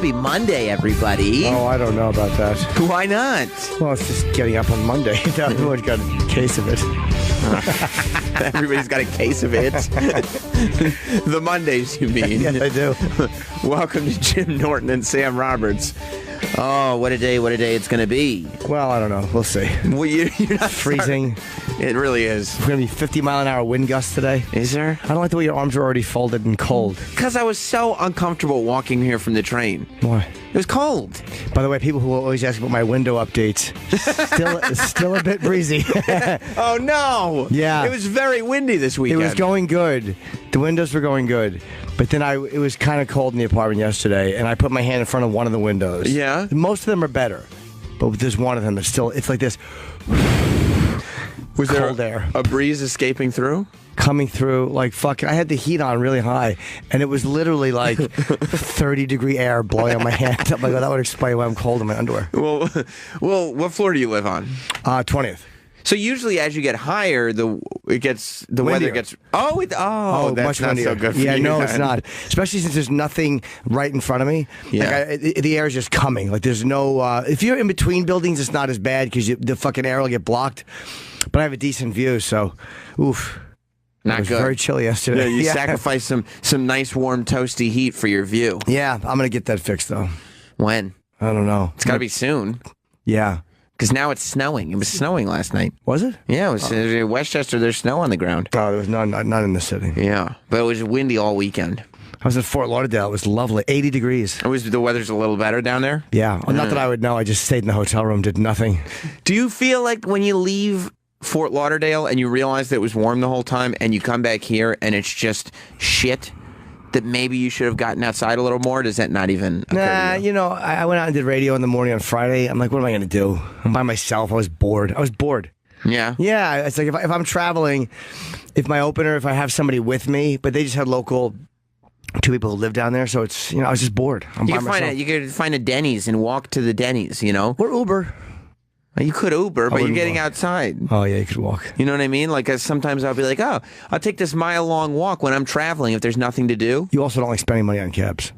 Happy Monday, everybody. Oh, I don't know about that. Why not? Well, it's just getting up on Monday. Everyone's got a case of it. Everybody's got a case of it. The Mondays, you mean? Yes, I do. Welcome to Jim Norton and Sam Roberts. Oh, what a day it's going to be. Well, I don't know. We'll see. Well, you're not Freezing. It really is. It's going to be 50-mile-an-hour wind gusts today. Is there? I don't like the way your arms are already folded and cold. Because I was so uncomfortable walking here from the train. Why? It was cold. By the way, people who always ask about my window updates, still a bit breezy. Oh, no. Yeah. It was very windy this weekend. It was going good. The windows were going good. But then it was kind of cold in the apartment yesterday, and I put my hand in front of one of the windows. Yeah? Most of them are better. But there's one of them that's still, it's like this. Was there cold air a breeze escaping through? Coming through, like, fuck. I had the heat on really high, and it was literally like 30-degree air blowing on my hand. I'm like, oh, that would explain why I'm cold in my underwear. Well, what floor do you live on? 20th. So usually, as you get higher, the weather gets that's much not windier. so good for yeah, you. no, then. it's not. Especially since there's nothing right in front of me. Yeah, like the air is just coming. Like there's no. If you're in between buildings, it's not as bad because the fucking air will get blocked. But I have a decent view, so oof. Not it was good. Very chilly yesterday. Yeah, you sacrificed some nice warm toasty heat for your view. Yeah, I'm gonna get that fixed though. When? I don't know. It's got to be soon. Yeah. Because now it's snowing. It was snowing last night. Was it? Yeah, it was in Westchester. There's snow on the ground. Oh, there was not in the city. Yeah, but it was windy all weekend. I was in Fort Lauderdale. It was lovely. 80 degrees. The weather's a little better down there? Yeah. Well, not that I would know. I just stayed in the hotel room, did nothing. Do you feel like when you leave Fort Lauderdale and you realize that it was warm the whole time and you come back here and it's just shit, that maybe you should have gotten outside a little more? Does that not even occur to you? You know, I went out and did radio in the morning on Friday. I'm like, what am I going to do? I'm by myself. I was bored. Yeah? Yeah. It's like if I'm traveling, if I have somebody with me, but they just had local 2 people who live down there, so it's, I was just bored. You could find a Denny's and walk to the Denny's, Or Uber. You could Uber, but you're getting outside. Oh, yeah, you could walk. You know what I mean? Like, sometimes I'll be like, oh, I'll take this mile-long walk when I'm traveling if there's nothing to do. You also don't like spending money on cabs.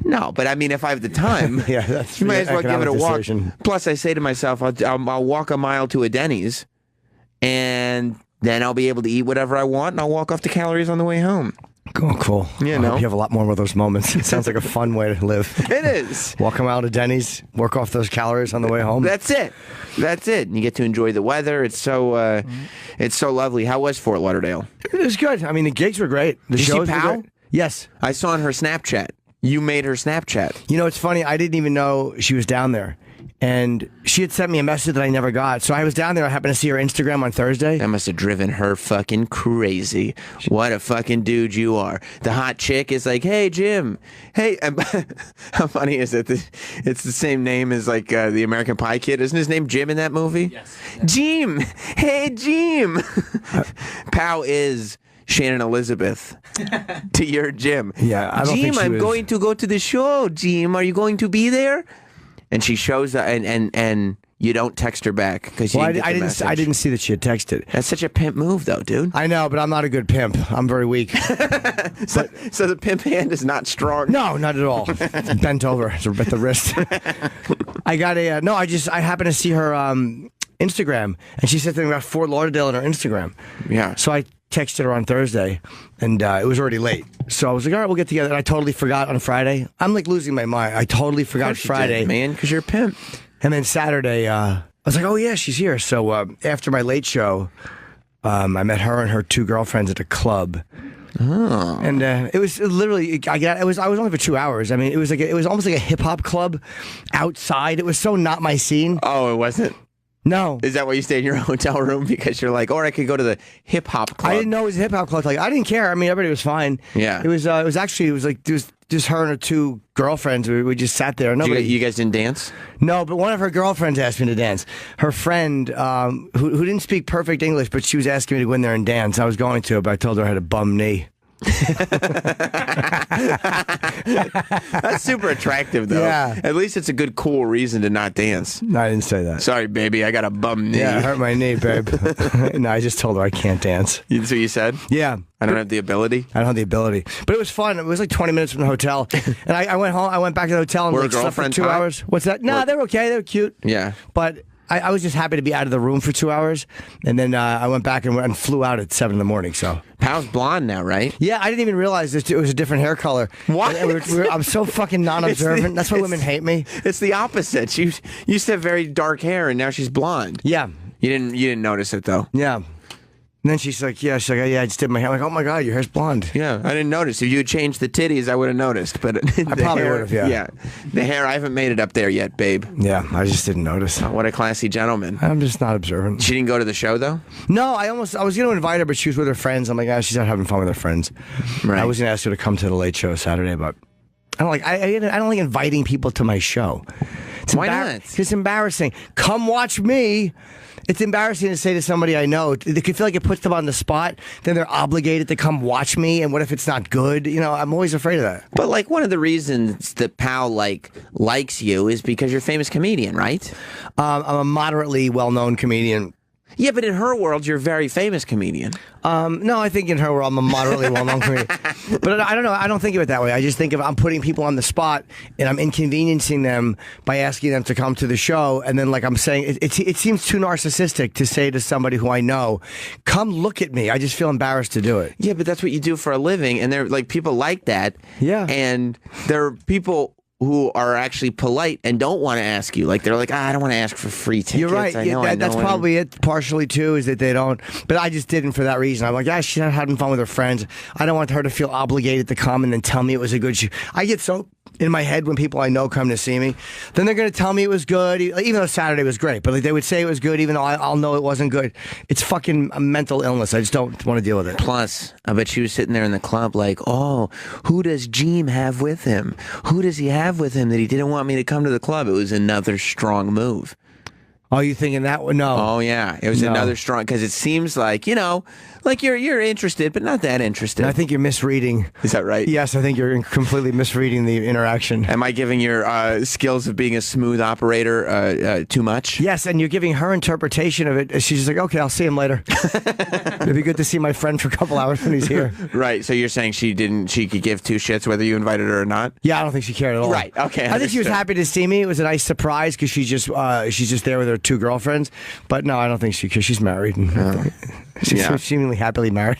No, but I mean, if I have the time, yeah, that's you might as well give it a walk. Decision. Plus, I say to myself, I'll walk a mile to a Denny's, and then I'll be able to eat whatever I want, and I'll walk off the calories on the way home. Oh, cool. You I hope you have a lot more of those moments. It sounds like a fun way to live. It is. Walk them out to Denny's, work off those calories on the way home. That's it. And you get to enjoy the weather. It's so lovely. How was Fort Lauderdale? It was good. I mean, the gigs were great. The Did you shows see were Pal? great. Yes. I saw on her Snapchat. You made her Snapchat. You know, it's funny. I didn't even know she was down there. And she had sent me a message that I never got. So I was down there. I happened to see her Instagram on Thursday. That must have driven her fucking crazy. What a fucking dude you are. The hot chick is like, hey, Jim. Hey. How funny is it? It's the same name as like the American Pie kid. Isn't his name Jim in that movie? Yes. Jim. Hey, Jim. Pow is Shannon Elizabeth to your Jim. Yeah, I don't think Jim, she I'm was... going to go to the show. Jim, are you going to be there? And she shows up, and you don't text her back because you didn't get the message. I didn't see that she had texted. That's such a pimp move, though, dude. I know, but I'm not a good pimp. I'm very weak. So the pimp hand is not strong. No, not at all. It's bent over. It's at the wrist. I got a I happened to see her Instagram, and she said something about Fort Lauderdale on her Instagram. Yeah. So I texted her on Thursday, and it was already late. So I was like, all right, we'll get together. And I totally forgot on Friday. I'm like losing my mind. I totally forgot Friday. Man, because you're a pimp. And then Saturday, I was like, oh, yeah, she's here. So after my late show, I met her and her 2 girlfriends at a club. Oh. And it was literally, I was only for 2 hours. I mean, it was almost like a hip hop club outside. It was so not my scene. Oh, it wasn't? No. Is that why you stayed in your hotel room? Because you're like, or I could go to the hip hop club. I didn't know it was a hip hop club. Like, I didn't care. I mean, everybody was fine. Yeah. It was like just her and her 2 girlfriends. We just sat there. Nobody. You guys didn't dance? No, but one of her girlfriends asked me to dance. Her friend, who didn't speak perfect English, but she was asking me to go in there and dance. I was going to, but I told her I had a bum knee. That's super attractive, though. Yeah. At least it's a good, cool reason to not dance. No, I didn't say that. Sorry, baby, I got a bum knee. Yeah, I hurt my knee, babe. No, I just told her I can't dance. That's what you said? Yeah. I don't have the ability? I don't have the ability. But it was fun. It was like 20 minutes from the hotel. And I went home. I went back to the hotel and Were like, slept for girlfriends 2 hot? hours. What's that? No, they were okay. They were cute. Yeah. But I was just happy to be out of the room for 2 hours. And then I went back and flew out at 7 in the morning. So Pal's blonde now, right? yeah, I didn't even realize it was a different hair color. What? And I'm so fucking non-observant. That's why women hate me. It's the opposite. She used to have very dark hair, and now she's blonde. Yeah. You didn't notice it, though. Yeah. And then she's like, yeah, I just did my hair. I'm like, oh my God, your hair's blonde. Yeah, I didn't notice. If you had changed the titties, I would have noticed. But I probably would have, yeah. Yeah, the hair, I haven't made it up there yet, babe. Yeah, I just didn't notice. What a classy gentleman. I'm just not observant. She didn't go to the show, though? No, I was going to invite her, but she was with her friends. I'm like, she's out having fun with her friends. Right. I was going to ask her to come to the Late Show Saturday, but I don't like. I don't like inviting people to my show. Why not? It's embarrassing. Come watch me. It's embarrassing to say to somebody I know. They could feel like it puts them on the spot. Then they're obligated to come watch me. And what if it's not good? You know, I'm always afraid of that. But like one of the reasons that Pal likes you is because you're a famous comedian, right? I'm a moderately well-known comedian. Yeah, but in her world, you're a very famous comedian. No, I think in her world, I'm a moderately well-known comedian. But I don't know. I don't think of it that way. I just think of I'm putting people on the spot and I'm inconveniencing them by asking them to come to the show. And then, like I'm saying, it seems too narcissistic to say to somebody who I know, come look at me. I just feel embarrassed to do it. Yeah, but that's what you do for a living. And they're like people like that. Yeah. And there are people who are actually polite and don't want to ask you. Like, they're like, I don't want to ask for free tickets. You're right. That's probably it, partially, too, is that they don't. But I just didn't for that reason. I'm like, she's not having fun with her friends. I don't want her to feel obligated to come and then tell me it was a good show. I get so in my head when people I know come to see me. Then they're going to tell me it was good, even though Saturday was great. But like, they would say it was good, even though I'll know it wasn't good. It's fucking a mental illness. I just don't want to deal with it. Plus, I bet she was sitting there in the club like, oh, who does Jeem have with him? Who does he have with him that he didn't want me to come to the club? It was another strong move. Oh, you thinking that one? No. Oh, yeah. It was another strong, because it seems like, like you're interested, but not that interested. I think you're misreading. Is that right? Yes, I think you're completely misreading the interaction. Am I giving your skills of being a smooth operator too much? Yes, and you're giving her interpretation of it. She's just like, okay, I'll see him later. It'd be good to see my friend for a couple hours when he's here. Right. So you're saying she could give two shits whether you invited her or not? Yeah, I don't think she cared at all. Right. Okay. I think she was happy to see me. It was a nice surprise because she's just there with her two girlfriends. But no, I don't think she cares. She's married. She's seemingly happily married.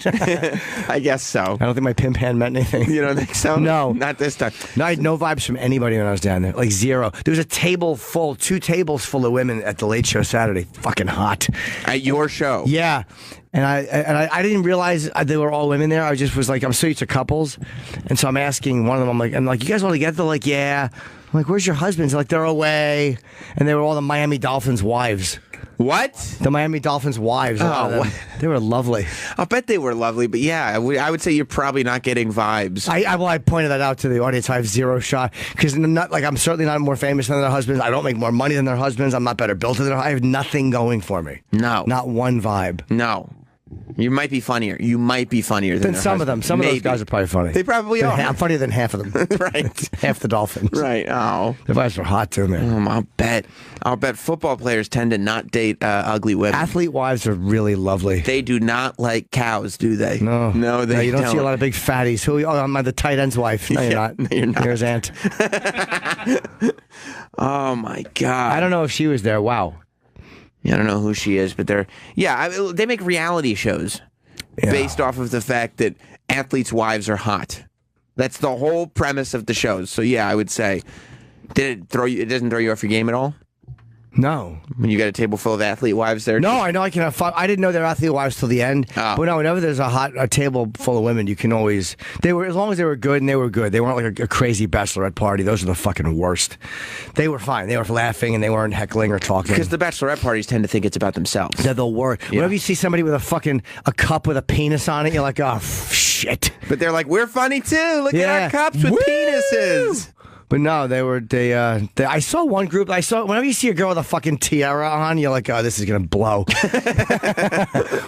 I guess so. I don't think my pimp hand meant anything. You don't think so? No. Not this time. No, I had no vibes from anybody when I was down there. Like zero. There was a table full, 2 tables full of women at the Late Show Saturday. Fucking hot. At your show? Yeah. And I didn't realize they were all women there. I just was like, I'm so used to couples. And so I'm asking one of them, I'm like, you guys all together? They're like, yeah. I'm like, where's your husbands? They're like, they're away. And they were all the Miami Dolphins wives. What? The Miami Dolphins wives. Oh, they were lovely. I'll bet they were lovely, but yeah, I would say you're probably not getting vibes. I pointed that out to the audience. I have zero shot because I'm certainly not more famous than their husbands. I don't make more money than their husbands. I'm not better built than their. I have nothing going for me. No, not one vibe. No. You might be funnier. You might be funnier than some of them. Some of those guys are probably funny. They probably are. I'm funnier than half of them. Right. Half the Dolphins. Right. Oh. The wives were hot too, man. I'll bet football players tend to not date ugly women. Athlete wives are really lovely. They do not like cows, do they? No. No, you don't see a lot of big fatties. I'm the tight end's wife. No, you're not. No, you're not. Here's Aunt. Oh, my God. I don't know if she was there. Wow. I don't know who she is, but they make reality shows based off of the fact that athletes' wives are hot. That's the whole premise of the shows. So yeah, I would say, it doesn't throw you off your game at all? No. When you got a table full of athlete wives there? No, I know I can have fun. I didn't know they were athlete wives till the end. Oh. But no, whenever there's a table full of women, you can always... as long as they were good, and they were good. They weren't like a crazy bachelorette party. Those are the fucking worst. They were fine. They were laughing, and they weren't heckling or talking. Because the bachelorette parties tend to think it's about themselves. They're the worst. Yeah. Whenever you see somebody with a cup with a penis on it, you're like, oh, shit. But they're like, we're funny too. Look at our cups with penises. But no, I saw one group. Whenever you see a girl with a fucking tiara on, you're like, oh, this is gonna blow.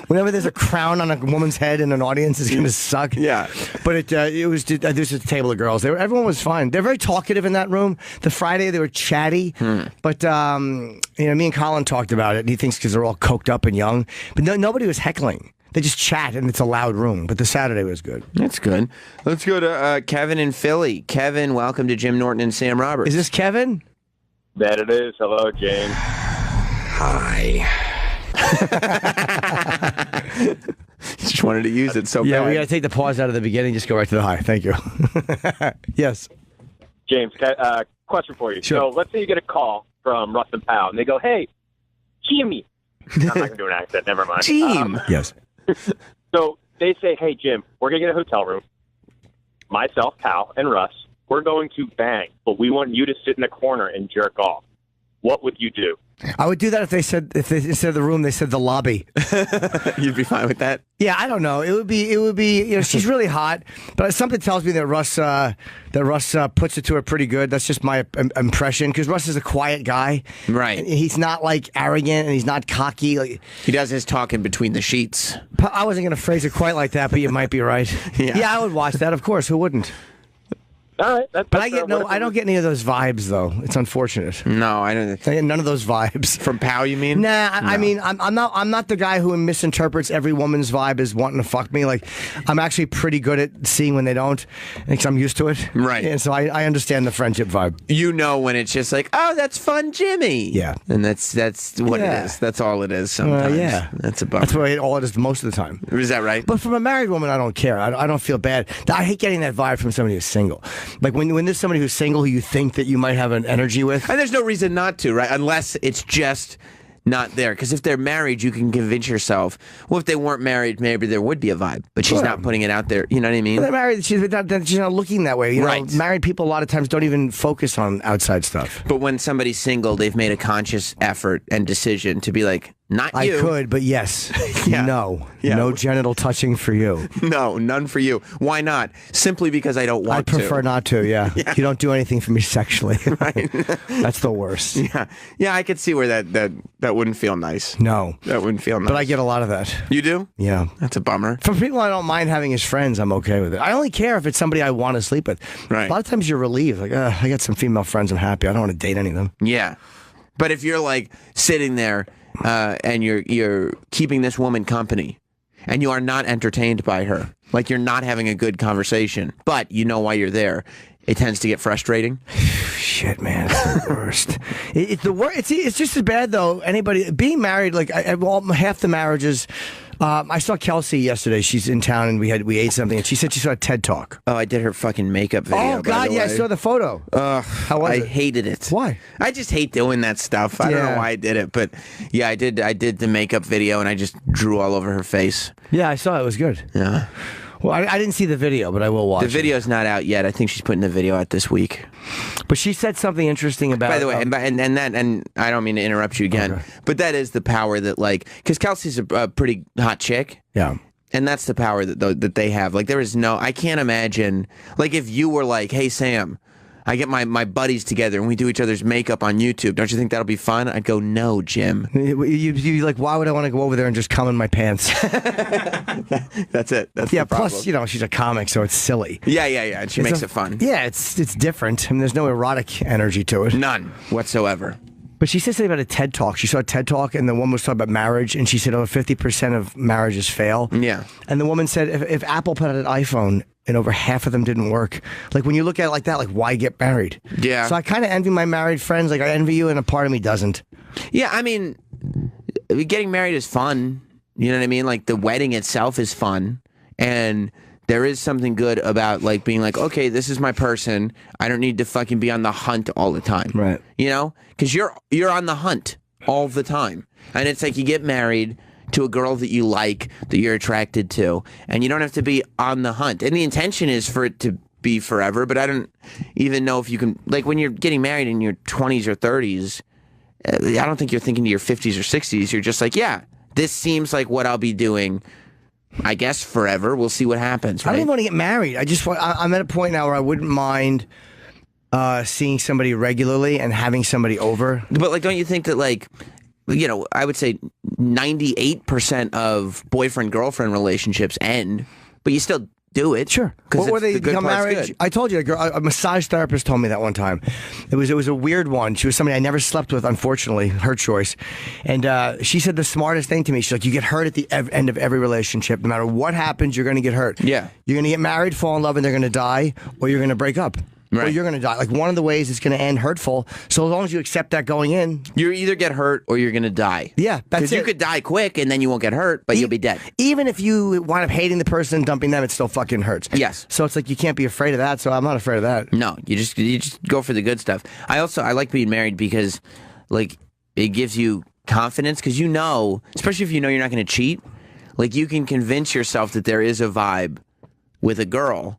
Whenever there's a crown on a woman's head in an audience, it's gonna suck. Yeah. But there's a table of girls. Everyone was fine. They're very talkative in that room. The Friday they were chatty, but me and Colin talked about it. And he thinks because they're all coked up and young, but nobody was heckling. They just chat, and it's a loud room. But the Saturday was good. That's good. Let's go to Kevin in Philly. Kevin, welcome to Jim Norton and Sam Roberts. Is this Kevin? That it is. Hello, James. Hi. Just wanted to use it so bad. Yeah, we got to take the pause out of the beginning. Just go right to the high. Thank you. Yes. James, question for you. Sure. So let's say you get a call from Russ and Powell, and they go, hey, Jimmy. I'm not going to do an accent. Never mind. Jim. Yes. So they say, hey, Jim, we're going to get a hotel room. Myself, Powell, and Russ, we're going to bang, but we want you to sit in the corner and jerk off. What would you do? I would do that if instead of the room they said the lobby. You'd be fine with that? Yeah, I don't know. It would be. She's really hot, but something tells me that Russ puts it to her pretty good. That's just my impression because Russ is a quiet guy, right? He's not like arrogant and he's not cocky. He does his talking between the sheets. I wasn't going to phrase it quite like that, but you might be right. Yeah, I would watch that. Of course, who wouldn't? All right, but I don't get any of those vibes though. It's unfortunate. No, I don't. I get none of those vibes From Powell, you mean? Nah, No. I mean, I'm not the guy who misinterprets every woman's vibe as wanting to fuck me. Like, I'm actually pretty good at seeing when they don't, because I'm used to it. Right. And so I understand the friendship vibe. You know when it's just like, oh, that's fun, Jimmy. Yeah. And that's what it is. That's all it is sometimes. Yeah. That's a bummer. That's what all it is most of the time. Is that right? But from a married woman, I don't care. I don't feel bad. I hate getting that vibe from somebody who's single. Like when there's somebody who's single who you think that you might have an energy with. And there's no reason not to, right? Unless it's just not there. Because if they're married, you can convince yourself, well, if they weren't married, maybe there would be a vibe. But she's not putting it out there. You know what I mean? They're married. She's not looking that way. You know, Right. married people a lot of times don't even focus on outside stuff. But when somebody's single, they've made a conscious effort and decision to be like, not you. I could, but yes. Yeah. No. Yeah. No genital touching for you. No, none for you. Why not? Simply because I don't want I prefer not to, yeah. Yeah. You don't do anything for me sexually. Right. That's the worst. Yeah, I could see where that wouldn't feel nice. No. That wouldn't feel nice. But I get a lot of that. You do? Yeah. That's a bummer. For people I don't mind having as friends, I'm okay with it. I only care if it's somebody I want to sleep with. Right. A lot of times you're relieved. Like, I got some female friends. I'm happy. I don't want to date any of them. Yeah. But if you're like sitting there and you're keeping this woman company and you are not entertained by her, like you're not having a good conversation, but you know why you're there, it tends to get frustrating. Shit, man, it's the worst. It's the worst. It's just as bad though. Anybody being married, like half the marriages. I saw Kelsey yesterday. She's in town, and we ate something, and she said she saw a TED Talk. Oh, I did her fucking makeup video. Oh God, yeah, I saw the photo. How was I it? hated it. Why? I just hate doing that stuff. I don't know why I did it, but yeah, I did the makeup video, and I just drew all over her face. Yeah, I saw it. It was good. Yeah. Well, I didn't see the video, but I will watch The video's not out yet. I think she's putting the video out this week. But she said something interesting about. By the way, and I don't mean to interrupt you again, but that is the power that because Kelsey's a pretty hot chick. Yeah. And that's the power that they have. Like there is I can't imagine if you were like, hey Sam, I get my buddies together and we do each other's makeup on YouTube. Don't you think that'll be fun? I'd go, no, Jim. You like, why would I want to go over there and just come in my pants? That's it. That's yeah. the problem. Plus, she's a comic, so it's silly. Yeah. And she makes it fun. Yeah, it's different. I mean, there's no erotic energy to it. None whatsoever. But she said something about a TED Talk. She saw a TED Talk, and the woman was talking about marriage, and she said, 50% of marriages fail. Yeah. And the woman said, if Apple put out an iPhone and over half of them didn't work, like when you look at it like that, like why get married? Yeah. So I kind of envy my married friends. Like I envy you, and a part of me doesn't. Yeah, I mean, getting married is fun. You know what I mean? Like the wedding itself is fun, and there is something good about being like, okay, this is my person. I don't need to fucking be on the hunt all the time. Right. You know? Because you're on the hunt all the time. And it's like you get married to a girl that you like, that you're attracted to, and you don't have to be on the hunt. And the intention is for it to be forever, but I don't even know if you can, when you're getting married in your 20s or 30s, I don't think you're thinking to your 50s or 60s. You're just like, yeah, this seems like what I'll be doing, I guess, forever. We'll see what happens. Right? I don't even want to get married. I'm at a point now where I wouldn't mind seeing somebody regularly and having somebody over. But like, don't you think that like, I would say 98% of boyfriend-girlfriend relationships end, but you still do it. Sure. Because Or they the good become part's married. good. I told you, a massage therapist told me that one time. It was a weird one. She was somebody I never slept with, unfortunately, her choice. And she said the smartest thing to me. She's like, you get hurt at the end of every relationship. No matter what happens, you're going to get hurt. Yeah. You're going to get married, fall in love, and they're going to die, or you're going to break up. Or Right. you're going to die. Like, one of the ways it's going to end hurtful. So as long as you accept that going in. You either get hurt or you're going to die. Yeah, that's Because you it. could die quick and then you won't get hurt, but you'll be dead. Even if you wind up hating the person and dumping them, it still fucking hurts. Yes. So it's like you can't be afraid of that. So I'm not afraid of that. No, you just go for the good stuff. I like being married because like it gives you confidence because especially if you know you're not going to cheat, like you can convince yourself that there is a vibe with a girl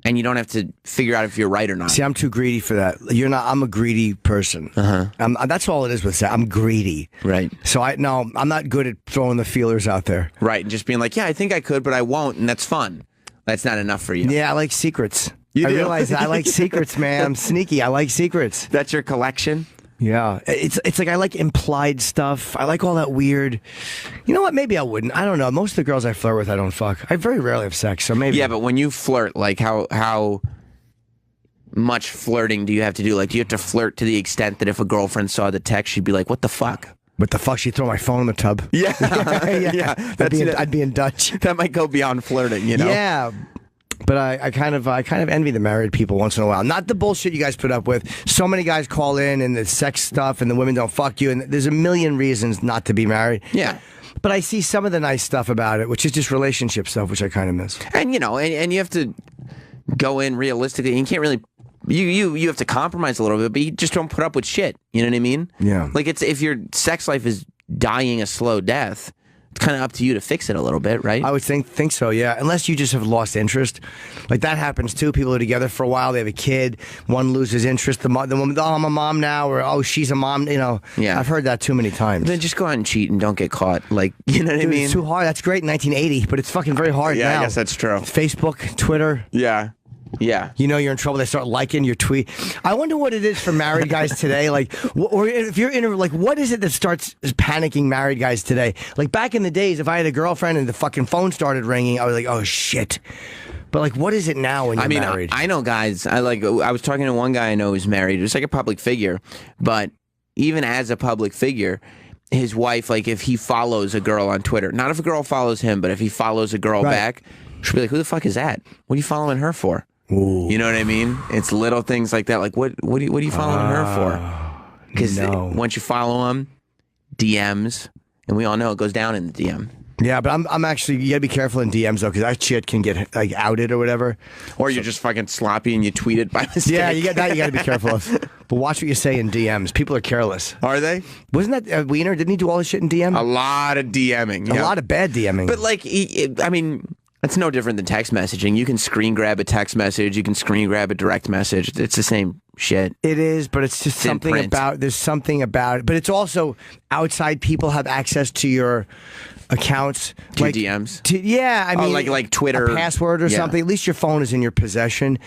and you don't have to figure out if you're right or not. See, I'm too greedy for that. You're not. I'm a greedy person. That's all it is with sex. I'm greedy. Right. So I'm not good at throwing the feelers out there. Right, and just being like, yeah, I think I could, but I won't, and that's fun. That's not enough for you. Yeah, I like secrets. You I do? realize that. I like secrets, man. I'm sneaky. I like secrets. That's your collection? Yeah, it's like I like implied stuff. I like all that weird. You know what? Maybe I wouldn't. I don't know. Most of the girls I flirt with, I don't fuck. I very rarely have sex, so maybe. Yeah, but when you flirt, like how much flirting do you have to do? Like, do you have to flirt to the extent that if a girlfriend saw the text, she'd be like, "What the fuck?" What the fuck? She'd throw my phone in the tub. Yeah, yeah. I'd be in Dutch. That might go beyond flirting, you know? Yeah. But I kind of envy the married people once in a while. Not the bullshit you guys put up with. So many guys call in and the sex stuff and the women don't fuck you and there's a million reasons not to be married. Yeah. But I see some of the nice stuff about it, which is just relationship stuff, which I kind of miss. And and you have to go in realistically. You can't really you have to compromise a little bit, but you just don't put up with shit. You know what I mean? Yeah. Like if your sex life is dying a slow death, it's kind of up to you to fix it a little bit, right? I would think so, yeah. Unless you just have lost interest. Like that happens too. People are together for a while, they have a kid, one loses interest, the woman, oh, I'm a mom now, or oh, she's a mom, Yeah. I've heard that too many times. Then just go out and cheat and don't get caught. Like, you know what I mean? It's too hard. That's great in 1980, but it's fucking very hard now. I guess that's true. Facebook, Twitter. Yeah. Yeah. You know you're in trouble. They start liking your tweet. I wonder what it is for married guys today. Like, or if you're in, like, what is it that starts panicking married guys today? Like back in the days, if I had a girlfriend and the fucking phone started ringing, I was like, oh shit. But like, what is it now when you're married? I know guys. I was talking to one guy I know who's married. It's like a public figure, but even as a public figure, his wife, like, if he follows a girl on Twitter, not if a girl follows him, but if he follows a girl back, she'll be like, who the fuck is that? What are you following her for? Ooh. You know what I mean? It's little things like that. Like, what are you following her for? Because once you follow him, DMs, and we all know it goes down in the DM. Yeah, but I'm actually, you gotta be careful in DMs though, because that shit can get like outed or whatever. Or you're just fucking sloppy and you tweet it by mistake. Yeah, you gotta be careful of. But watch what you say in DMs. People are careless. Are they? Wasn't that Wiener? Didn't he do all this shit in DM? A lot of DMing. A lot of bad DMing. But like, I mean, it's no different than text messaging. You can screen grab a text message. You can screen grab a direct message. It's the same shit. It is, but it's just something about, there's something about it. But it's also outside people have access to your accounts. To like DMs? Yeah, I mean. like Twitter. A password or something. At least your phone is in your possession.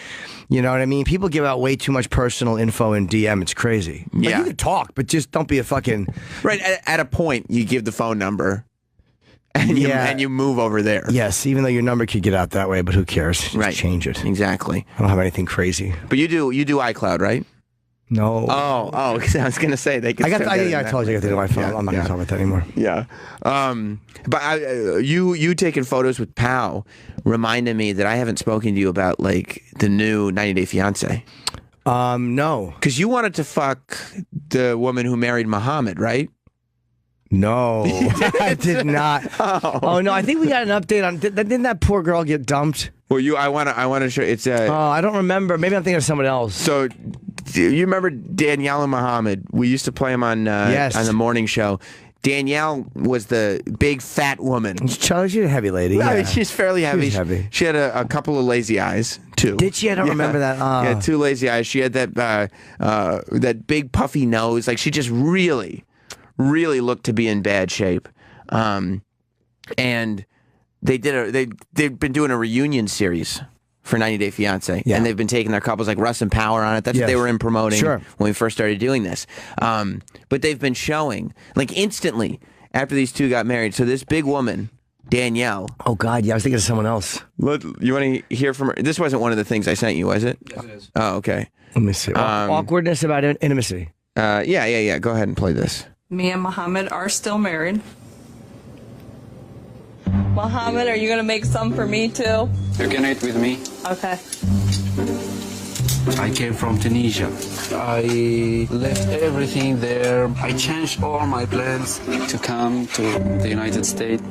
You know what I mean? People give out way too much personal info in DM. It's crazy. Like, Yeah. you can talk, but just don't be a fucking... Right, at a point, you give the phone number. And you move over there. Yes, even though your number could get out that way, but who cares? Just Right. change it. Exactly. I don't have anything crazy. But you do iCloud, right? No. Oh, 'cause I was gonna say they could. I still get it I that told you I got to do my phone. Yeah, I'm not going to talk about that anymore. Yeah. But you taking photos with Pow reminded me that I haven't spoken to you about like the new 90 Day Fiance. No. Because you wanted to fuck the woman who married Muhammad, right? No, I did not. Oh no, I think we got an update on. Didn't that poor girl get dumped? Well, I want to show. It's Oh, I don't remember. Maybe I'm thinking of someone else. So, do you remember Danielle and Muhammad? We used to play him on on the morning show. Danielle was the big fat woman. She's a heavy lady. No, Yeah. she's fairly heavy. She's heavy. She had a couple of lazy eyes too. Did she? I don't remember that. Yeah, 2 lazy eyes. She had that big puffy nose. Like she just really looked to be in bad shape. And they've been doing a reunion series for 90 Day Fiance, Yeah. and they've been taking their couples like Russ and Power on it. That's what they were in promoting when we first started doing this. But they've been showing like instantly after these two got married. So this big woman, Danielle. Oh God, yeah, I was thinking of someone else. You want to hear from her? This wasn't one of the things I sent you, was it? Yes, it is. Oh, okay. Let me see. Awkwardness about intimacy. Yeah. Go ahead and play this. Me and Muhammad are still married. Muhammad, are you going to make some for me too? You can eat with me. Okay. I came from Tunisia. I left everything there. I changed all my plans to come to the United States.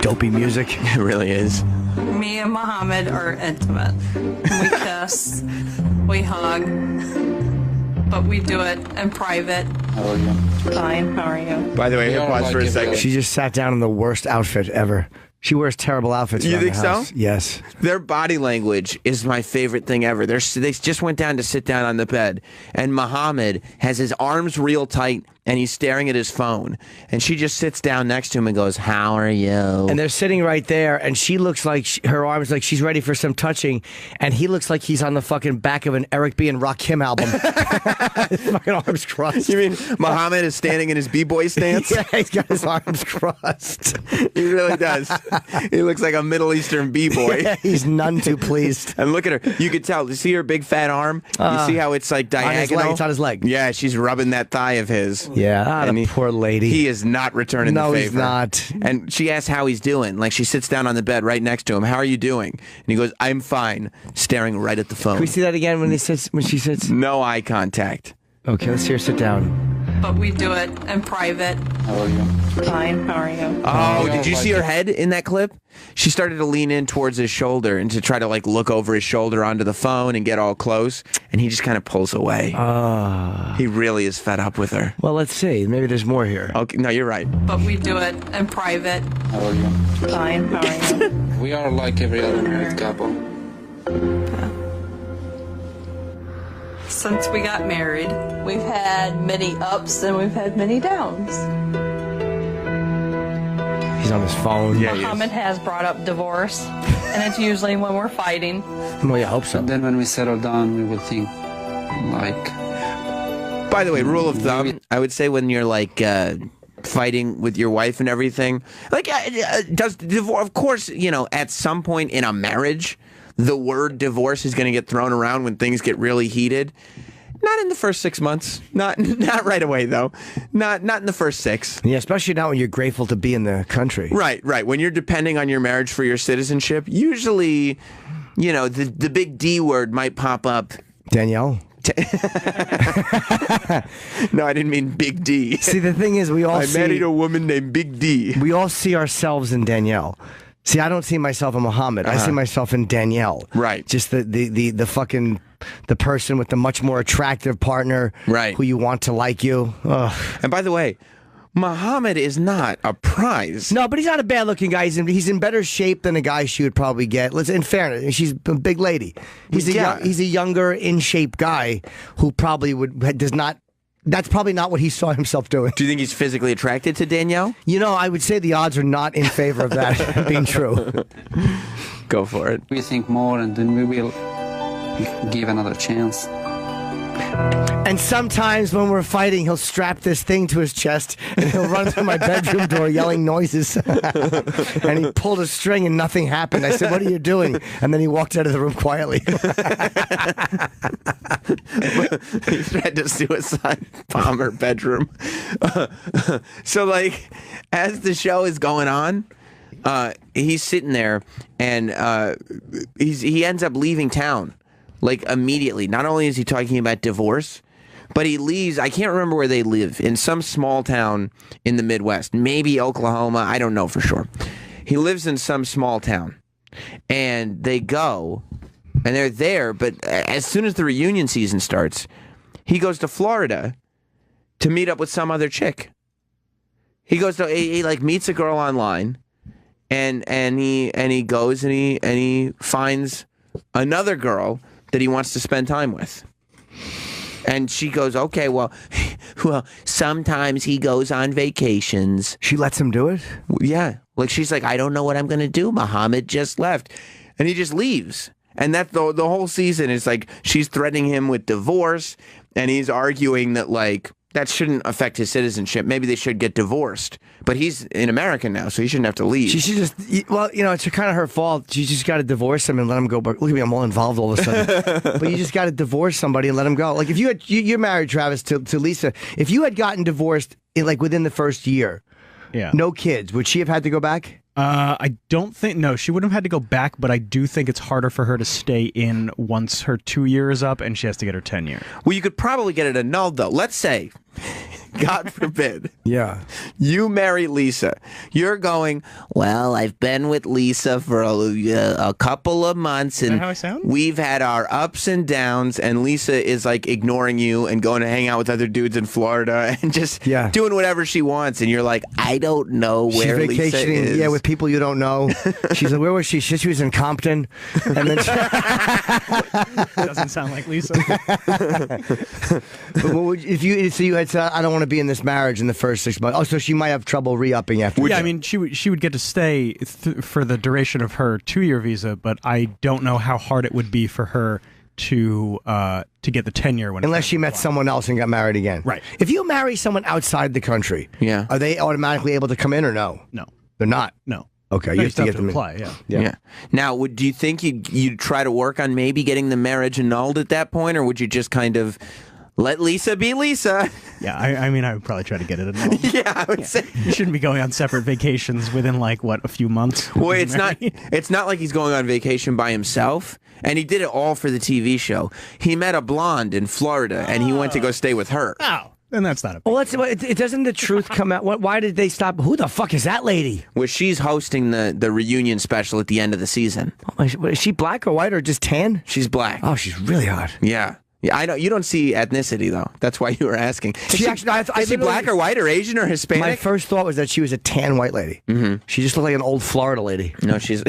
Dopey music. It really is. Me and Muhammad are intimate. We kiss, we hug, but we do it in private. How are you? Fine, how are you? By the way, We are pause like for a every second. other- She just sat down in the worst outfit ever. She wears terrible outfits. You around think the so? house. Yes. Their body language is my favorite thing ever. They just went down to sit down on the bed, and Muhammad has his arms real tight, and he's staring at his phone. And she just sits down next to him and goes, "How are you?" And they're sitting right there, and she looks like her arms like she's ready for some touching, and he looks like he's on the fucking back of an Eric B. and Rakim album. His fucking arms crossed. You mean Muhammad is standing in his b-boy stance? Yeah, he's got his arms crossed. He really does. He looks like a Middle Eastern b-boy. Yeah, he's none too pleased. And look at her. You could tell. You see her big fat arm? You see how it's like On his diagonal? leg, it's on his leg. Yeah, she's rubbing that thigh of his. Yeah, And the poor lady. He is not returning the No, favor. he's not. And she asks how he's doing. Like she sits down on the bed right next to him. "How are you doing?" And he goes, "I'm fine," staring right at the phone. Can we see that again when she sits? No eye contact. Okay, let's see her sit down. But we do it in private. How are you? Fine, how are you? Oh, We did are you see like her head in that clip? She started to lean in towards his shoulder and to try to like look over his shoulder onto the phone and get all close. And he just kind of pulls away. He really is fed up with her. Well, let's see. Maybe there's more here. Okay, no, you're right. But we do it in private. How are you? Fine, how are you? We are like every other married couple. Since we got married, we've had many ups and we've had many downs. He's on his phone. Muhammad has brought up divorce, and it's usually when we're fighting. Well, I hope so. Then when we settle down, we will think like, By the way, rule of thumb, I would say when you're like fighting with your wife and everything, like does divorce, of course, you know, at some point in a marriage, the word divorce is going to get thrown around when things get really heated. Not in the first 6 months. Not right away though. Not in the first 6. Yeah, especially now when you're grateful to be in the country. Right. When you're depending on your marriage for your citizenship, usually, you know, the big D word might pop up. Danielle? No, I didn't mean Big D. See, the thing is, I married a woman named Big D. We all see ourselves in Danielle. See, I don't see myself in Muhammad. I see myself in Danielle. Right. Just the fucking the person with the much more attractive partner. Right. Who you want to like you. Ugh. And by the way, Muhammad is not a prize. No, but he's not a bad looking guy. He's in better shape than a guy she would probably get. In fairness, she's a big lady. He's a younger, in shape guy who probably does not. That's probably not what he saw himself doing. Do you think he's physically attracted to Danielle? You know, I would say the odds are not in favor of that being true. Go for it. we think more, and then we will give another chance. And sometimes when we're fighting, he'll strap this thing to his chest and he'll run through my bedroom door yelling noises. And he pulled a string and nothing happened. I said, "What are you doing?" And then he walked out of the room quietly. He tried to suicide bomb her bedroom. So, like, as the show is going on, he's sitting there and he ends up leaving town, like, immediately. Not only is he talking about divorce, but he leaves. I can't remember where they live, in some small town in the Midwest, maybe Oklahoma. I don't know for sure. He lives in some small town, and they go, and they're there. But as soon as the reunion season starts, he goes to Florida to meet up with some other chick. He goes to he like meets a girl online, and he goes and he finds another girl that he wants to spend time with. And she goes, okay, well, sometimes he goes on vacations. She lets him do it? Yeah. Like, she's like, I don't know what I'm going to do. Muhammad just left. And he just leaves. And that the whole season is like, she's threatening him with divorce. And he's arguing that, like, that shouldn't affect his citizenship. Maybe they should get divorced. But he's in America now, so he shouldn't have to leave. She should just, well, it's kind of her fault. She just got to divorce him and let him go. But look at me, I'm all involved all of a sudden. But you just got to divorce somebody and let him go. Like, if you're married, Travis, to Lisa. If you had gotten divorced within the first year, no kids, would she have had to go back? I don't think, no, she wouldn't have had to go back, but I do think it's harder for her to stay in once her 2 years is up and she has to get her 10 year. Well, you could probably get it annulled, though. Let's say, God forbid, you marry Lisa. You're going, well, I've been with Lisa for a couple of months, and is that how I sound? We've had our ups and downs, and Lisa is like ignoring you and going to hang out with other dudes in Florida and just doing whatever she wants, and you're like, I don't know where She's vacationing, Lisa is. Yeah, with people you don't know. She's like, where was she? She was in Compton. And then Doesn't sound like Lisa. But if you had said, I don't want to be in this marriage in the first 6 months. Oh, so she might have trouble re-upping after. Yeah, I mean, she would get to stay for the duration of her 2-year visa, but I don't know how hard it would be for her to get the 10-year when unless she met someone else and got married again. Right. If you marry someone outside the country, are they automatically able to come in or no? No, they're not. No. Okay, No, you have to get them apply. in. Yeah. Now, do you think you'd try to work on maybe getting the marriage annulled at that point, or would you just kind of let Lisa be Lisa? Yeah, I mean, I would probably try to get it annulled. Yeah, I would say you shouldn't be going on separate vacations within a few months. Well, it's not like he's going on vacation by himself, and he did it all for the TV show. He met a blonde in Florida, and he went to go stay with her. Oh. Then that's not a big Well, it doesn't the truth come out? Why did they stop? Who the fuck is that lady? Well, she's hosting the reunion special at the end of the season. Is she black or white or just tan? She's black. Oh, she's really hot. Yeah. Yeah, I know. You don't see ethnicity, though. That's why you were asking. Is she black or white or Asian or Hispanic? My first thought was that she was a tan white lady. Mm-hmm. She just looked like an old Florida lady. No, she's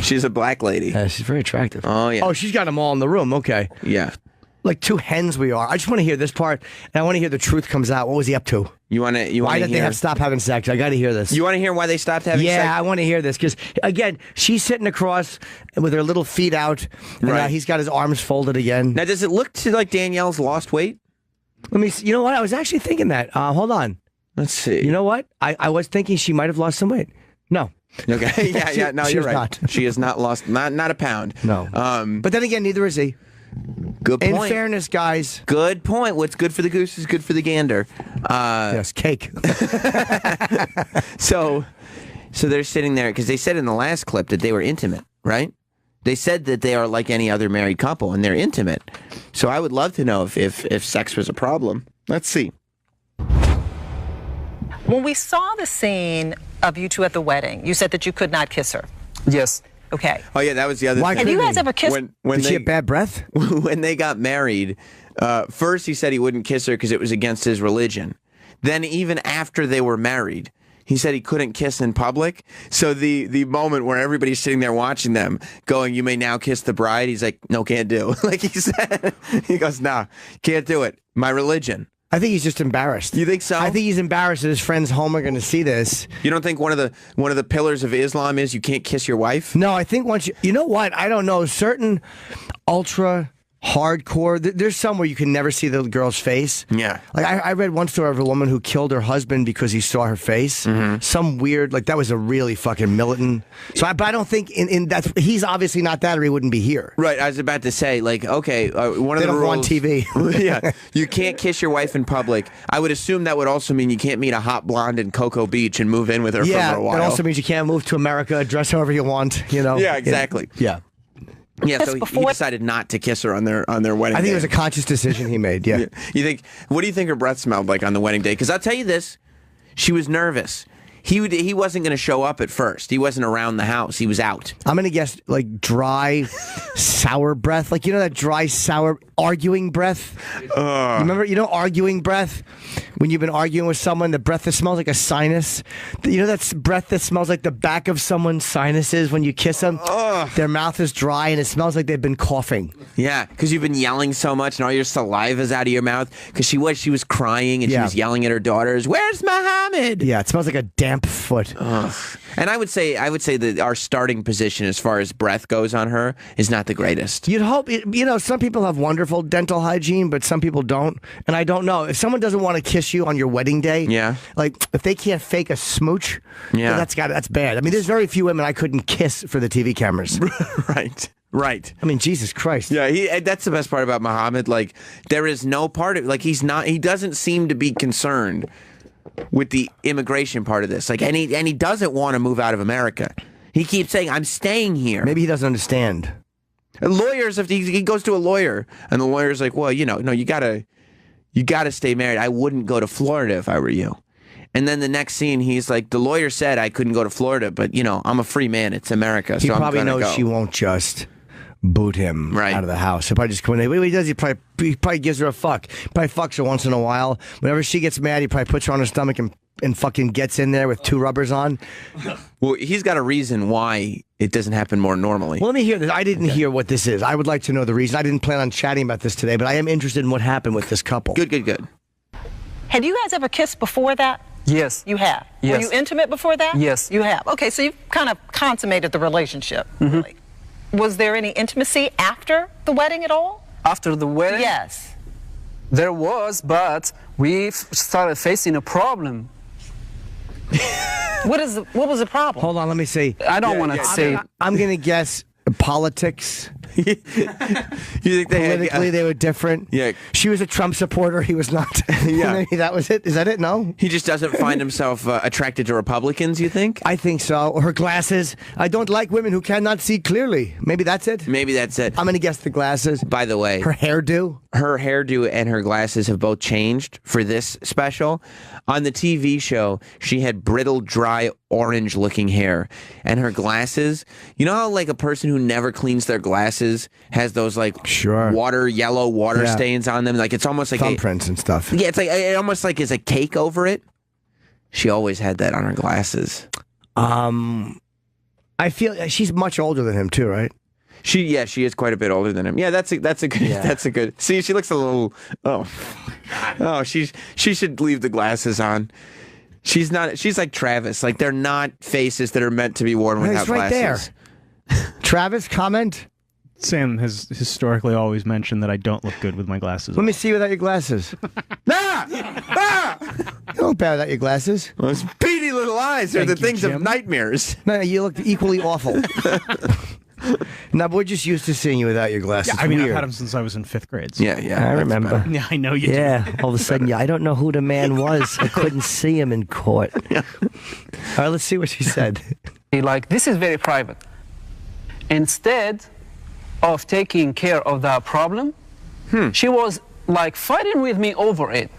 she's a black lady. She's very attractive. Oh, yeah. Oh, she's got them all in the room. Okay. Yeah. Like two hens we are. I just want to hear this part, and I want to hear the truth comes out. What was he up to? Why did they have to stop having sex? I got to hear this. You want to hear why they stopped having sex? Yeah, I want to hear this because again, she's sitting across with her little feet out, and he's got his arms folded again. Now, does it look to like Danielle's lost weight? Let me see. You know what? I was actually thinking that. Hold on. Let's see. You know what? I was thinking she might have lost some weight. No. Okay. Yeah. No, you're right. Not. She has not lost not a pound. No. But then again, neither is he. Good point. In fairness, guys. Good point. What's good for the goose is good for the gander. Yes, cake. So they're sitting there because they said in the last clip that they were intimate, right? They said that they are like any other married couple and they're intimate. So I would love to know if sex was a problem. Let's see. When we saw the scene of you two at the wedding, you said that you could not kiss her. Yes. Okay. Oh, yeah, that was the other thing. Have you guys ever kissed? Did she have bad breath? When they got married, first he said he wouldn't kiss her because it was against his religion. Then even after they were married, he said he couldn't kiss in public. So the moment where everybody's sitting there watching them going, you may now kiss the bride, he's like, no, can't do. Like he said, he goes, nah, can't do it. My religion. I think he's just embarrassed. You think so? I think he's embarrassed that his friends home are going to see this. You don't think one of the pillars of Islam is you can't kiss your wife? No, I think once you know what? I don't know. Certain ultra hardcore, there's some where you can never see the girl's face. Yeah. Like I read one story of a woman who killed her husband because he saw her face. Mm-hmm. Some weird, like that was a really fucking militant. So, but I don't think in that he's obviously not that, or he wouldn't be here. Right. I was about to say, like, okay, one of they the don't rules. want TV. Yeah, you can't kiss your wife in public. I would assume that would also mean you can't meet a hot blonde in Cocoa Beach and move in with her for a while. It also means you can't move to America, dress however you want. You know. Yeah, exactly. Yeah. Yeah, so he decided not to kiss her on their wedding day. I think it was a conscious decision he made, yeah. You think? What do you think her breath smelled like on the wedding day? Because I'll tell you this, she was nervous. He wasn't going to show up at first. He wasn't around the house. He was out. I'm going to guess like dry, sour breath. Like, you know that dry, sour, arguing breath? Remember, arguing breath? When you've been arguing with someone, the breath that smells like a sinus? You know that breath that smells like the back of someone's sinuses when you kiss them? Their mouth is dry and it smells like they've been coughing. Yeah, because you've been yelling so much and all your saliva's out of your mouth. Because she was crying and she was yelling at her daughters. Where's Muhammad? Yeah, it smells like a damp foot. Ugh. And I would say that our starting position as far as breath goes on her is not the greatest. You'd hope, some people have wonderful dental hygiene, but some people don't. And I don't know. If someone doesn't want to kiss you on your wedding day, like if they can't fake a smooch, then that's bad. I mean, there's very few women I couldn't kiss for the TV cameras. Right. I mean, Jesus Christ. Yeah, that's the best part about Muhammad. Like, there is no part of, like, he doesn't seem to be concerned with the immigration part of this. Like, and he doesn't want to move out of America. He keeps saying, I'm staying here. Maybe he doesn't understand. And lawyers, if he goes to a lawyer, and the lawyer's like, well, no, you gotta stay married. I wouldn't go to Florida if I were you. And then the next scene, he's like, the lawyer said I couldn't go to Florida, but, I'm a free man. It's America, so he probably I'm gonna knows go. she won't just boot him out of the house. He'll probably just come in. What he does, he probably gives her a fuck. He probably fucks her once in a while. Whenever she gets mad, he probably puts her on her stomach and fucking gets in there with 2 rubbers on. Well, he's got a reason why it doesn't happen more normally. Well, let me hear this. I didn't hear what this is. I would like to know the reason. I didn't plan on chatting about this today, but I am interested in what happened with this couple. Good. Had you guys ever kissed before that? Yes. You have? Yes. Were you intimate before that? Yes. You have. Okay, so you've kind of consummated the relationship, really. Was there any intimacy after the wedding at all? After the wedding? Yes. There was, but we started facing a problem. What was the problem? Hold on, let me see. I don't want to say. I'm going to guess politics. You think Politically, they were different. Yeah. She was a Trump supporter. He was not. Yeah. Maybe that was it. Is that it? No. He just doesn't find himself attracted to Republicans, you think? I think so. Her glasses. I don't like women who cannot see clearly. Maybe that's it. Maybe that's it. I'm going to guess the glasses. By the way, Her hairdo. her hairdo and her glasses have both changed for this special. On the TV show, she had brittle, dry, orange-looking hair. And her glasses, you know how, like, a person who never cleans their glasses has those, like, yellow water stains on them? Like, it's almost like thumbprints and stuff. Yeah, it's like it almost like is a cake over it. She always had that on her glasses. I feel she's much older than him, too, right? She is quite a bit older than him. Yeah, that's a good. See, she looks a little. She should leave the glasses on. She's not. She's like Travis. Like, they're not faces that are meant to be worn without He's right glasses. there. Travis, comment. Sam has historically always mentioned that I don't look good with my glasses Let on. me see without your glasses. You look bad without your glasses. Those beady little eyes are the things Jim. of nightmares. No, you look equally awful. No, but we're just used to seeing you without your glasses. Yeah, I mean, Weird. I've had them since I was in 5th grade. So. Yeah. I remember. Yeah, I know you do. Yeah, all of a sudden, I don't know who the man was. I couldn't see him in court. All right, let's see what she said. Like, this is very private. Instead of taking care of that problem, she was like fighting with me over it.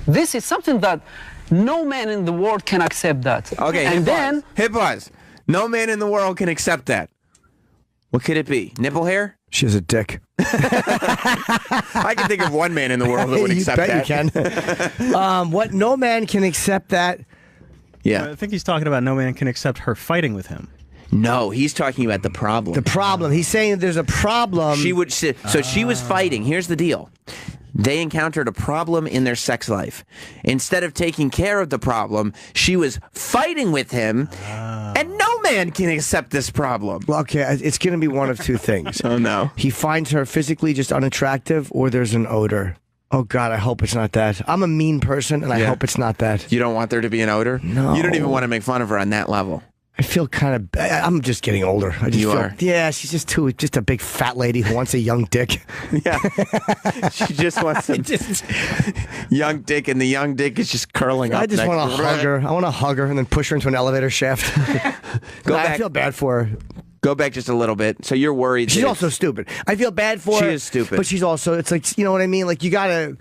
This is something that no man in the world can accept that. Okay, and then hit pause. No man in the world can accept that. What could it be? Nipple hair? She has a dick. I can think of one man in the world that would You accept bet that. you can. What? No man can accept that. Yeah. I think he's talking about no man can accept her fighting with him. No, he's talking about the problem. The problem. He's saying that there's a problem. She would. So she was fighting. Here's the deal. They encountered a problem in their sex life. Instead of taking care of the problem, she was fighting with him, and no man can accept this problem. Well, okay, it's going to be one of two things. Oh, no. He finds her physically just unattractive, or there's an odor. Oh, God, I hope it's not that. I'm a mean person, and I hope it's not that. You don't want there to be an odor? No. You don't even want to make fun of her on that level. I feel kind of. I'm just getting older. I just You feel, are? Yeah, she's just a big fat lady who wants a young dick. Yeah. She just wants a young dick, and the young dick is just curling up. I just want to hug her. I want to hug her and then push her into an elevator shaft. I feel bad for her. Go back just a little bit. So you're worried. She's that also stupid. I feel bad for her. She is stupid. But she's also, it's like, you know what I mean? Like, you gotta,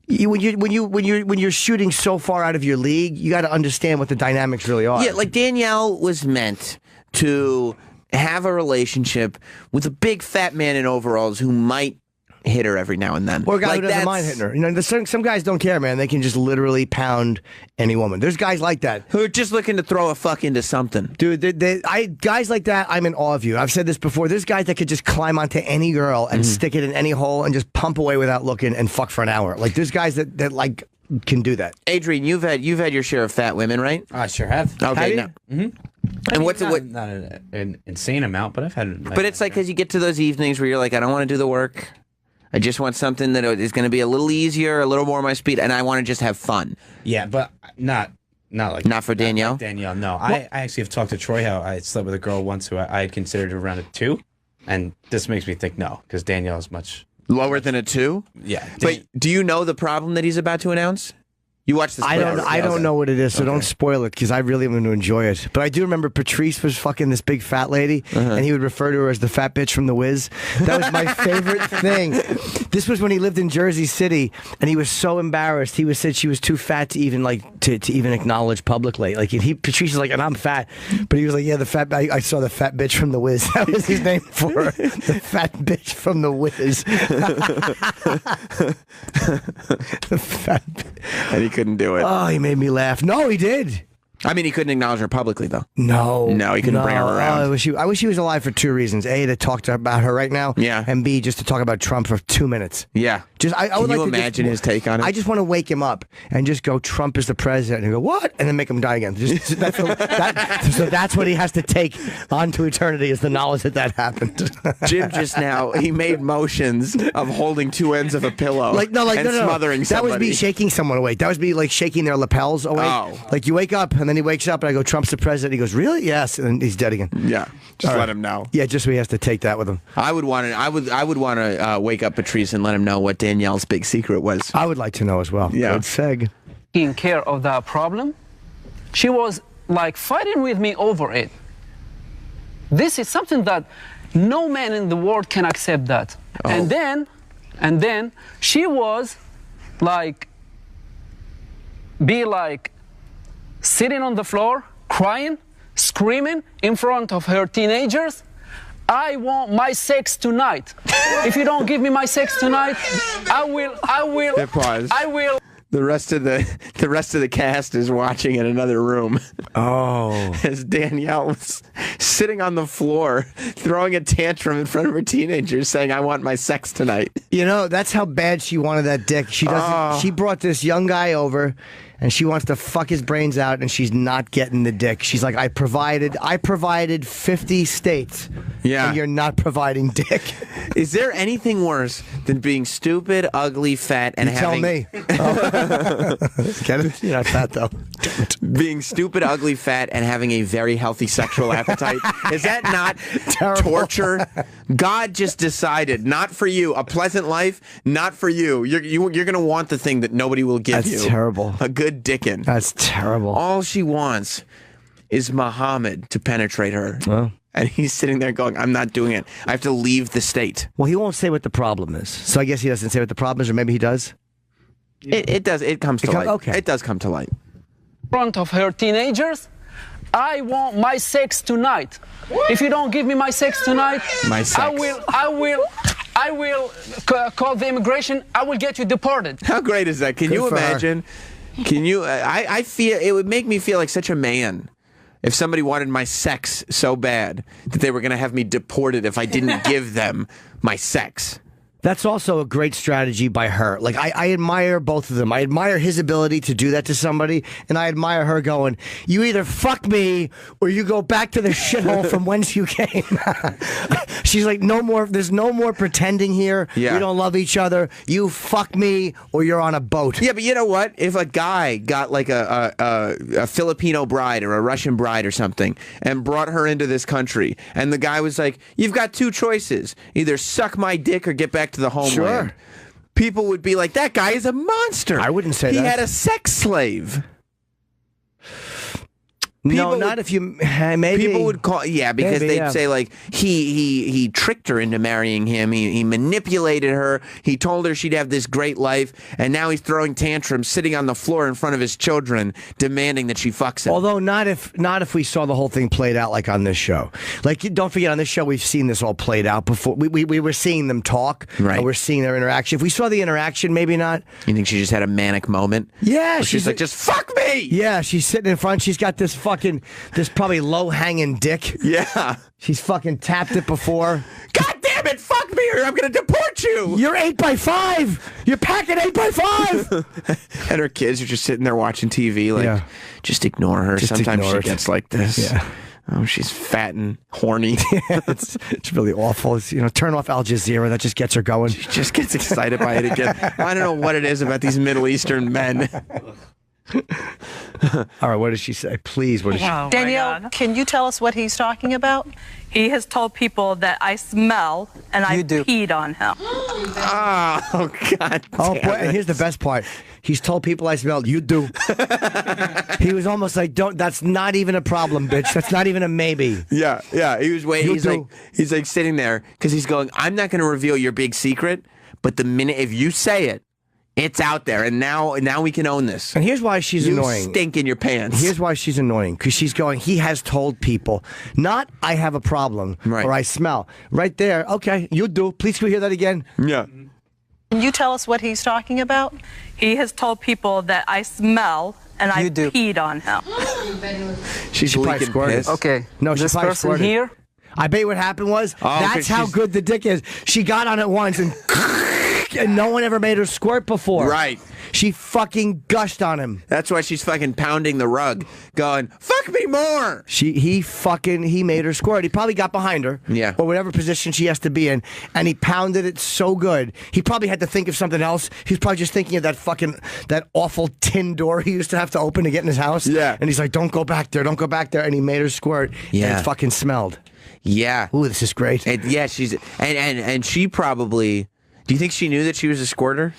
when you're shooting so far out of your league, you gotta understand what the dynamics really are. Yeah, like Danielle was meant to have a relationship with a big fat man in overalls who might hit her every now and then. Or a guy like who doesn't mind hitting her. You know, some guys don't care, man. They can just literally pound any woman. There's guys like that who are just looking to throw a fuck into something. Dude, guys like that, I'm in awe of you. I've said this before. There's guys that could just climb onto any girl and stick it in any hole and just pump away without looking and fuck for an hour. Like, there's guys that like can do that. Adrian, you've had your share of fat women, right? I sure have. Okay, have now. And what's not, it? Not an insane amount, but I've had. But it's like because you get to those evenings where you're like, I don't want to do the work. I just want something that is going to be a little easier, a little more my speed, and I want to just have fun. Yeah, but not for Danielle. Like Danielle, no. I actually have talked to Troy how I slept with a girl once who I had considered around a 2, and this makes me think no, because Danielle is much lower than a 2. Yeah. But do you know the problem that he's about to announce? You watch the. I don't know what it is, so don't spoil it because I really am going to enjoy it. But I do remember Patrice was fucking this big fat lady, and he would refer to her as the fat bitch from The Wiz. That was my favorite thing. This was when he lived in Jersey City, and he was so embarrassed. He said she was too fat to even to even acknowledge publicly. Like Patrice is like, and I'm fat, but he was like, yeah, the fat. I saw the fat bitch from The Wiz. That was his name for her, the fat bitch from The Wiz. The fat. And he couldn't do it. Oh, he made me laugh. No, he did. I mean, he couldn't acknowledge her publicly, though. No, he couldn't bring her around. I wish he was alive for 2 reasons: A, to talk about her right now, yeah, and B, just to talk about Trump for 2 minutes. Yeah, I would Can you like to imagine his take on it? I just want to wake him up and just go, Trump is the president, and go, what? And then make him die again. So that's what he has to take on to eternity, is the knowledge that happened. Jim just now, he made motions of holding 2 ends of a pillow and smothering somebody. That was me shaking someone awake. That was me like shaking their lapels awake. Oh. Like you wake up, and then he wakes up, and I go, Trump's the president. He goes, really? Yes. And he's dead again. Yeah. Just let him know. Yeah, just so he has to take that with him. I would want to wake up Patrice and let him know what Danielle's big secret was. I would like to know as well. Yeah. Good seg. Taking care of that problem. She was like fighting with me over it. This is something that no man in the world can accept that. Oh. And then she was like, sitting on the floor, crying, screaming in front of her teenagers. I want my sex tonight. If you don't give me my sex tonight, I will. Pause. I will. The rest of the cast is watching in another room. Oh. As Danielle was sitting on the floor, throwing a tantrum in front of her teenagers, saying, "I want my sex tonight." You know, that's how bad she wanted that dick. She doesn't. She brought this young guy over, and she wants to fuck his brains out, and she's not getting the dick. She's like, I provided 50 states. Yeah. And you're not providing dick. Is there anything worse than being stupid, ugly, fat, and having... Tell me. Get it? You're not fat, though. Being stupid, ugly, fat, and having a very healthy sexual appetite? Is that not Terrible. torture? God just decided, not for you, a pleasant life, not for you. You're going to want the thing that nobody will give you. That's terrible. A good dickin'. That's terrible. All she wants is Muhammad to penetrate her. Well. And he's sitting there going, I'm not doing it. I have to leave the state. Well, he won't say what the problem is. So I guess he doesn't say what the problem is, or maybe he does. It does. It comes to light. Okay. It does come to light. In front of her teenagers. I want my sex tonight. If you don't give me my sex tonight, my sex. I will call the immigration. I will get you deported. How great is that? Can you imagine? Can you? I feel it would make me feel like such a man if somebody wanted my sex so bad that they were going to have me deported if I didn't give them my sex. That's also a great strategy by her. Like, I admire both of them. I admire his ability to do that to somebody, and I admire her going, you either fuck me or you go back to the shithole from whence you came. She's like, no more. There's no more pretending here. Yeah. We don't love each other. You fuck me or you're on a boat. Yeah, but you know what? If a guy got like a Filipino bride or a Russian bride or something and brought her into this country, and the guy was like, you've got 2 choices. Either suck my dick or get back to the homeland. Sure. People would be like, that guy is a monster. I wouldn't say he that. He had a sex slave. No, not if you. Maybe People would call, because Maybe, they'd say like he tricked her into marrying him. He manipulated her. He told her she'd have this great life, and now he's throwing tantrums, sitting on the floor in front of his children, demanding that she fucks him. Although not if we saw the whole thing played out like on this show. Like, don't forget, on this show we've seen this all played out before. We were seeing them talk. Right. And we're seeing their interaction. If we saw the interaction, maybe not. You think she just had a manic moment? Yeah, where she's like, just fuck me. Yeah, she's sitting in front. She's got this probably low hanging dick. Yeah. She's fucking tapped it before. God damn it, fuck me or I'm going to deport you. You're 8x5. You're packing 8x5. And her kids are just sitting there watching TV like, just ignore her. Just Sometimes ignore she it. gets like this. Yeah. Oh, she's fat and horny. It's really awful. It's, turn off Al Jazeera. That just gets her going. She just gets excited by it again. I don't know what it is about these Middle Eastern men. All right, what does she say? Please, what does she Oh, Danielle, can you tell us what he's talking about? He has told people that I smell and I peed on him. Oh, God. Oh, boy, and here's the best part. He's told people I smell. You do. He was almost like, that's not even a problem, bitch. That's not even a maybe. Yeah. He was waiting. You He's like sitting there because he's going, I'm not going to reveal your big secret, but the minute if you say it, it's out there, and now we can own this. And here's why she's annoying. You stink in your pants. Here's why she's annoying, because she's going, he has told people, not I have a problem or I smell. Right there, okay, you do. Please can we hear that again? Yeah. Can you tell us what he's talking about? He has told people that I smell and I peed on him. She's probably leaking squirted. piss. Okay. No, she this probably person squirted. here. I bet what happened was, that's how good the dick is. She got on it once and no one ever made her squirt before. Right. She fucking gushed on him. That's why she's fucking pounding the rug, going, fuck me more. He made her squirt. He probably got behind her. Yeah. Or whatever position she has to be in. And he pounded it so good. He probably had to think of something else. He was probably just thinking of that awful tin door he used to have to open to get in his house. Yeah. And he's like, don't go back there. Don't go back there. And he made her squirt. Yeah. And it fucking smelled. Yeah. Ooh, this is great. She's and she probably. Do you think she knew that she was a squirter?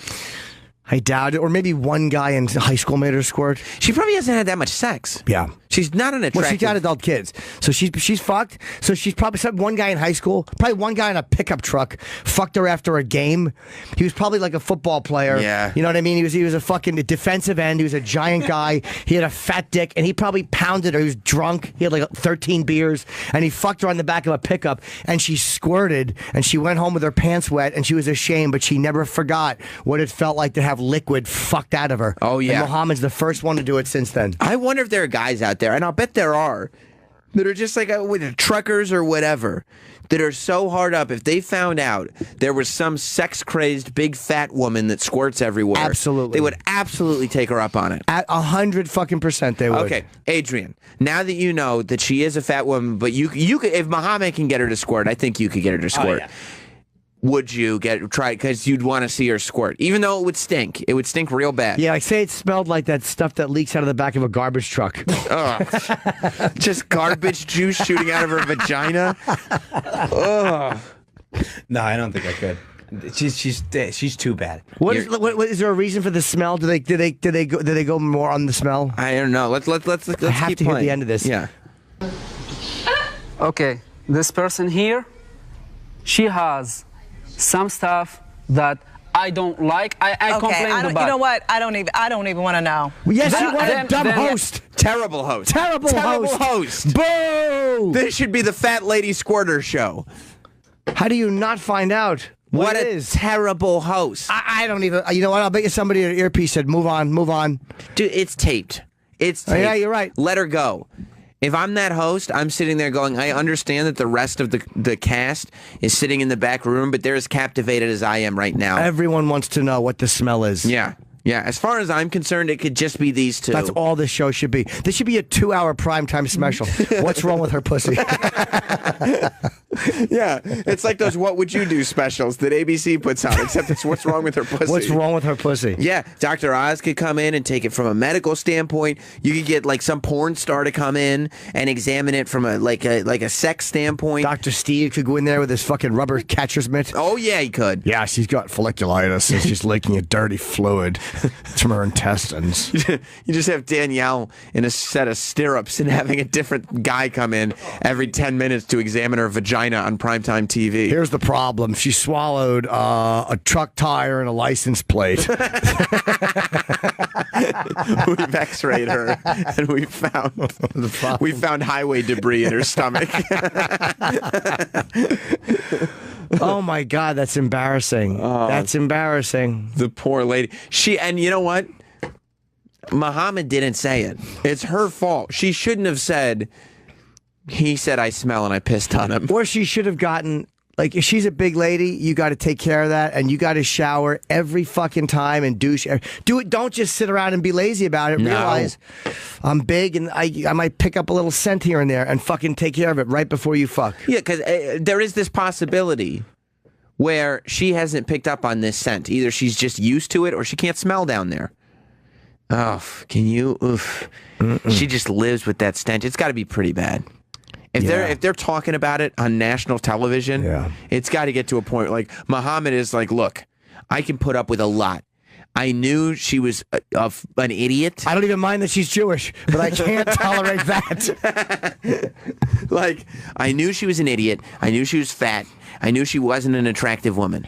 I doubt it. Or maybe one guy in high school made her squirt. She probably hasn't had that much sex. Yeah. She's not an attractive. Well, she's got adult kids. So she's fucked. So she's probably one guy in high school, probably one guy in a pickup truck, fucked her after a game. He was probably like a football player. Yeah. You know what I mean? He was a fucking defensive end. He was a giant guy. He had a fat dick, and he probably pounded her. He was drunk. He had like 13 beers, and he fucked her on the back of a pickup, and she squirted, and she went home with her pants wet, and she was ashamed, but she never forgot what it felt like to have liquid fucked out of her. Oh, yeah. And Muhammad's the first one to do it since then. I wonder if there are guys out there, and I'll bet there are, that are just like with truckers or whatever, that are so hard up. If they found out there was some sex-crazed big fat woman that squirts everywhere, Absolutely. they would absolutely take her up on it. At 100% they would. Okay, Adrian, now that you know that she is a fat woman, but you could, if Muhammad can get her to squirt, I think you could get her to squirt. yeah. Would you try because you'd want to see her squirt, even though it would stink? It would stink real bad. Yeah, like say it smelled like that stuff that leaks out of the back of a garbage truck. Ugh. Just garbage juice shooting out of her vagina. Ugh. No, I don't think I could. She's too bad. What is there a reason for the smell? Do they go more on the smell? I don't know. Let's I have keep to hear playing. the end of this. Yeah. Okay. This person here, she has some stuff that I don't like. I complained about. You know what? I don't even want to know. Yes, Then- you want a then- dumb then- host. Terrible host. Terrible host. Boo! This should be the Fat Lady Squirter show. How do you not find out What it a is? terrible host. I don't even. You know what? I'll bet you somebody in an earpiece said, "Move on, move on." Dude, it's taped. It's taped. Yeah, you're right. Let her go. If I'm that host, I'm sitting there going, I understand that the rest of the cast is sitting in the back room, but they're as captivated as I am right now. Everyone wants to know what the smell is. Yeah. Yeah. As far as I'm concerned, it could just be these two. That's all this show should be. This should be a 2-hour primetime special. What's wrong with her pussy? Yeah, it's like those "What Would You Do" specials that ABC puts out, except it's what's wrong with her pussy. What's wrong with her pussy? Yeah, Dr. Oz could come in and take it from a medical standpoint. You could get like some porn star to come in and examine it from a sex standpoint. Dr. Steve could go in there with his fucking rubber catcher's mitt. Oh yeah, he could. Yeah, she's got folliculitis and she's leaking a dirty fluid from her intestines. You just have Danielle in a set of stirrups and having a different guy come in every 10 minutes to examine her vagina on primetime TV. Here's the problem. She swallowed a truck tire and a license plate. We've x-rayed her and we found highway debris in her stomach. Oh my God, that's embarrassing. That's embarrassing. The poor lady. And you know what? Muhammad didn't say it. It's her fault. She shouldn't have said, he said I smell and I pissed on him. Or she should have gotten, like, if she's a big lady, you got to take care of that, and you got to shower every fucking time and douche. Do it. Don't just sit around and be lazy about it. No. Realize I'm big, and I might pick up a little scent here and there, and fucking take care of it right before you fuck. Yeah, because there is this possibility where she hasn't picked up on this scent. Either she's just used to it or she can't smell down there. Oh, can you? Oof. She just lives with that stench. It's got to be pretty bad. If they're talking about it on national television, it's got to get to a point like Muhammad is like, look, I can put up with a lot. I knew she was an idiot. I don't even mind that she's Jewish, but I can't tolerate that. Like, I knew she was an idiot. I knew she was fat. I knew she wasn't an attractive woman.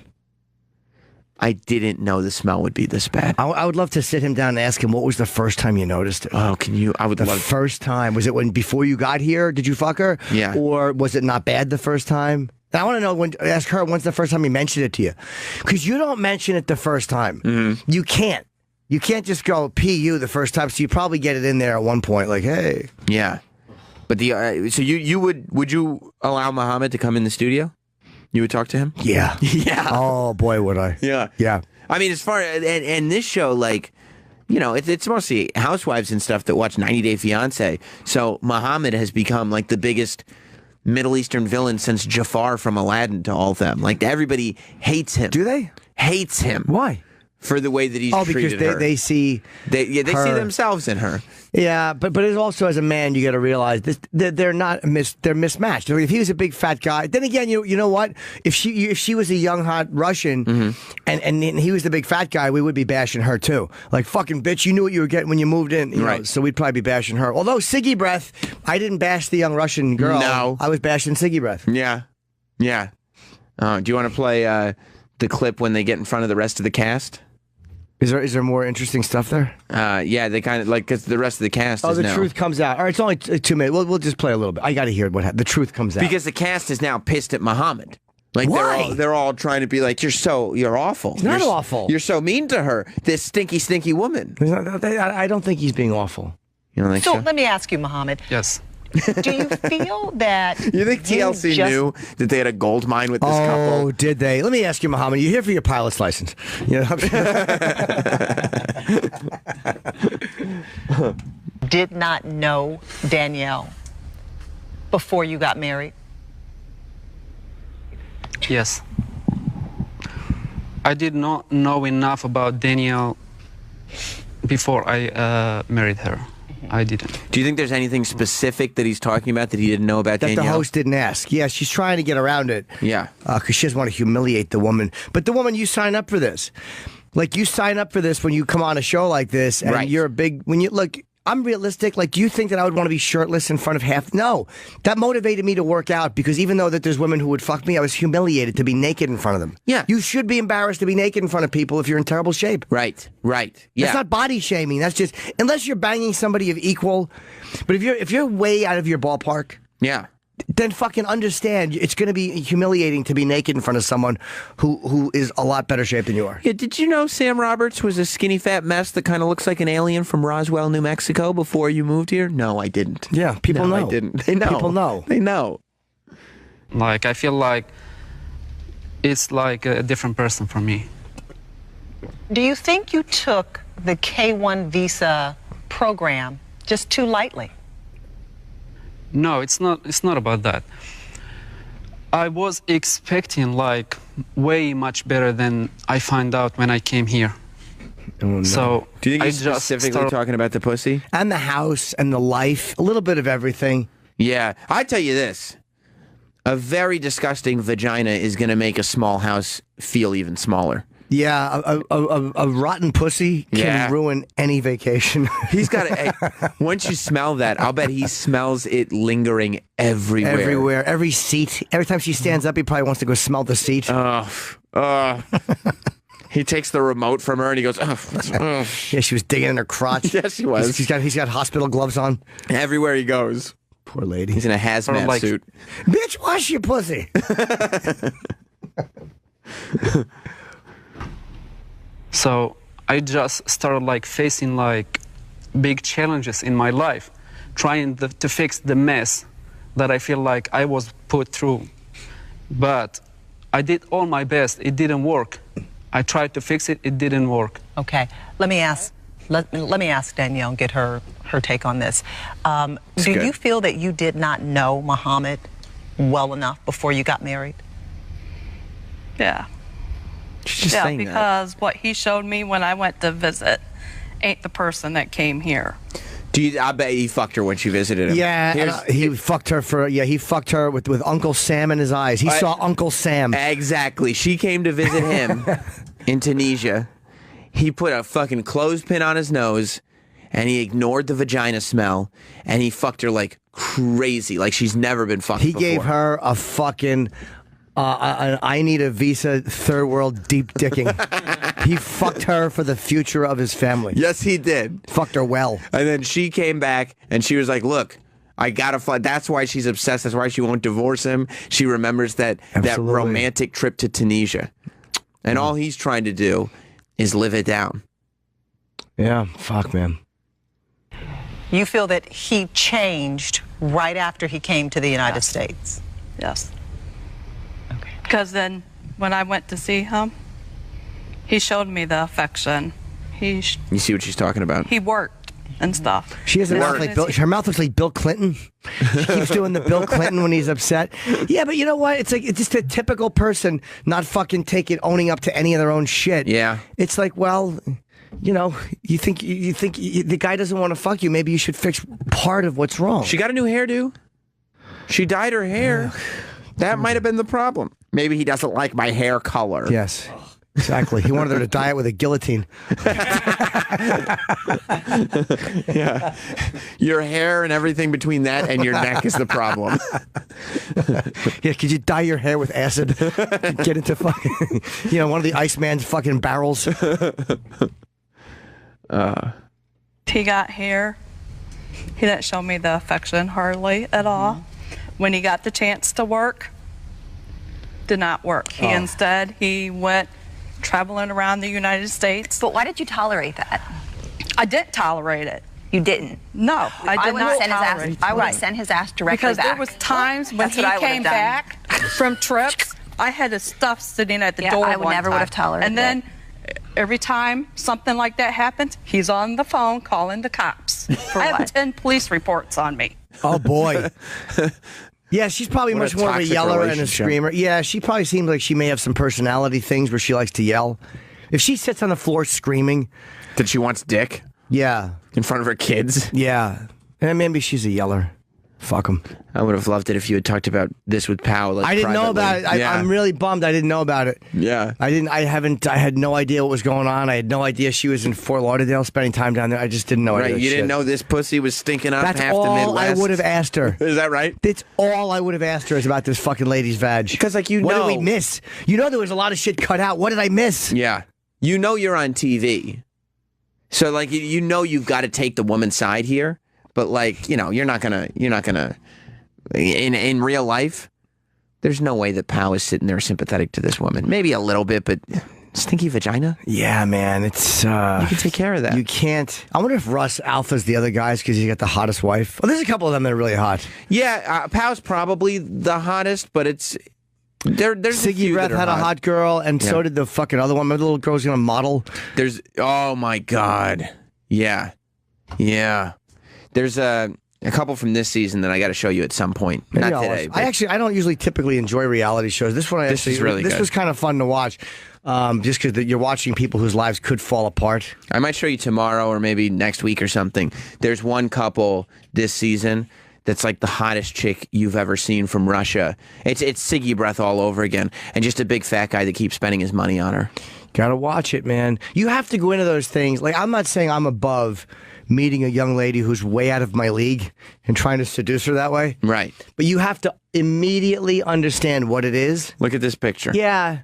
I didn't know the smell would be this bad. I would love to sit him down and ask him, what was the first time you noticed it? Oh, can you? I would the love first time. Was it before you got here? Did you fuck her? Yeah. Or was it not bad the first time? I want to know, ask her, when's the first time he mentioned it to you? Because you don't mention it the first time. Mm-hmm. You can't. You can't just go PU the first time, so you probably get it in there at one point, like, hey. Yeah. But so you would you allow Muhammad to come in the studio? You would talk to him? Yeah. Yeah. Oh, boy, would I. Yeah. Yeah. I mean, as far and this show, like, you know, it's mostly housewives and stuff that watch 90 Day Fiance. So Muhammad has become like the biggest Middle Eastern villain since Jafar from Aladdin to all of them. Like, everybody hates him. Do they? Hates him. Why? For the way that he's because treated her. they see they see themselves in her. Yeah, but it's also, as a man, you got to realize this: they're not they're mismatched. If he was a big fat guy, then again, you know what? If she was a young hot Russian, and he was the big fat guy, we would be bashing her too. Like, fucking bitch, you knew what you were getting when you moved in, you know, so we'd probably be bashing her. Although Siggy Breath, I didn't bash the young Russian girl. No, I was bashing Siggy Breath. Yeah, yeah. Do you want to play the clip when they get in front of the rest of the cast? Is there more interesting stuff there? Yeah, they kind of like, because the rest of the cast. Oh, is the now, truth comes out. All right, it's only 2 minutes. We'll just play a little bit. I got to hear what happened. The truth comes out because the cast is now pissed at Muhammad. Like, why? they're all trying to be like, you're awful. He's not awful. You're so mean to her. This stinky woman. I don't think he's being awful. You don't think So so? let me ask you, Muhammad. Yes. Do you feel that You think TLC knew that they had a gold mine with this couple? Oh, did they? Let me ask you, Muhammad. You here for your pilot's license? You know? did not know Danielle before you got married? Yes. I did not know enough about Danielle before I married her. I didn't. Do you think there's anything specific that he's talking about that he didn't know about That Danielle? the host didn't ask. Yeah, she's trying to get around it. Yeah. Because she doesn't want to humiliate the woman. But the woman, you sign up for this. Like, you sign up for this when you come on a show like this, and you're a big... When you look... I'm realistic. Like, do you think that I would want to be shirtless in front of half? No. That motivated me to work out, because even though that there's women who would fuck me, I was humiliated to be naked in front of them. Yeah. You should be embarrassed to be naked in front of people if you're in terrible shape. Right. Yeah. That's not body shaming. That's just, unless you're banging somebody of equal. But if you're way out of your ballpark, yeah, then fucking understand it's going to be humiliating to be naked in front of someone who is a lot better shape than you are. Yeah, did you know Sam Roberts was a skinny fat mess that kind of looks like an alien from Roswell, New Mexico before you moved here? No, I didn't. Yeah, people know. I didn't. They know. People know. They know. Like, I feel like it's like a different person for me. Do you think you took the K-1 visa program just too lightly? No, it's not about that. I was expecting like way much better than I find out when I came here. Oh, no. So Do you think I he's just specifically started- talking about the pussy? And the house and the life, a little bit of everything. Yeah, I tell you this: a very disgusting vagina is going to make a small house feel even smaller. Yeah, a rotten pussy can Yeah. ruin any vacation. He's got to. Once you smell that, I'll bet he smells it lingering everywhere. Everywhere, every seat. Every time she stands up, he probably wants to go smell the seat. He takes the remote from her and he goes, Yeah, she was digging in her crotch. Yes, he was. He's got hospital gloves on. everywhere he goes. Poor lady. He's in a hazmat like- suit. Bitch, wash your pussy. So I just started like facing like big challenges in my life, trying to fix the mess that I feel like I was put through. But I did all my best. It didn't work. I tried to fix it. It didn't work. Okay, let me ask Danielle and get her take on this. Do good. you feel that you did not know Muhammad well enough before you got married? Yeah. She's just Yeah, saying that. because what he showed me when I went to visit ain't the person that came here. I bet he fucked her when she visited him. Yeah, Here's- he fucked her he fucked her with Uncle Sam in his eyes. He saw Uncle Sam. Exactly. She came to visit him in Tunisia. He put a fucking clothespin on his nose and he ignored the vagina smell and he fucked her like crazy, like she's never been fucked He before. gave her a fucking I need a visa third world deep dicking. He fucked her for the future of his family. Yes, he did. Fucked her well. And then she came back and she was like, look, I gotta fly. That's why she's obsessed. That's why she won't divorce him. She remembers that Absolutely. romantic trip to Tunisia. And all he's trying to do is live it down. Yeah, fuck, man. You feel that he changed right after he came to the United States? Yes. Okay. Because then when I went to see him, he showed me the affection. You see what she's talking about? He worked and stuff. She has a And mouth as like soon Bill. as Her mouth looks like Bill Clinton. She keeps doing the Bill Clinton when he's upset. Yeah, but you know what? It's like it's just a typical person not fucking owning up to any of their own shit. Yeah. It's like, well, you know, you think the guy doesn't want to fuck you. Maybe you should fix part of what's wrong. She got a new hairdo. She dyed her hair. That might have been the problem. Maybe he doesn't like my hair color. Yes. Exactly. He wanted her to dye it with a guillotine. Yeah. Your hair and everything between that and your neck is the problem. Yeah, could you dye your hair with acid? Get into fucking, one of the Iceman's fucking barrels. he got here, he didn't show me the affection hardly at all. When he got the chance to work, did not work. He went traveling around the United States. But why did you tolerate that? I didn't tolerate it. You didn't. No, I did not send tolerate his it. ass, I would have sent his ass directly Because back. there was times when That's he what I would have came done. back from trips, I had his stuff sitting at the Yeah, door I would one never time. would have tolerated And then every time something like that happens, he's on the phone calling the cops. I have what? 10 police reports on me. Oh, boy. Yeah, she's probably What much a more of a toxic yeller and a relationship. screamer. Yeah, she probably seems like she may have some personality things where she likes to yell. If she sits on the floor screaming, That she wants dick yeah, in front of her kids. yeah. And maybe she's a yeller. Fuck him. I would have loved it if you had talked about this with Powell. Like, I didn't know about it. privately. I'm really bummed I didn't know about it. Yeah. I had no idea what was going on. I had no idea she was in Fort Lauderdale spending time down there. I just didn't know. Right, any of that you didn't shit. know this pussy was stinking up That's half the all Midwest. I would have asked her. Is that right? That's all I would have asked her is about this fucking lady's vag. Because, like, what did know- we miss? You know there was a lot of shit cut out. What did I miss? Yeah. You know you're on TV. So, like, you know you've got to take the woman's side here. But, like, you're not gonna, in real life, there's no way that Powell is sitting there sympathetic to this woman. Maybe a little bit, but stinky vagina? Yeah, man. It's, You can take care of that. you can't. I wonder if Russ alphas the other guys because he's got the hottest wife. Well, there's a couple of them that are really hot. Yeah, Powell's probably the hottest, but it's... There's a Siggy few Breath that are had a hot girl, and so Yeah. did the fucking other one. Remember the little girl's gonna model? Oh my God. Yeah. Yeah. There's a a couple from this season that I got to show you at some point. Maybe Not I'll today. watch. I don't usually typically enjoy reality shows. This one, This is really this good. was kind of fun to watch, just because you're watching people whose lives could fall apart. I might show you tomorrow or maybe next week or something. There's one couple this season that's like the hottest chick you've ever seen from Russia. It's Siggy breath all over again, and just a big fat guy that keeps spending his money on her. Gotta watch it, man. You have to go into those things. Like, I'm not saying I'm above meeting a young lady who's way out of my league and trying to seduce her that way. Right. But you have to immediately understand what it is. Look at this picture. Yeah.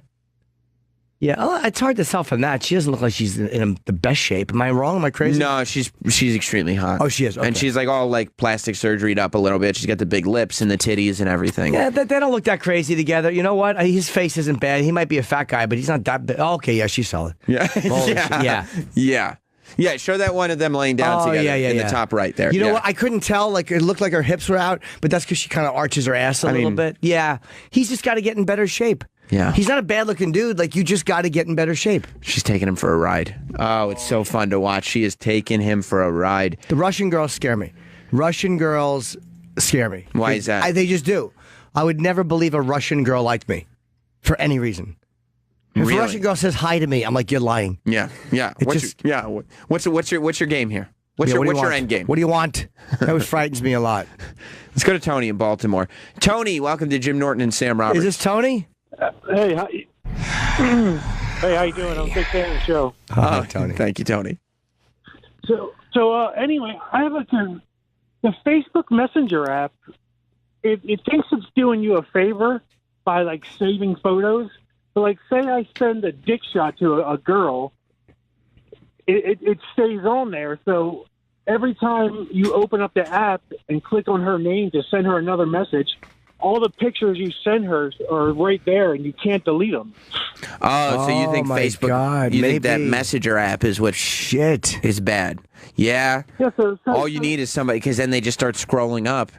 Yeah, it's hard to tell from that. She doesn't look like she's in the best shape. Am I wrong? Am I crazy? No, she's extremely hot. Oh, she is? Okay. And she's like all like plastic surgeryed up a little bit. She's got the big lips and the titties and everything. Yeah, they don't look that crazy together. You know what? His face isn't bad. He might be a fat guy, but he's not that bad. Oh, okay, yeah, she's solid. Yeah. Holy shit, yeah. Yeah, show that one of them laying down together in the top right there. You know what? I couldn't tell. Like, it looked like her hips were out, but that's because she kind of arches her ass a little bit. Yeah. He's just got to get in better shape. Yeah. He's not a bad-looking dude. Like, you just got to get in better shape. She's taking him for a ride. Oh, it's so fun to watch. She is taking him for a ride. The Russian girls scare me. Russian girls scare me. Why is that? They just do. I would never believe a Russian girl liked me for any reason. If Really? a Russian girl says hi to me, I'm like, you're lying. Yeah. What's your game here? What's your end game? What do you want? That was frightens me a lot. Let's go to Tony in Baltimore. Tony, welcome to Jim Norton and Sam Roberts. Is this Tony? Hey, how you doing? I'm a big fan of the show. Oh, Tony. Thank you, Tony. So anyway, I have the Facebook Messenger app. It thinks it's doing you a favor by like saving photos. So like, say I send a dick shot to a girl, it stays on there. So every time you open up the app and click on her name to send her another message, all the pictures you send her are right there, and you can't delete them. Oh, so you think my Facebook? God, you think that maybe. Messenger app is what Shit. is bad? Yeah. Yeah, so All you need is somebody, because then they just start scrolling up,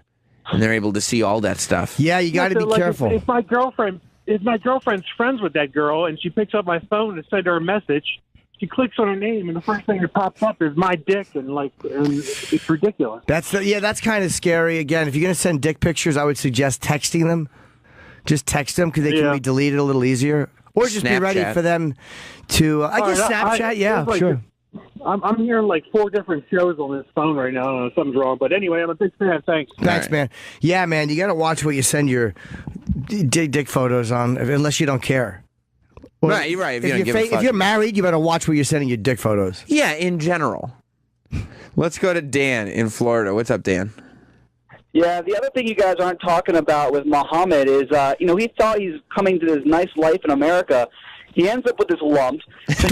and they're able to see all that stuff. Yeah, you got to so, be like, careful. If my girlfriend's friends with that girl, and she picks up my phone to send her a message, she clicks on her name, and the first thing that pops up is my dick, and it's ridiculous. That's kind of scary. Again, if you're going to send dick pictures, I would suggest texting them. Just text them because they can be deleted a little easier. Or just be ready Snapchat. for them to. I guess Snapchat, yeah, sure. I'm hearing like 4 different shows on this phone right now. I don't know, something's wrong. But anyway, I'm a big fan. Thanks. Thanks, right. man. Yeah, man, you got to watch what you send your dick photos on, unless you don't care. Well, Right, you're right. If you don't give a fuck. if you're married, you better watch where you're sending your dick photos. Yeah, in general. Let's go to Dan in Florida. What's up, Dan? Yeah, the other thing you guys aren't talking about with Muhammad is, he thought he's coming to this nice life in America. He ends up with this lump. She's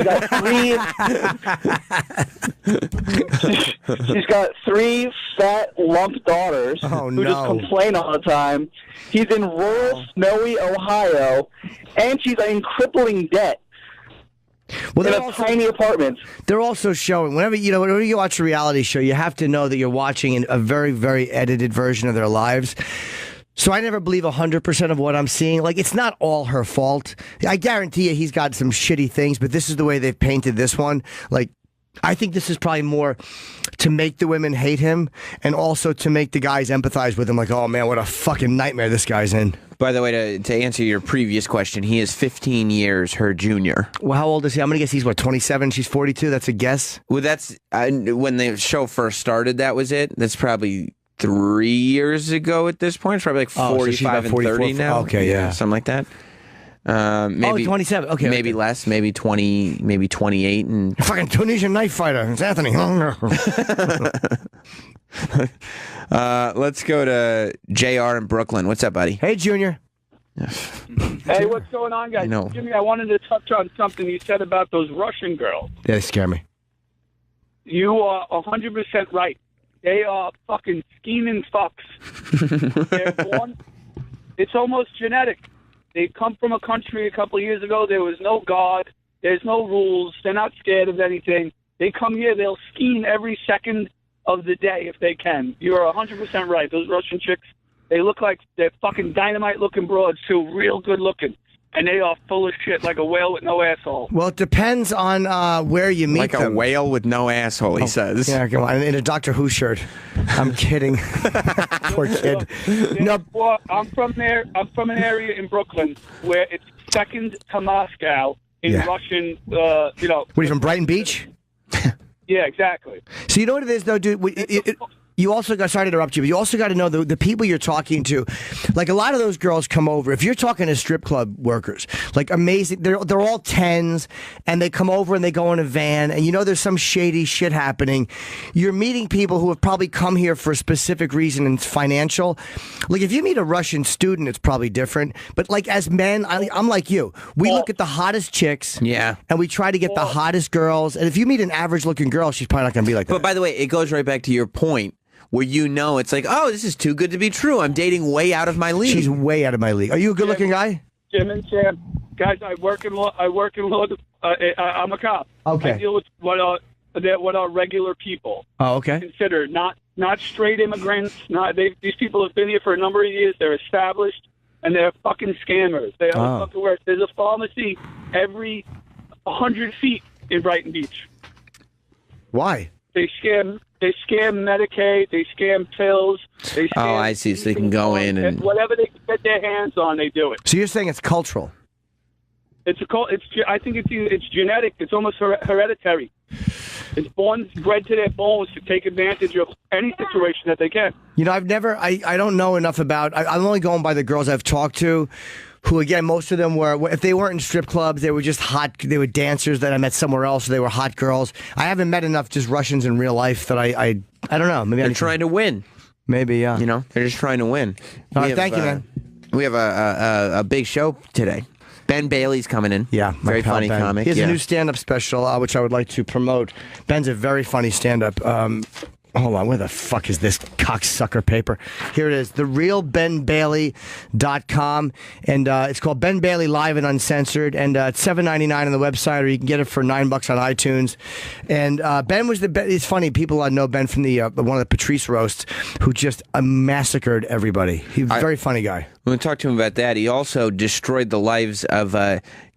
got 3 fat lump daughters who just complain all the time. He's in rural, snowy Ohio, and she's in crippling debt. Well, in a tiny apartment. They're also showing whenever you watch a reality show, you have to know that you're watching a very, very edited version of their lives. So I never believe 100% of what I'm seeing. Like, it's not all her fault. I guarantee you he's got some shitty things, but this is the way they've painted this one. Like, I think this is probably more to make the women hate him and also to make the guys empathize with him. Like, oh, man, what a fucking nightmare this guy's in. By the way, to answer your previous question, he is 15 years her junior. Well, how old is he? I'm going to guess he's, 27? She's 42? That's a guess? Well, when the show first started, that was it. That's probably 3 years ago at this point. It's probably like 45 and 30 now. Okay, yeah. Something like that. Maybe 27. Okay. Maybe less, maybe 20, maybe 28. And fucking Tunisian knife fighter. It's Anthony. Let's go to JR in Brooklyn. What's up, buddy? Hey, Junior. Hey, what's going on, guys? Jimmy, I wanted to touch on something you said about those Russian girls. Yeah, they scare me. You are 100% right. They are fucking scheming fucks. They're born. It's almost genetic. They come from a country a couple of years ago. There was no God. There's no rules. They're not scared of anything. They come here. They'll scheme every second of the day if they can. You're 100% right. Those Russian chicks, they look like they're fucking dynamite-looking broads, too. Real good-looking. and they are full of shit like a whale with no asshole. Well, it depends on where you meet like them. a whale with no asshole, he says. Yeah, come on. In a Doctor Who shirt. I'm kidding. Poor kid. No. Well, I'm from there. I'm from an area in Brooklyn where it's second to Moscow in Russian. What are you from, Brighton Beach? Yeah, exactly. So you know what it is, though, dude? You also got, sorry to interrupt you, but you also got to know the people you're talking to. Like, a lot of those girls come over. If you're talking to strip club workers, like, amazing, they're all 10s, and they come over and they go in a van, and you know there's some shady shit happening. You're meeting people who have probably come here for a specific reason, and it's financial. Like, if you meet a Russian student, it's probably different. But, like, as men, I'm like you. We look at the hottest chicks, and we try to get the hottest girls. And if you meet an average-looking girl, she's probably not going to be like that. But by the way, it goes right back to your point, where you know it's like, oh, this is too good to be true. I'm dating way out of my league. She's way out of my league. Are you a good-looking guy? Jim and Sam, guys, I work in law. I'm a cop. Okay. I deal with what are regular people. Oh, okay. Considered not straight immigrants. These people have been here for a number of years. They're established, and they're fucking scammers. They always come to work. There's a pharmacy every 100 feet in Brighton Beach. Why? They scam Medicaid. They scam pills. They scam I see. So they can go in and whatever they can get their hands on, they do it. So you're saying it's cultural? I think it's genetic. It's almost hereditary. It's bred to their bones to take advantage of any situation that they can. You know, I don't know enough about. I'm only going by the girls I've talked to. Who, again, most of them were, if they weren't in strip clubs, they were just hot, they were dancers that I met somewhere else, so they were hot girls. I haven't met enough just Russians in real life that I don't know. Maybe they're trying to win. Maybe, yeah. You know, they're just trying to win. All right, thank you, man. We have a big show today. Ben Bailey's coming in. Yeah. Very funny Ben. comic. He has a new stand-up special, which I would like to promote. Ben's a very funny stand-up. Hold on, where the fuck is this cocksucker paper? Here it is, therealbenbailey.com, and it's called Ben Bailey Live and Uncensored, and it's $7.99 on the website, or you can get it for $9 on iTunes. And Ben was it's funny, people know Ben from the one of the Patrice roasts, who just massacred everybody. He's a very funny guy. We're going to talk to him about that. He also destroyed the lives of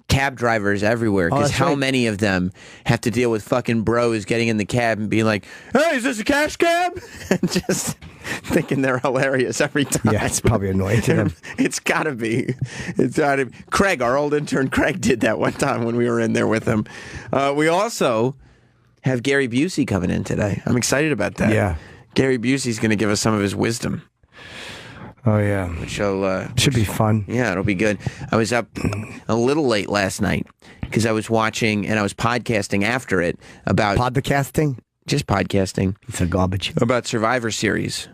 cab drivers everywhere, because how many of them have to deal with fucking bros getting in the cab and being like, hey, is this a cash cab? And just thinking they're hilarious every time. Yeah, it's probably annoying to them. It's gotta be. Craig, our old intern Craig, did that one time when we were in there with him. We also have Gary Busey coming in today. I'm excited about that. Yeah. Gary Busey's going to give us some of his wisdom. Oh, yeah. Which should be fun. Yeah, it'll be good. I was up a little late last night because I was watching and I was podcasting after it about... Podcasting? Just podcasting. It's a garbage. About Survivor Series.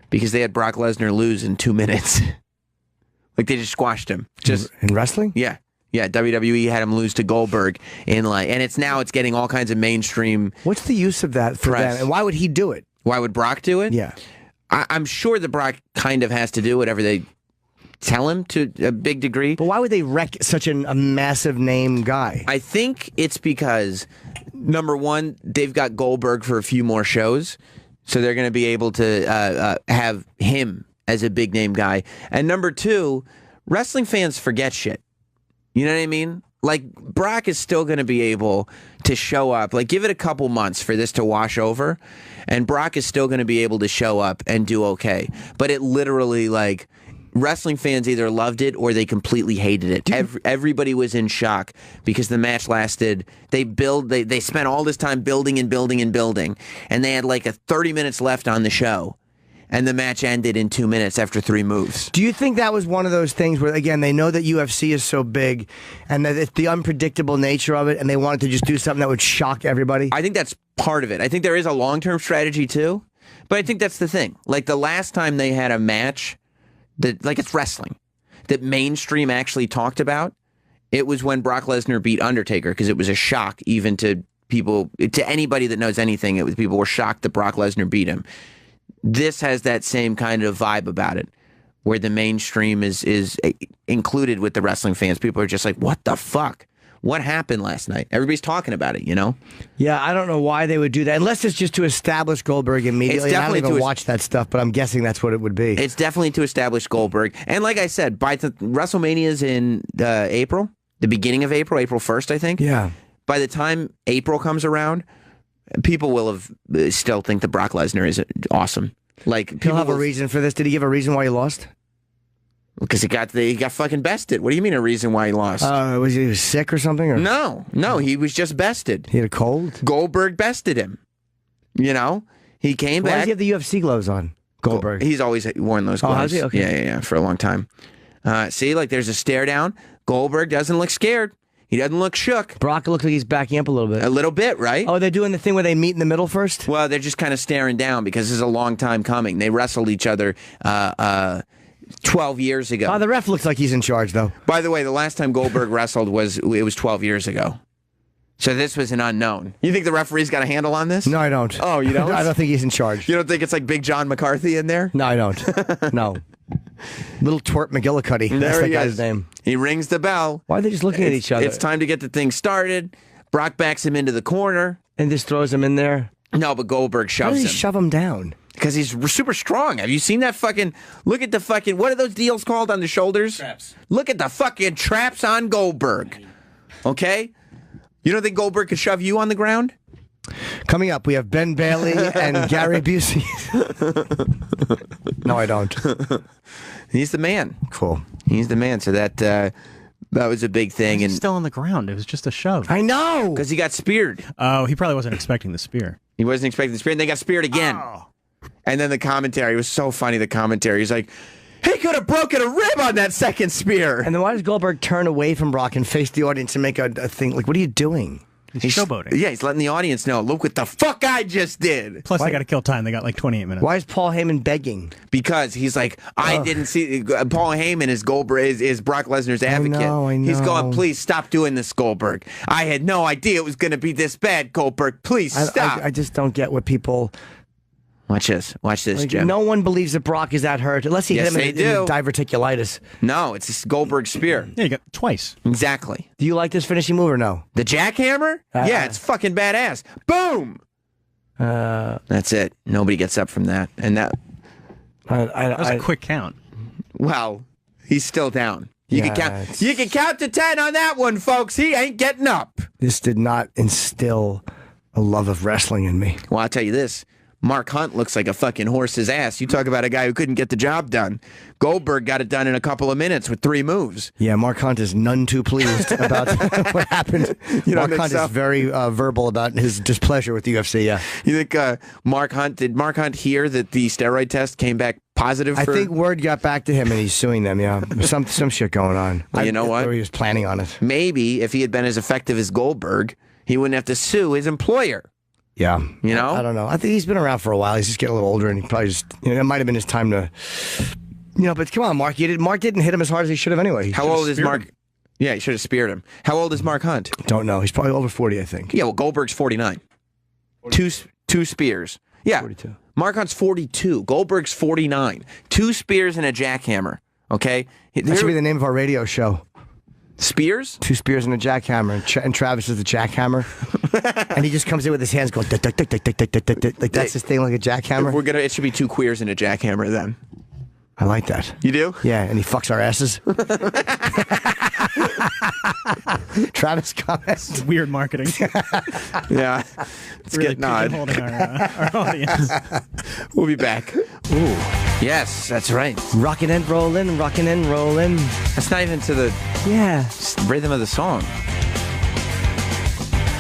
Because they had Brock Lesnar lose in 2 minutes. Like, they just squashed him. Just in wrestling? Yeah. Yeah, WWE had him lose to Goldberg and it's getting all kinds of mainstream... What's the use of that for them? And why would he do it? Why would Brock do it? Yeah. I'm sure that Brock kind of has to do whatever they tell him to a big degree. But why would they wreck such a massive name guy? I think it's because, number one, they've got Goldberg for a few more shows, so they're going to be able to have him as a big name guy. And number two, wrestling fans forget shit. You know what I mean? Like, Brock is still going to be able to show up. Like, give it a couple months for this to wash over, and Brock is still going to be able to show up and do okay. But it literally, like, wrestling fans either loved it or they completely hated it. Everybody was in shock because the match lasted. They spent all this time building and building and building, and they had like 30 minutes left on the show. And the match ended in 2 minutes after 3 moves. Do you think that was one of those things where, again, they know that UFC is so big and that it's the unpredictable nature of it, and they wanted to just do something that would shock everybody? I think that's part of it. I think there is a long-term strategy, too. But I think that's the thing. Like, the last time they had a match, like, it's wrestling, that mainstream actually talked about, it was when Brock Lesnar beat Undertaker, because it was a shock even to people, to anybody that knows anything. It was people were shocked that Brock Lesnar beat him. This has that same kind of vibe about it, where the mainstream is included with the wrestling fans. People are just like, what the fuck? What happened last night? Everybody's talking about it, you know? Yeah, I don't know why they would do that. Unless it's just to establish Goldberg immediately. I don't even watch that stuff, but I'm guessing that's what it would be. It's definitely to establish Goldberg. And like I said, by WrestleMania's in April, the beginning of April, April 1st, I think. Yeah. By the time April comes around, people will have still think that Brock Lesnar is awesome. Like, he'll have a reason for this. Did he give a reason why he lost? Because he got fucking bested. What do you mean a reason why he lost? Was he sick or something? Or? No, he was just bested. He had a cold? Goldberg bested him. You know? He came back. Why does he have the UFC gloves on? Goldberg. He's always worn those gloves. Oh, has he? Okay. Yeah, for a long time. See, like there's a stare down. Goldberg doesn't look scared. He doesn't look shook. Brock looks like he's backing up a little bit. A little bit, right? Oh, they're doing the thing where they meet in the middle first? Well, they're just kind of staring down because this is a long time coming. They wrestled each other 12 years ago. Oh, the ref looks like he's in charge, though. By the way, the last time Goldberg wrestled was 12 years ago. So this was an unknown. You think the referee's got a handle on this? No, I don't. Oh, you don't? I don't think he's in charge. You don't think it's like Big John McCarthy in there? No, I don't. No. Little Twerp McGillicuddy. That's that guy's name. He rings the bell. Why are they just looking at each other? It's time to get the thing started. Brock backs him into the corner. And just throws him in there? No, but Goldberg shoves him. Why does he shove him down? Because he's super strong. Have you seen that fucking... Look at the fucking... What are those deals called on the shoulders? Traps. Look at the fucking traps on Goldberg. Okay? You don't think Goldberg could shove you on the ground? Coming up, we have Ben Bailey and Gary Busey. No, I don't. He's the man. Cool. He's the man. So that was a big thing. He's still on the ground. It was just a shove. I know. Because he got speared. Oh, he probably wasn't expecting the spear. He wasn't expecting the spear, and they got speared again. Oh. And then the commentary was so funny. The commentary, he's like, he could have broken a rib on that second spear. And then why does Goldberg turn away from Brock and face the audience and make a thing? Like, what are you doing? He's showboating. Yeah, he's letting the audience know, look what the fuck I just did. Plus, they got to kill time. They got like 28 minutes. Why is Paul Heyman begging? Because he's like, I didn't see... Paul Heyman is Goldberg, is Brock Lesnar's advocate. I know. He's going, please stop doing this, Goldberg. I had no idea it was going to be this bad, Goldberg. Please stop. I just don't get what people... Watch this. Watch this, like, Jim. No one believes that Brock is that hurt unless he hit him in diverticulitis. No, it's this Goldberg spear. Yeah, you got twice. Exactly. Do you like this finishing move or no? The jackhammer? Yeah, it's fucking badass. Boom! That's it. Nobody gets up from that. And that was a quick count. Well, he's still down. You can count. You can count to 10 on that one, folks. He ain't getting up. This did not instill a love of wrestling in me. Well, I'll tell you this. Mark Hunt looks like a fucking horse's ass. You talk about a guy who couldn't get the job done. Goldberg got it done in a couple of minutes with 3 moves. Yeah, Mark Hunt is none too pleased about what happened. Mark Hunt is very verbal about his displeasure with the UFC, yeah. You think did Mark Hunt hear that the steroid test came back positive? I think word got back to him and he's suing them, yeah. Some shit going on. Well, you know what? Or he was planning on it. Maybe if he had been as effective as Goldberg, he wouldn't have to sue his employer. Yeah. You know? I don't know. I think he's been around for a while. He's just getting a little older and he probably just, it might have been his time to, but come on, Mark. Mark didn't hit him as hard as he should have anyway. How old is Mark? Yeah, he should have speared him. How old is Mark Hunt? Don't know. He's probably over 40, I think. Yeah, well, Goldberg's 49. 42. Two spears. Yeah. 42. Mark Hunt's 42. Goldberg's 49. 2 spears and a jackhammer. Okay? That should be the name of our radio show. Spears? 2 spears and a jackhammer, and Travis is the jackhammer, and he just comes in with his hands going, like that's his thing, like a jackhammer. If it should be 2 queers and a jackhammer then. I like that. You do? Yeah, and he fucks our asses. Travis comments. Weird marketing. Yeah. It's really getting odd. Holding our audience. We'll be back. Ooh. Yes, that's right. Rockin' and rollin', rockin' and rollin'. That's not even to the rhythm of the song.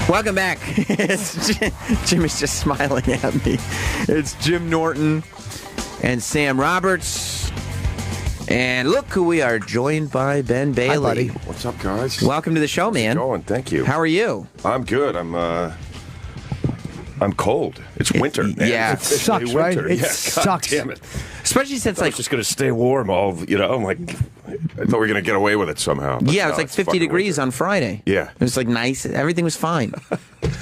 Welcome back. Jim is just smiling at me. It's Jim Norton and Sam Roberts. And look who we are joined by, Ben Bailey. Hi, buddy. What's up, guys? Welcome to the show, man. How's it going? Thank you. How are you? I'm good. I'm cold. It's winter. Man. Yeah. It's it sucks, winter. right? It God sucks. Damn it. Especially since, I was just going to stay warm all, I'm like, I thought we were going to get away with it somehow. Yeah, it was like 50 degrees on Friday. Yeah. It was like nice. Everything was fine.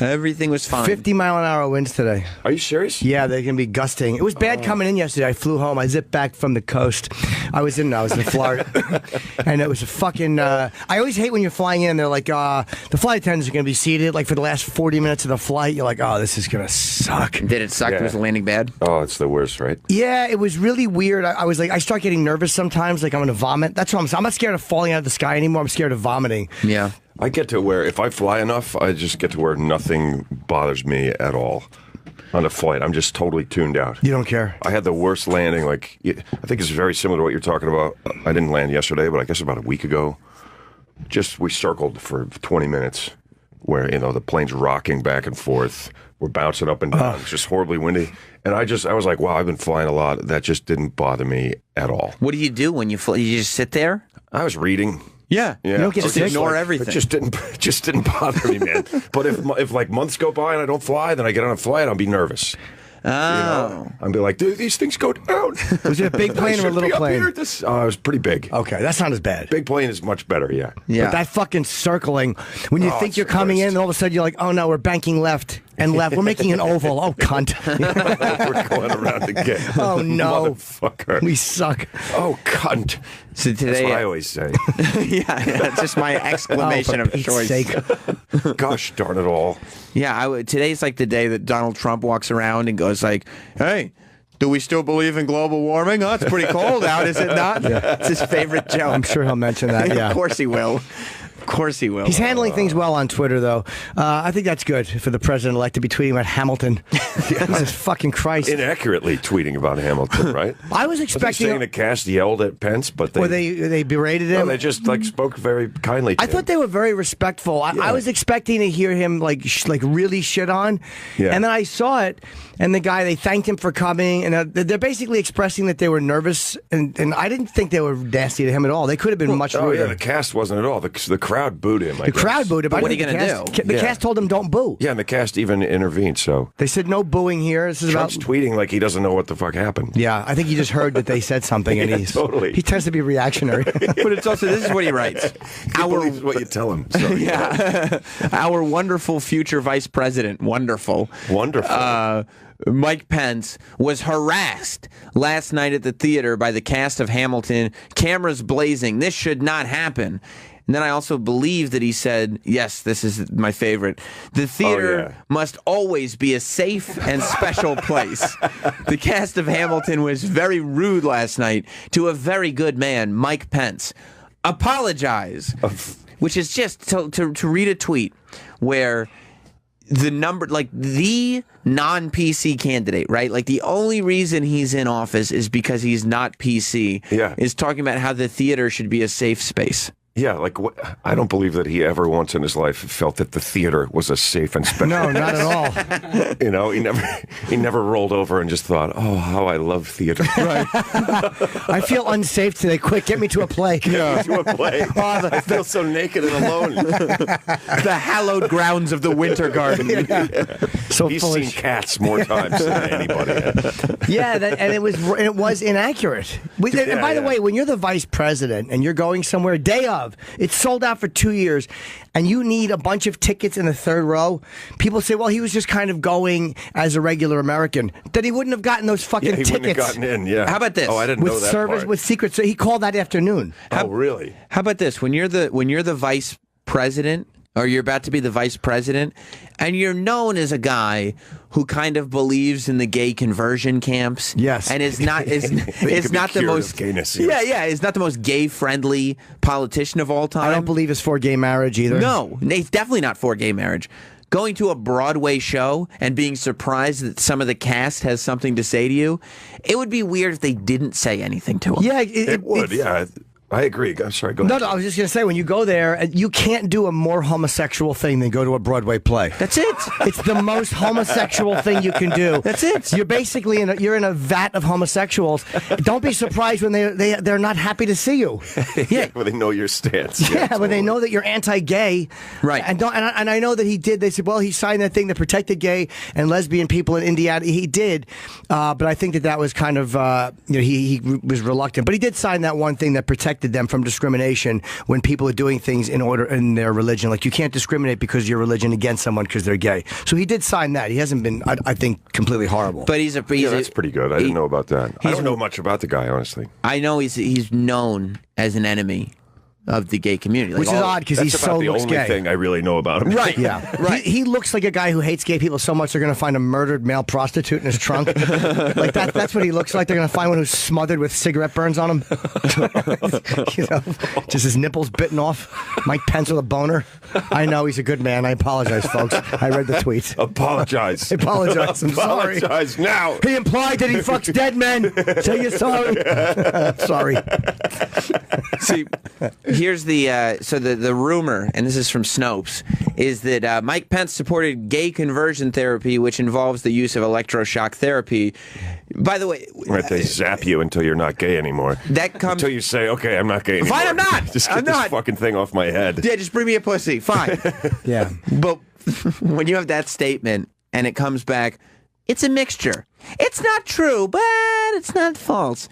Everything was fine. 50-mile-an-hour winds today. Are you serious? Yeah, they can be gusting. It was bad coming in yesterday. I flew home. I zipped back from the coast. I was in Florida, and it was a fucking. I always hate when you're flying in. They're like, the flight attendants are going to be seated like for the last 40 minutes of the flight. You're like, oh, this is going to suck. Did it suck? Yeah. Was the landing bad? Oh, it's the worst, right? Yeah, it was really weird. I was like, I start getting nervous sometimes. Like I'm going to vomit. That's what I'm saying. I'm not scared of falling out of the sky anymore. I'm scared of vomiting. Yeah. I get to where, if I fly enough, I just get to where nothing bothers me at all on a flight. I'm just totally tuned out. You don't care? I had the worst landing. Like, I think it's very similar to what you're talking about. I didn't land yesterday, but I guess about a week ago. We circled for 20 minutes where, the plane's rocking back and forth. We're bouncing up and down. It's just horribly windy. And I was like, wow, I've been flying a lot. That just didn't bother me at all. What do you do when you fly? You just sit there? I was reading. Yeah. You don't get just sick. ignore everything. It just didn't bother me, man. But if like months go by and I don't fly, then I get on a flight, I'll be nervous. Oh. I'll be like, dude, these things go down. Was it a big plane or a little plane? It was pretty big. Okay, that's not as bad. Big plane is much better, yeah. But that fucking circling, when you think you're coming in, and all of a sudden you're like, oh no, we're banking left and left. We're making an oval. Oh, cunt. We're going around again. Oh, no. Motherfucker. We suck. Oh, cunt. So today, that's what I always say. yeah, that's just my exclamation of choice. Sake. Gosh darn it all. Yeah, today's like the day that Donald Trump walks around and goes like, hey, do we still believe in global warming? Oh, it's pretty cold out, is it not? Yeah. It's his favorite joke. I'm sure he'll mention that, yeah. Of course he will. Of course he will. He's handling things well on Twitter, though. I think that's good for the president-elect to be tweeting about Hamilton. Jesus fucking Christ. Inaccurately tweeting about Hamilton, right? I was expecting... saying the cast yelled at Pence, but they berated him? No, they just spoke very kindly to him. I thought they were very respectful. I was expecting to hear him like really shit on. Yeah. And then I saw it, and they thanked him for coming, and they're basically expressing that they were nervous, and I didn't think they were nasty to him at all. They could have been much ruder. Oh, yeah, the cast wasn't at all. The crowd booed him. The crowd booed him. But what are you going to do? The cast told him don't boo. Yeah, and the cast even intervened, so... They said no booing here. This is Trump's tweeting like he doesn't know what the fuck happened. Yeah, I think he just heard that they said something, and he tends to be reactionary. But it's also, this is what he writes. He believes what you tell him. So, yeah. Our wonderful future vice president, wonderful. Mike Pence was harassed last night at the theater by the cast of Hamilton, cameras blazing. This should not happen. And then I also believe that he said, yes, this is my favorite, the theater must always be a safe and special place. The cast of Hamilton was very rude last night to a very good man, Mike Pence. Apologize. Which is just to read a tweet where the non-PC candidate, right? Like the only reason he's in office is because he's not PC. Yeah. Is talking about how the theater should be a safe space. Yeah, I don't believe that he ever once in his life felt that the theater was a safe and special. No, not at all. He never rolled over and just thought, "Oh, how I love theater." Right. I feel unsafe today. Quick, get me to a play. Yeah, to a play. I feel so naked and alone. The hallowed grounds of the Winter Garden. Yeah. So he's seen cats more times than anybody. Yeah, and it was inaccurate. And by the way, when you're the vice president and you're going somewhere day of. It's sold out for 2 years, and you need a bunch of tickets in the third row. People say, well, he was just kind of going as a regular American. Then he wouldn't have gotten those fucking tickets. Wouldn't have gotten in, yeah. How about this? Oh, I didn't know that part. With secret, so he called that afternoon. Really? How about this? When you're the vice president, or you're about to be the vice president, and you're known as a guy who kind of believes in the gay conversion camps. Yes. And is not the most gayness. Is not the most gay friendly politician of all time. I don't believe it's for gay marriage either. No, he's definitely not for gay marriage. Going to a Broadway show and being surprised that some of the cast has something to say to you, it would be weird if they didn't say anything to him. Yeah, it would. Yeah. I agree. I'm sorry. Go ahead. No, I was just going to say, when you go there, you can't do a more homosexual thing than go to a Broadway play. That's it. It's the most homosexual thing you can do. That's it. You're basically in a vat of homosexuals. Don't be surprised when they're not happy to see you. Yeah, when they know your stance. Yeah, when they know that you're anti-gay. Right. And I know that he did. They said, well, he signed that thing that protected gay and lesbian people in Indiana. He did, but I think that was kind of he was reluctant. But he did sign that one thing that protected protected them from discrimination when people are doing things in their religion. Like, you can't discriminate because of your religion against someone because they're gay. So he did sign that. He hasn't been, I think, completely horrible. But that's pretty good. I didn't know about that. I don't know much about the guy, honestly. I know he's known as an enemy of the gay community. Which is odd because he so the looks only gay. thing I really know about him. Right, yeah. Right. He looks like a guy who hates gay people so much they're going to find a murdered male prostitute in his trunk. Like that's what he looks like. They're going to find one who's smothered with cigarette burns on him. You know, just his nipples bitten off. Mike Pence with a boner. I know he's a good man. I apologize, folks. I read the tweet. Apologize. I apologize. I'm sorry. Apologize now. He implied that he fucks dead men. Say you're sorry. Sorry. See, here's the the rumor, and this is from Snopes, is that Mike Pence supported gay conversion therapy, which involves the use of electroshock therapy. By the way, right, they zap you until you're not gay anymore. That comes until you say, "Okay, I'm not gay anymore." Fine, I'm not. Just get this fucking thing off my head. Yeah, just bring me a pussy. Fine. Yeah, but when you have that statement and it comes back, it's a mixture. It's not true, but it's not false.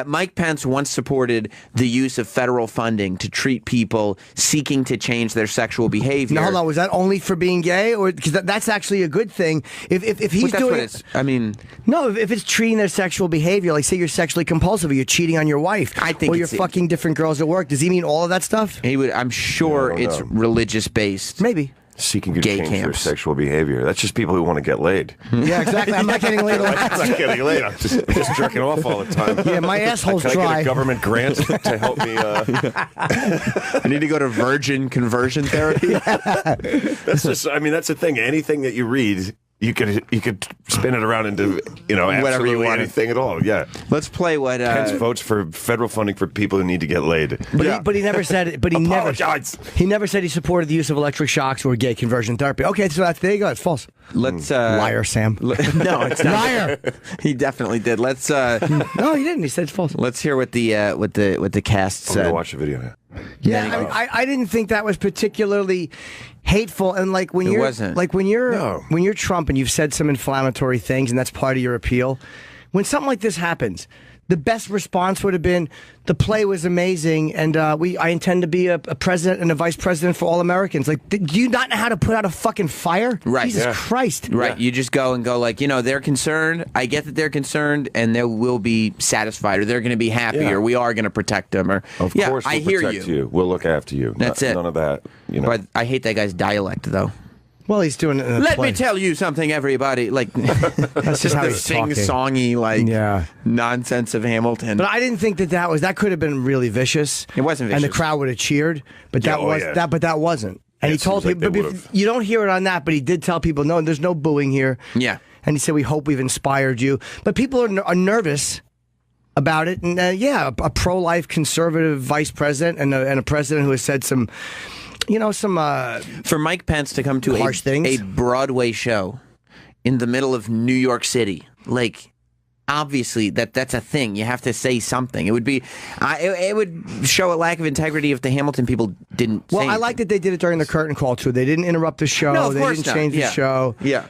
Mike Pence once supported the use of federal funding to treat people seeking to change their sexual behavior. Now, hold on. Was that only for being gay, or because that's actually a good thing? If he's doing it, no. If it's treating their sexual behavior, like say you're sexually compulsive, or you're cheating on your wife, or you're fucking different girls at work. Does he mean all of that stuff? He would. I'm sure it's religious based. Maybe. Seeking to change their sexual behavior. That's just people who want to get laid. Yeah, exactly. I'm not getting laid. I'm not getting laid. I'm just jerking off all the time. Yeah, my asshole's Can dry. I get a government grant to help me? I need to go to virgin conversion therapy. That's just. I mean, that's the thing. Anything that you read, you could spin it around into whatever you want. Anything at all. Yeah. Let's play what Pence votes for federal funding for people who need to get laid. But he never said it. But he never said he supported the use of electric shocks or gay conversion therapy. Okay, so there you go. It's false. Let's liar, Sam. No, it's not. Liar. He definitely did. Let's. No, he didn't. He said it's false. Let's hear what the cast said. I'm gonna watch the video. Yeah, I didn't think that was particularly hateful, and like when you're when you're Trump and you've said some inflammatory things, and that's part of your appeal. When something like this happens, the best response would have been, the play was amazing, and I intend to be a president and a vice president for all Americans. Like, do you not know how to put out a fucking fire? Right. Jesus Christ. Right. Yeah. You just go like, they're concerned. I get that they're concerned, and they will be satisfied, or they're going to be happy, or we are going to protect them. Or of course, we'll I hear protect you. We'll look after you. That's it. None of that. But I hate that guy's dialect, though. Well, he's doing it in a Let play. me tell you something, everybody. Like, that's just how the he's talking. sing-songy, nonsense of Hamilton. But I didn't think that could have been really vicious. It wasn't vicious. And the crowd would have cheered, but that wasn't. And he told people, you don't hear it on that, but he did tell people, no, there's no booing here. Yeah. And he said, we hope we've inspired you. But people are nervous about it. And a pro-life conservative vice president and a president who has said some for Mike Pence to come to a Broadway show in the middle of New York City, like, obviously that's a thing. You have to say something. It would be, it would show a lack of integrity if the Hamilton people didn't. Well, say I like that they did it during the curtain call too. They didn't interrupt the show. No, of they course didn't not. change the show. Yeah.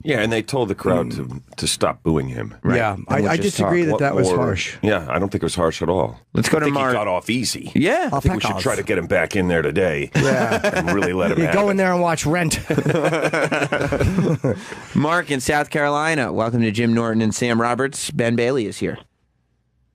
Yeah, and they told the crowd to stop booing him. Right? Yeah, I disagree that was harsh. Yeah, I don't think it was harsh at all. Let's go to Mark. Mark. He got off easy. Yeah, I think we should try to get him back in there today. Yeah, and really let him. You go in there and watch Rent. Mark in South Carolina. Welcome to Jim Norton and Sam Roberts. Ben Bailey is here.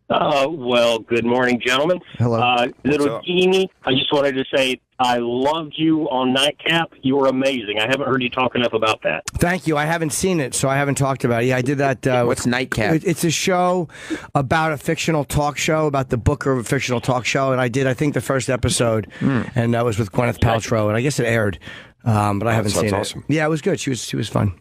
Well, good morning, gentlemen. Hello. Little Jeannie, I just wanted to say I loved you on Nightcap. You were amazing. I haven't heard you talk enough about that. Thank you. I haven't seen it, so I haven't talked about it. Yeah, I did that. What's Nightcap? It's a show about a fictional talk show, about the booker of a fictional talk show, and I think, the first episode, and that was with Gwyneth Paltrow, and I guess it aired, but I haven't seen it. Awesome. Yeah, it was good. She was fun.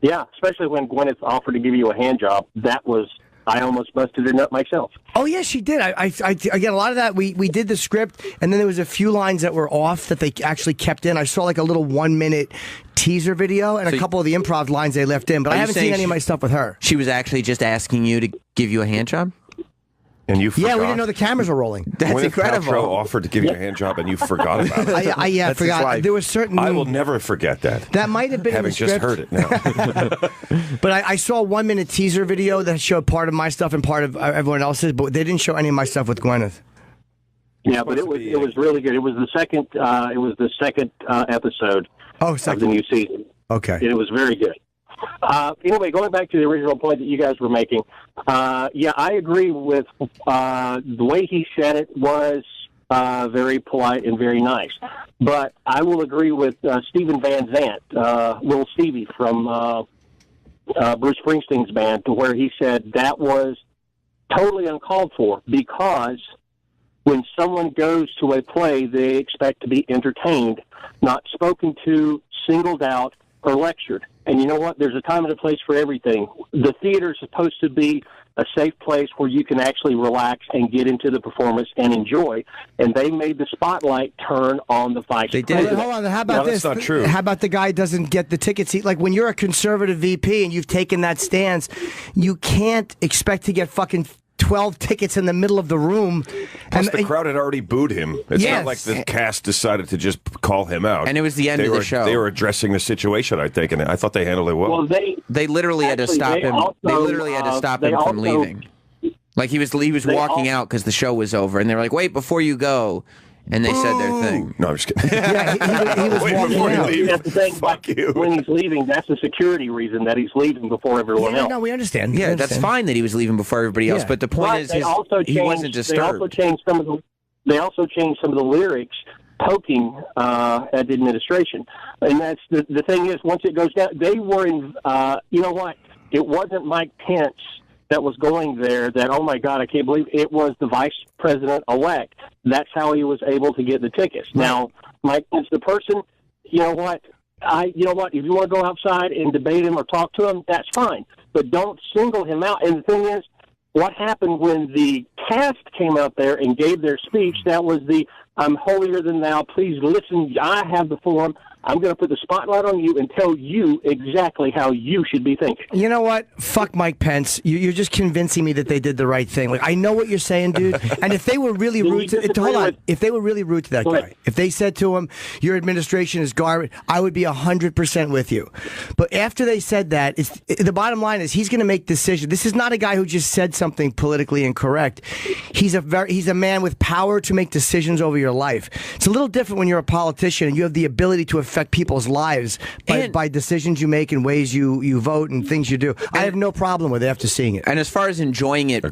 Yeah, especially when Gwyneth offered to give you a hand job. That was... I almost busted her nut myself. Oh, yeah, she did. I get a lot of that. We did the script, and then there was a few lines that were off that they actually kept in. I saw like a little 1-minute teaser video and a couple of the improv lines they left in, but I haven't seen any of my stuff with her. She was actually just asking you to give you a hand job? And you forgot. Yeah, we didn't know the cameras were rolling. That's Gwyneth incredible. Paltrow offered to give you a hand job, and you forgot about it. I forgot. There was certain. I will never forget that. That might have been having in the script. just heard it now. But I saw a 1-minute teaser video that showed part of my stuff and part of everyone else's, but they didn't show any of my stuff with Gwyneth. Yeah, but it was really good. It was the second episode of the new season. Okay. It was very good. Anyway, going back to the original point that you guys were making, yeah, I agree with the way he said it was very polite and very nice. But I will agree with Stephen Van Zandt, Little Stevie from Bruce Springsteen's band, to where he said that was totally uncalled for, because when someone goes to a play, they expect to be entertained, not spoken to, singled out, or lectured. And you know what? There's a time and a place for everything. The theater is supposed to be a safe place where you can actually relax and get into the performance and enjoy. And they made the spotlight turn on the vice president. Hold on. How about this? That's not true. How about the guy doesn't get the ticket seat? Like, when you're a conservative VP and you've taken that stance, you can't expect to get fucking 12 tickets in the middle of the room. Plus, the crowd had already booed him. It's not like the cast decided to just call him out. And it was the end of the show. They were addressing the situation, I think, and I thought they handled it well. Well, they literally had to stop him. They literally had to stop him from leaving. Like, he was walking out because the show was over, and they were like, "Wait, before you go." And they said their thing. No, I'm just kidding. he was Wait, walking before you out. leave. That's the thing. Fuck you. When he's leaving, that's a security reason that he's leaving before everyone else. No, we understand. Yeah, that's fine that he was leaving before everybody else. Yeah. But the point is, he wasn't disturbed. They also changed some of the lyrics, poking at the administration. And that's the thing is, once it goes down, they were in. You know what? It wasn't Mike Pence that was going there. That, oh my God, I can't believe it was the vice president-elect. That's how he was able to get the tickets. Now, Mike Pence, the person, you know what? If you want to go outside and debate him or talk to him, that's fine. But don't single him out. And the thing is, what happened when the cast came out there and gave their speech, that was the, I'm holier than thou, please listen, I have the forum, I'm going to put the spotlight on you and tell you exactly how you should be thinking. You know what? Fuck Mike Pence. You're just convincing me that they did the right thing. Like, I know what you're saying, dude. And if they were really rude to if they were really rude to that guy, if they said to him, "Your administration is garbage," I would be 100% with you. But after they said that, the bottom line is he's going to make decisions. This is not a guy who just said something politically incorrect. He's a man with power to make decisions over your life. It's a little different when you're a politician and you have the ability to affect people's lives by decisions you make and ways you vote and things you do. I have no problem with it after seeing it. And as far as enjoying it,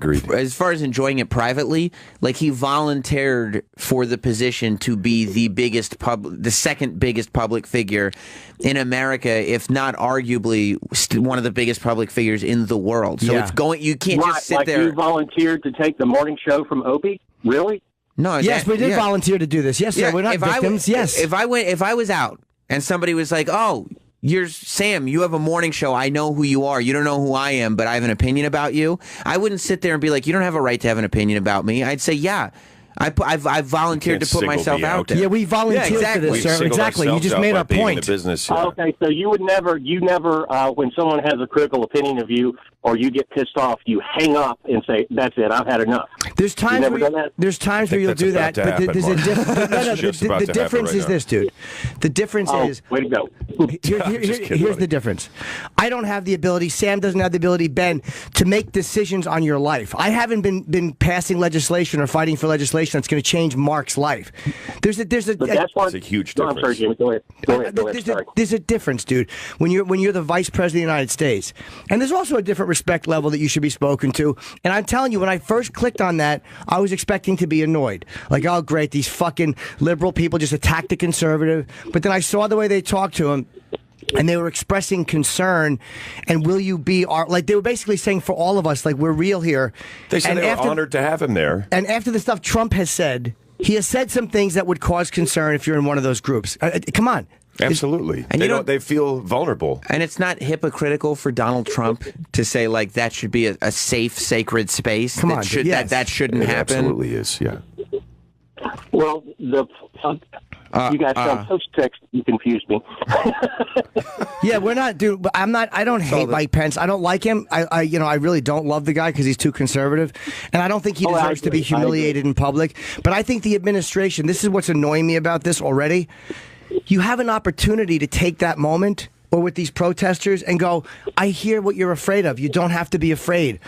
privately, like, he volunteered for the position to be the second biggest public figure in America, if not arguably one of the biggest public figures in the world. So you can't just sit there. You volunteered to take the morning show from Opie? Really? No. Yes, we did volunteer to do this. Yes, sir. We're not victims. Yes. If I was out and somebody was like, "Oh, you're Sam, you have a morning show. I know who you are. You don't know who I am, but I have an opinion about you." I wouldn't sit there and be like, "You don't have a right to have an opinion about me." I'd say, "Yeah, I've volunteered to put myself out there." Yeah, we volunteered for this, sir. Exactly. You just made our point. Okay, so you never, when someone has a critical opinion of you or you get pissed off, you hang up and say, "That's it. I've had enough." There's times where you'll do that, but there's a difference. The difference is this, dude. The difference is. Way to go. Here's the difference. I don't have the ability. Sam doesn't have the ability, Ben, to make decisions on your life. I haven't been passing legislation or fighting for legislation that's going to change Mark's life. There's a huge difference. I'm sorry, Jimmy. Go ahead. There's a difference, dude. When you're the vice president of the United States, and there's also a different respect level that you should be spoken to. And I'm telling you, when I first clicked on that, I was expecting to be annoyed. Like, oh, great, these fucking liberal people just attacked the conservative. But then I saw the way they talked to him. And they were expressing concern, and will you be like they were basically saying for all of us, like, we're real here. They said they were honored to have him there. And after the stuff Trump has said, he has said some things that would cause concern if you're in one of those groups. Come on. Absolutely. And they feel vulnerable. And it's not hypocritical for Donald Trump to say, like, that should be a safe, sacred space. Come on, that shouldn't happen. It absolutely is, yeah. Well, you guys sound so text. You confused me. Yeah, we're not, dude. I'm not. I don't hate Mike Pence. I don't like him. I really don't love the guy because he's too conservative, and I don't think he deserves to be humiliated in public. But I think the administration. This is what's annoying me about this already. You have an opportunity to take that moment, or with these protesters, and go, "I hear what you're afraid of. You don't have to be afraid."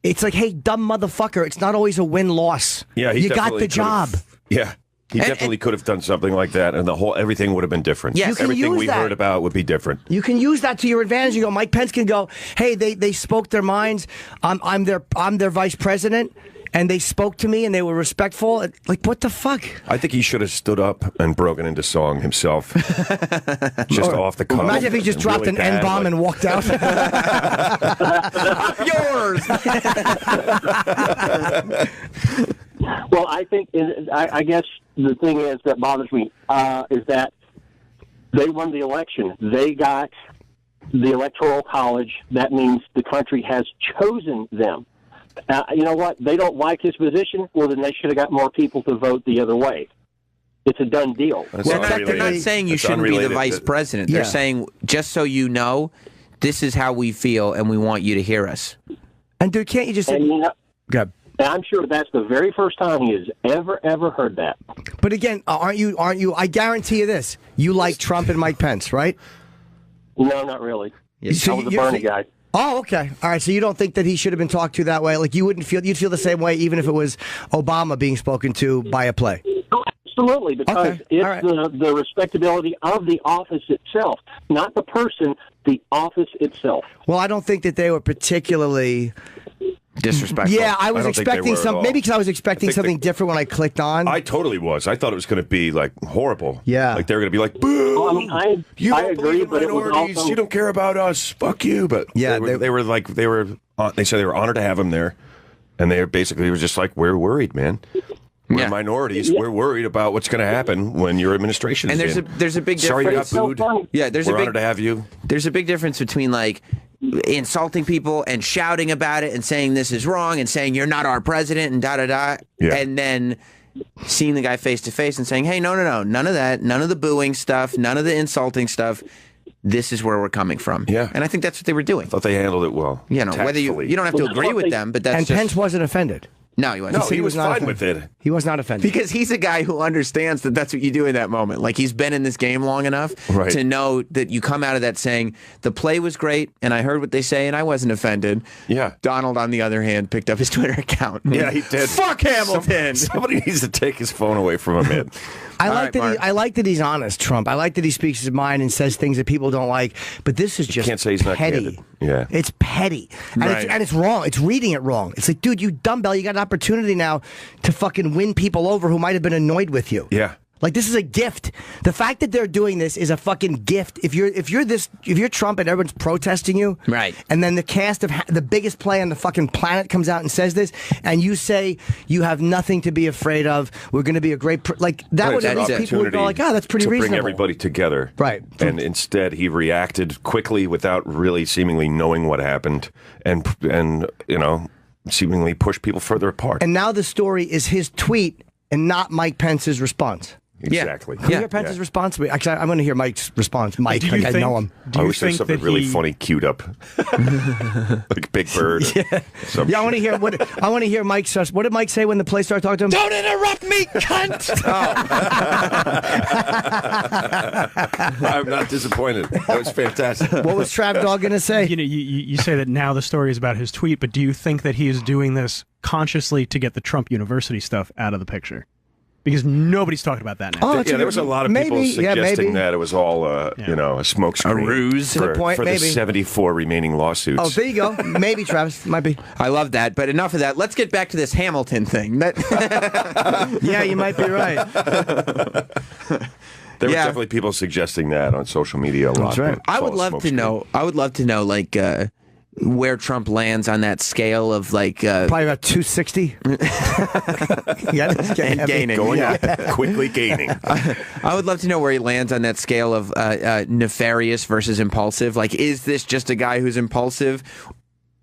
It's like, hey, dumb motherfucker, it's not always a win-loss. Yeah, you got the job. Yeah. He definitely could have done something like that, and everything would have been different. Yes. Everything we heard about would be different. You can use that to your advantage. You go, Mike Pence can go, hey, they spoke their minds. I'm their vice president, and they spoke to me, and they were respectful. Like, what the fuck? I think he should have stood up and broken into song himself, just off the cuff. Imagine if he just dropped an N-bomb and walked out. Yours. Well, I think I guess the thing is that bothers me is that they won the election. They got the Electoral College. That means the country has chosen them. You know what? They don't like his position. Well, then they should have got more people to vote the other way. It's a done deal. They're not saying you shouldn't be the vice president. They're saying, just so you know, this is how we feel, and we want you to hear us. And dude, can't you just say... And I'm sure that's the very first time he has ever heard that. But again, aren't you? I guarantee you this: you like Trump and Mike Pence, right? No, not really. So I was a Bernie guy. Oh, okay. All right. So you don't think that he should have been talked to that way? Like you'd feel the same way, even if it was Obama being spoken to by a play. Oh, absolutely, because it's the respectability of the office itself, not the person, the office itself. Well, I don't think that they were particularly disrespectful. Yeah, I was expecting maybe because I was expecting something different when I clicked on. I totally was. I thought it was going to be like horrible. Yeah, like they were going to be like, "Boo! Well, I mean, I agree, but it was also... You don't care about us. Fuck you!" But yeah, they said they were honored to have him there, and they basically were just like, "We're worried, man. We're minorities. We're worried about what's going to happen when your administration is in." And there's a big difference. Sorry you got booed. Yeah, we're honored to have you. There's a big difference between like insulting people and shouting about it and saying this is wrong and saying you're not our president and da-da-da, and then seeing the guy face to face and saying, hey, no, none of that, none of the booing stuff, none of the insulting stuff. This is where we're coming from. Yeah. And I think that's what they were doing. I thought they handled it well. You know, whether you don't have to agree with them, but that's and just... Pence wasn't offended. No, he wasn't. No, he was fine with it. He was not offended. Because he's a guy who understands that that's what you do in that moment. Like, he's been in this game long enough to know that you come out of that saying, the play was great, and I heard what they say, and I wasn't offended. Yeah. Donald, on the other hand, picked up his Twitter account. Yeah, he did. Fuck Hamilton! Somebody needs to take his phone away from him. I like that he's honest, Trump. I like that he speaks his mind and says things that people don't like. But this is just can't say he's not petty. candid. Yeah, it's petty, and it's wrong. It's reading it wrong. It's like, dude, you dumbbell. You got an opportunity now to fucking win people over who might have been annoyed with you. Yeah. Like, this is a gift. The fact that they're doing this is a fucking gift. If you're Trump and everyone's protesting you, right? And then the cast of the biggest play on the fucking planet comes out and says this, and you say you have nothing to be afraid of. We're going to be a great that would at least people would go like, oh, that's pretty reasonable. Bring everybody together, right? And instead, he reacted quickly without really seemingly knowing what happened, and seemingly pushed people further apart. And now the story is his tweet and not Mike Pence's response. Exactly. Can you hear Pence's response? Actually, I'm going to hear Mike's response. Mike, I know him. I wish there's something really funny queued up, like Big Bird. I want to hear I want to hear Mike's. What did Mike say when the play started talking to him? Don't interrupt me, cunt! I'm not disappointed. That was fantastic. What was Trav Dog going to say? You say that now the story is about his tweet, but do you think that he is doing this consciously to get the Trump University stuff out of the picture? Because nobody's talking about that now. There was a lot of people suggesting that it was all, a smokescreen. A ruse. For the 74 remaining lawsuits. Oh, there you go. Maybe, Travis. Might be. I love that. But enough of that. Let's get back to this Hamilton thing. Yeah, you might be right. There were definitely people suggesting that on social media a lot. That's right. I would love to know, like, where Trump lands on that scale of like probably about 260. And gaining, quickly gaining. I would love to know where he lands on that scale of nefarious versus impulsive. Like, is this just a guy who's impulsive,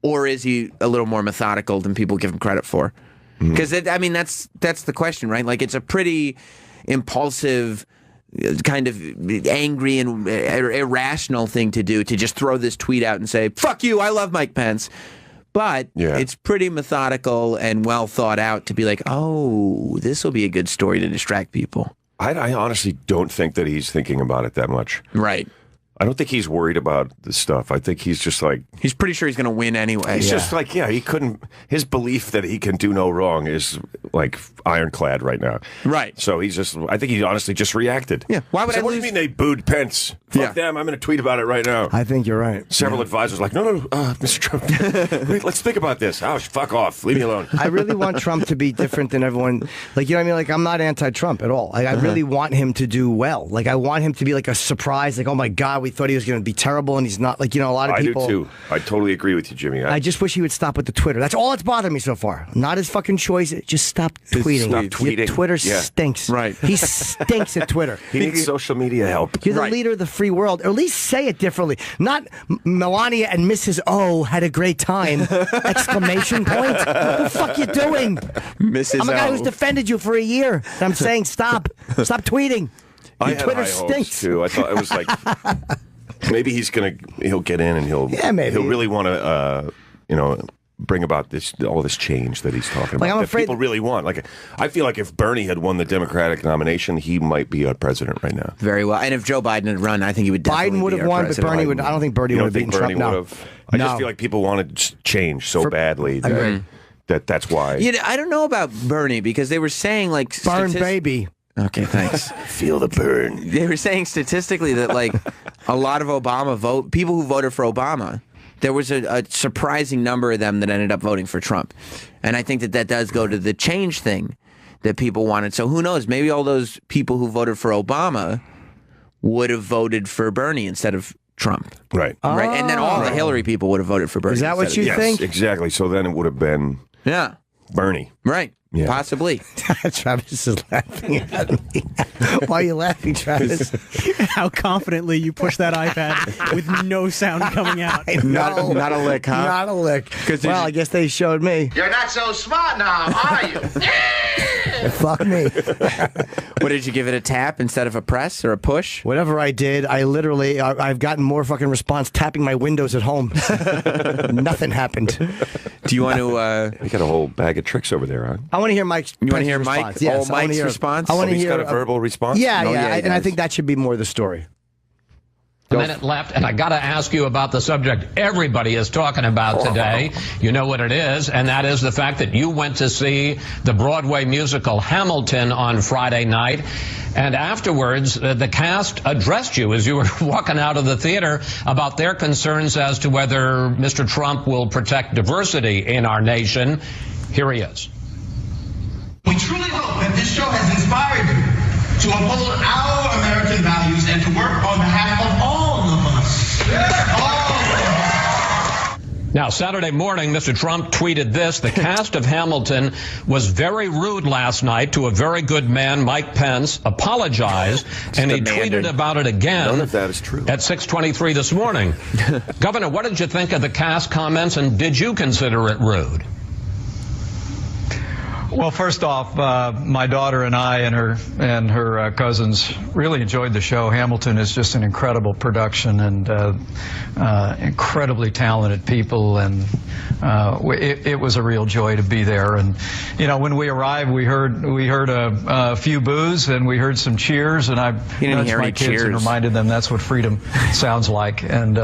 or is he a little more methodical than people give him credit for? Because that's the question, right? Like, it's a pretty impulsive, kind of angry and irrational thing to do, to just throw this tweet out and say, fuck you, I love Mike Pence. But it's pretty methodical and well thought out to be like, oh, this will be a good story to distract people. I honestly don't think that he's thinking about it that much. Right. I don't think he's worried about this stuff. I think he's just like... He's pretty sure he's going to win anyway. He's just like, he couldn't... His belief that he can do no wrong is like ironclad right now. Right. So he's just... I think he honestly just reacted. Yeah. Why would I What do you mean they booed Pence? Fuck them. I'm going to tweet about it right now. I think you're right. Several advisors like, no, Mr. Trump, wait, let's think about this. Oh, fuck off. Leave me alone. I really want Trump to be different than everyone. Like, you know what I mean? Like, I'm not anti-Trump at all. Like, I really want him to do well. Like, I want him to be like a surprise. Like, oh my God, we thought he was going to be terrible, and he's not. Like, you know, a lot of people. I do too. I totally agree with you, Jimmy. I just wish he would stop with the Twitter. That's all that's bothered me so far. Not his fucking choice. Just stop tweeting. Stop tweeting. Your Twitter stinks. Right. He stinks at Twitter. He needs social media help. You're the leader of the free world. Or at least say it differently. Not Melania and Mrs. O had a great time! Exclamation point. What the fuck you doing? Mrs. I'm a guy O. who's defended you for a year. And I'm saying stop. Stop tweeting. I Your had Twitter high hopes, stinks. too. I thought it was like maybe he'll get in and he'll really want to bring about all this change that he's talking about. Like, I'm that afraid people really want. Like, I feel like if Bernie had won the Democratic nomination, he might be a president right now. Very well. And if Joe Biden had run, I think he would definitely Biden would have won, but Bernie would. I don't think Bernie would have beaten Trump. No. I just feel like people wanted change so badly that's why. I don't know about Bernie because they were saying like burn baby. Okay, thanks. Feel the burn. They were saying statistically that like a lot of people who voted for Obama, there was a surprising number of them that ended up voting for Trump. And I think that does go to the change thing that people wanted. So who knows? Maybe all those people who voted for Obama would have voted for Bernie instead of Trump. Right. Right. And then all the Hillary people would have voted for Bernie. Is that what you think? Exactly. So then it would have been Bernie. Right. Yeah. Possibly. Travis is laughing at me. Why are you laughing, Travis? How confidently you push that iPad with no sound coming out. Not a lick, huh? Not a lick. Well, I guess they showed me. You're not so smart now, are you? Fuck me. What, did you give it a tap instead of a press or a push? Whatever I did, I've gotten more fucking response tapping my windows at home. Nothing happened. Do you want to... You got a whole bag of tricks over there, huh? I want to hear Mike's You want to hear response. Mike? Yes, Mike's response? I want to He's hear got a verbal response? Yeah, Oh, yeah, and I think that should be more the story. A minute left, and I got to ask you about the subject everybody is talking about today. You know what it is, and that is the fact that you went to see the Broadway musical Hamilton on Friday night, and afterwards the cast addressed you as you were walking out of the theater about their concerns as to whether Mr. Trump will protect diversity in our nation. Here he is. We truly hope that this show has inspired you to uphold our American values and to work on behalf of all of us. All of us. Now, Saturday morning, Mr. Trump tweeted this. The cast of Hamilton was very rude last night to a very good man, Mike Pence, apologized, and he tweeted about it again. None of that is true. At 6:23 this morning. Governor, what did you think of the cast comments, and did you consider it rude? Well, first off, my daughter and I and her cousins really enjoyed the show. Hamilton is just an incredible production and incredibly talented people, and it was a real joy to be there. And you know, when we arrived, we heard a few boos and we heard some cheers, and I nudged my kids and reminded them that's what freedom sounds like. And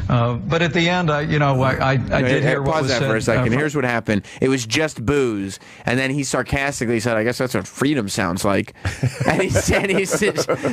but at the end, I did hear what was said. Pause that for a second. Here's what happened. It was just boos. And then he sarcastically said, I guess that's what freedom sounds like. And he's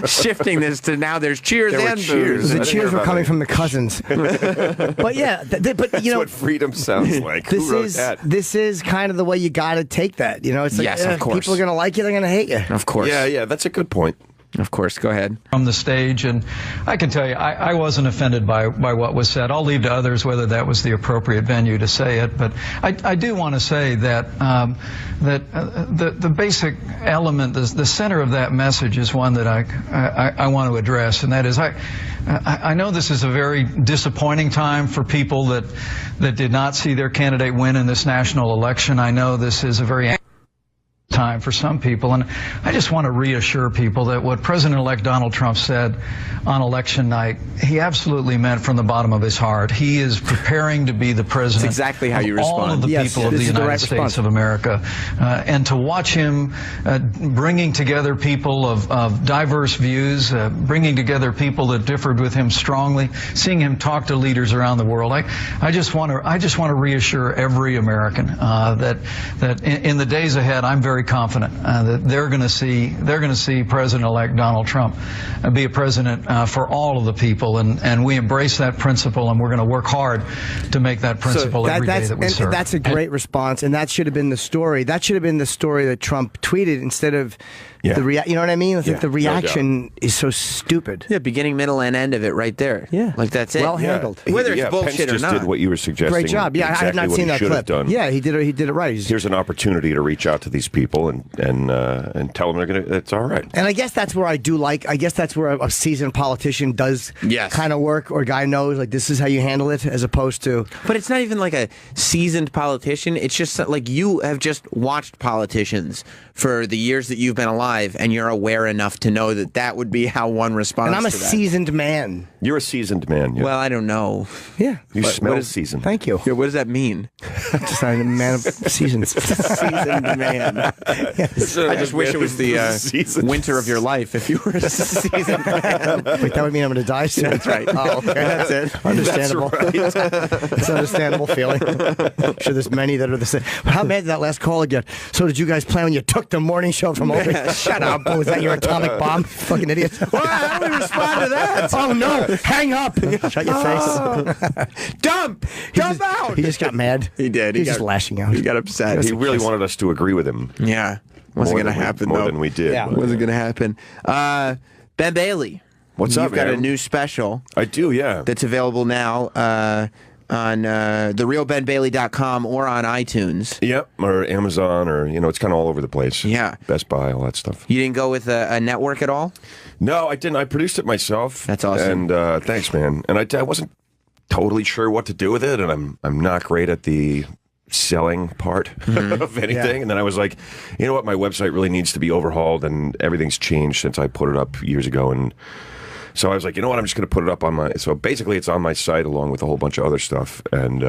shifting this to now there's cheers and boos. The cheers were coming from the cousins. But yeah, that's what freedom sounds like. Who wrote that? This is kind of the way you got to take that. You know, it's like, yes, of course. People are going to like you, they're going to hate you. Of course. Yeah, that's a good point. Of course, go ahead. From the stage, and I can tell you, I wasn't offended by what was said. I'll leave to others whether that was the appropriate venue to say it, but I do want to say that the basic element, the center of that message is one that I want to address, and that is I know this is a very disappointing time for people that did not see their candidate win in this national election. I know this is a very time time for some people. And I just want to reassure people that what President-elect Donald Trump said on election night, he absolutely meant from the bottom of his heart. He is preparing to be the president That's exactly how you of all respond. of the people of the United States of America. And to watch him bringing together people of diverse views, bringing together people that differed with him strongly, seeing him talk to leaders around the world. I just want to reassure every American that in the days ahead, I'm very confident that they're going to see President-elect Donald Trump be a president for all of the people, and we embrace that principle, and we're going to work hard to make that principle every day that we serve. That's a great response, and that should have been the story. That should have been the story that Trump tweeted instead of you know what I mean? I think the reaction is so stupid. Yeah, beginning, middle, and end of it right there. Yeah. Like that's it. Well handled. Whether it's bullshit Pence or not. just did what you were suggesting. Great job. Yeah, exactly I have not what seen he that should clip. have done. Yeah, he did it right. Here's an opportunity to reach out to these people and tell them they're going to. It's all right. And I guess that's where I guess that's where a seasoned politician does kind of work, or a guy knows, like, this is how you handle it, as opposed to. But it's not even like a seasoned politician. It's just like you have just watched politicians for the years that you've been alive, and you're aware enough to know that that would be how one responds And I'm a to that. seasoned man. You're a seasoned man. Yeah. Well, I don't know. Yeah. You smell what seasoned. Thank you. Yeah, what does that mean? Just I'm a man of seasons. Seasoned man. Yes. I just wish it was the winter of your life if you were a seasoned man. Wait, that would mean I'm going to die soon. That's right. Oh, okay. That's it. Understandable. That's right. It's an understandable feeling. I'm sure there's many that are the same. But how mad did that last call get? So did you guys plan when you took the morning show from over? Shut up. Was that your atomic bomb? Fucking idiot. Well, how do we respond to that? Oh, no. Hang up. Shut your face. Dump out. He just got mad. He did. He's just lashing out. He got upset. He really wanted us to agree with him. Yeah. Wasn't going to happen, more though. than we did. Yeah. Wasn't going to happen. Ben Bailey. What's up, You've got man? a new special. I do, yeah. That's available now on therealbenbailey.com or on iTunes. Yep, or Amazon, or, it's kind of all over the place. Yeah. Best Buy, all that stuff. You didn't go with a network at all? No, I didn't. I produced it myself. That's awesome. And thanks, man. And I wasn't totally sure what to do with it, and I'm not great at the selling part of anything. And then I was like, you know what? My website really needs to be overhauled, and everything's changed since I put it up years ago. And so I was like, you know what? I'm just going to put it up on my. So basically, it's on my site along with a whole bunch of other stuff, and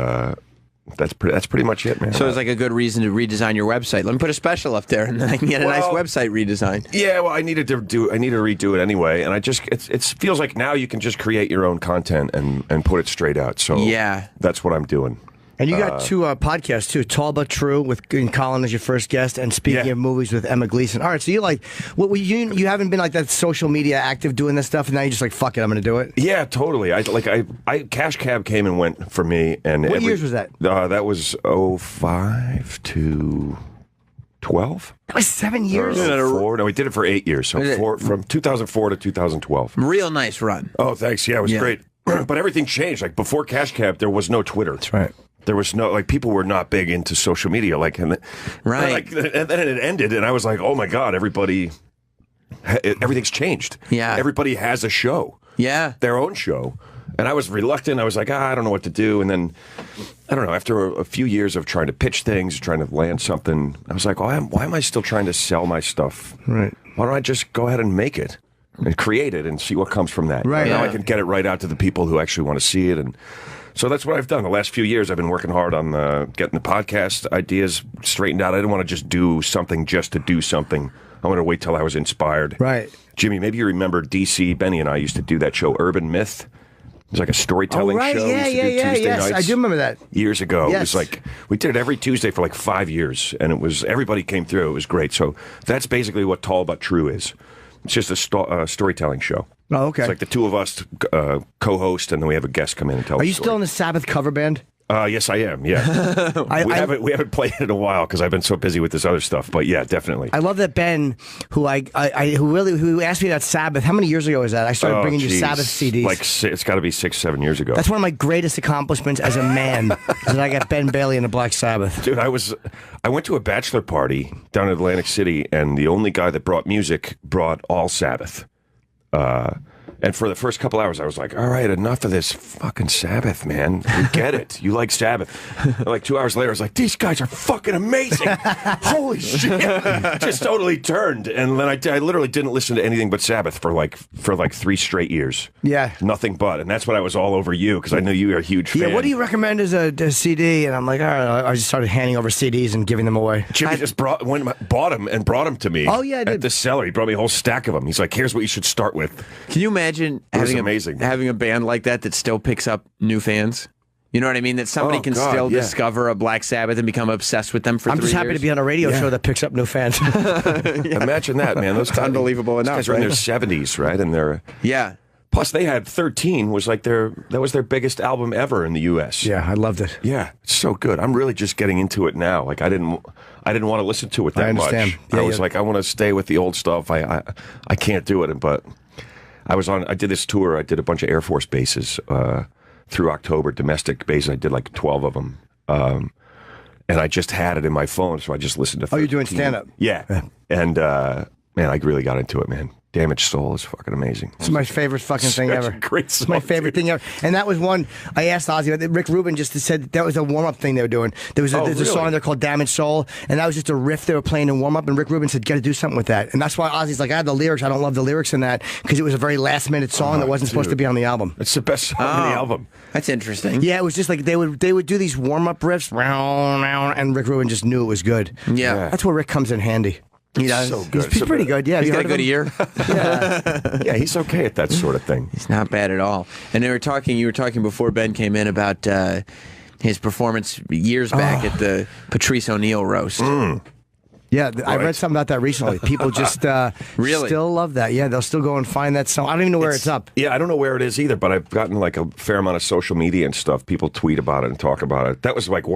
that's pretty much it, man. So it's like a good reason to redesign your website. Let me put a special up there, and then I can get a nice website redesign. Yeah, well, I needed to redo it anyway, and it feels like now you can just create your own content and put it straight out. So yeah, that's what I'm doing. And you got two podcasts too, Tall But True with Colin as your first guest, and Speaking of Movies with Emma Gleason. All right, so you you haven't been like that social media active doing this stuff, and now you're just like, fuck it, I'm going to do it. Yeah, totally. I Cash Cab came and went for me, and what years was that? That was 05 to 12. That was 7 years. No, we did it for 8 years. So from 2004 to 2012. Real nice run. Oh, thanks. Yeah, it was great. But everything changed. Like before Cash Cab, there was no Twitter. That's right. There was no, people were not big into social media. Right. And then it ended, and I was like, oh my God, everything's changed. Yeah. Everybody has a show. Yeah. Their own show. And I was reluctant. I was like, I don't know what to do. And then, I don't know, after a few years of trying to pitch things, trying to land something, I was like, why am I still trying to sell my stuff? Right. Why don't I just go ahead and make it and create it and see what comes from that? Right. And now I can get it right out to the people who actually want to see it. And so that's what I've done. The last few years, I've been working hard on getting the podcast ideas straightened out. I didn't want to just do something just to do something. I wanted to wait till I was inspired. Right. Jimmy, maybe you remember DC. Benny and I used to do that show, Urban Myth. It was like a storytelling show. Yeah, Tuesday yes. nights. I do remember that. Years ago. Yes. It was like, we did it every Tuesday for like 5 years, and everybody came through. It was great. So that's basically what Tall But True is. It's just a storytelling show. Oh, okay. It's like the two of us co-host, and then we have a guest come in and tell us. Are you still in the Sabbath cover band? Yes, I am. Yeah, we haven't played it in a while because I've been so busy with this other stuff. But yeah, definitely. I love that Ben, who asked me about Sabbath. How many years ago was that? I started bringing you Sabbath CDs. Like it's got to be 6-7 years ago. That's one of my greatest accomplishments as a man. is that I got Ben Bailey in the Black Sabbath. Dude, I went to a bachelor party down in Atlantic City, and the only guy that brought music brought all Sabbath. And for the first couple hours, I was like, all right, enough of this fucking Sabbath, man. We get it. You like Sabbath. And like 2 hours later, I was like, these guys are fucking amazing. Holy shit. Just totally turned. And then I literally didn't listen to anything but Sabbath for like 3 straight years. Yeah. Nothing but. And that's when I was all over you, because I knew you were a huge fan. Yeah, what do you recommend as a CD? And I'm like, all right. I just started handing over CDs and giving them away. Jimmy just bought them to me. Oh, yeah, I did. At the cellar. He brought me a whole stack of them. He's like, here's what you should start with. Can you imagine amazing. having a band like that still picks up new fans? You know what I mean? That somebody can still discover a Black Sabbath and become obsessed with them for 3 years. I'm just happy to be on a radio show that picks up new fans. Imagine that, man. Those guys, unbelievable enough. Those guys are in their 70s, right? And they're Plus, they had 13 was like that was their biggest album ever in the U.S. Yeah, I loved it. Yeah, it's so good. I'm really just getting into it now. Like I didn't want to listen to it that much. Yeah, I was like, I want to stay with the old stuff. I can't do it, but. I did this tour. I did a bunch of Air Force bases through October, domestic bases. I did like 12 of them. And I just had it in my phone, so I just listened to 13. Oh, you're doing stand-up? Yeah. And, man, I really got into it, man. Damaged Soul is fucking amazing. It's my favorite fucking thing ever. Great song, it's my favorite thing ever. And that was one I asked Ozzy. Rick Rubin just said that was a warm-up thing they were doing. There's a song there called Damaged Soul, and that was just a riff they were playing in warm-up, and Rick Rubin said, got to do something with that. And that's why Ozzy's like, I had the lyrics. I don't love the lyrics in that, because it was a very last-minute song that wasn't supposed to be on the album. It's the best song on the album. That's interesting. Yeah, it was just like they would do these warm-up riffs, and Rick Rubin just knew it was good. Yeah. That's where Rick comes in handy. He does. So good. He's pretty good, yeah. He's got a good ear. Yeah, he's okay at that sort of thing. He's not bad at all. And you were talking before Ben came in about his performance years back at the Patrice O'Neill roast. Yeah, I read something about that recently. People just really still love that. Yeah, they'll still go and find that song. I don't even know where it's up. Yeah, I don't know where it is either, but I've gotten like a fair amount of social media and stuff. People tweet about it and talk about it. That was like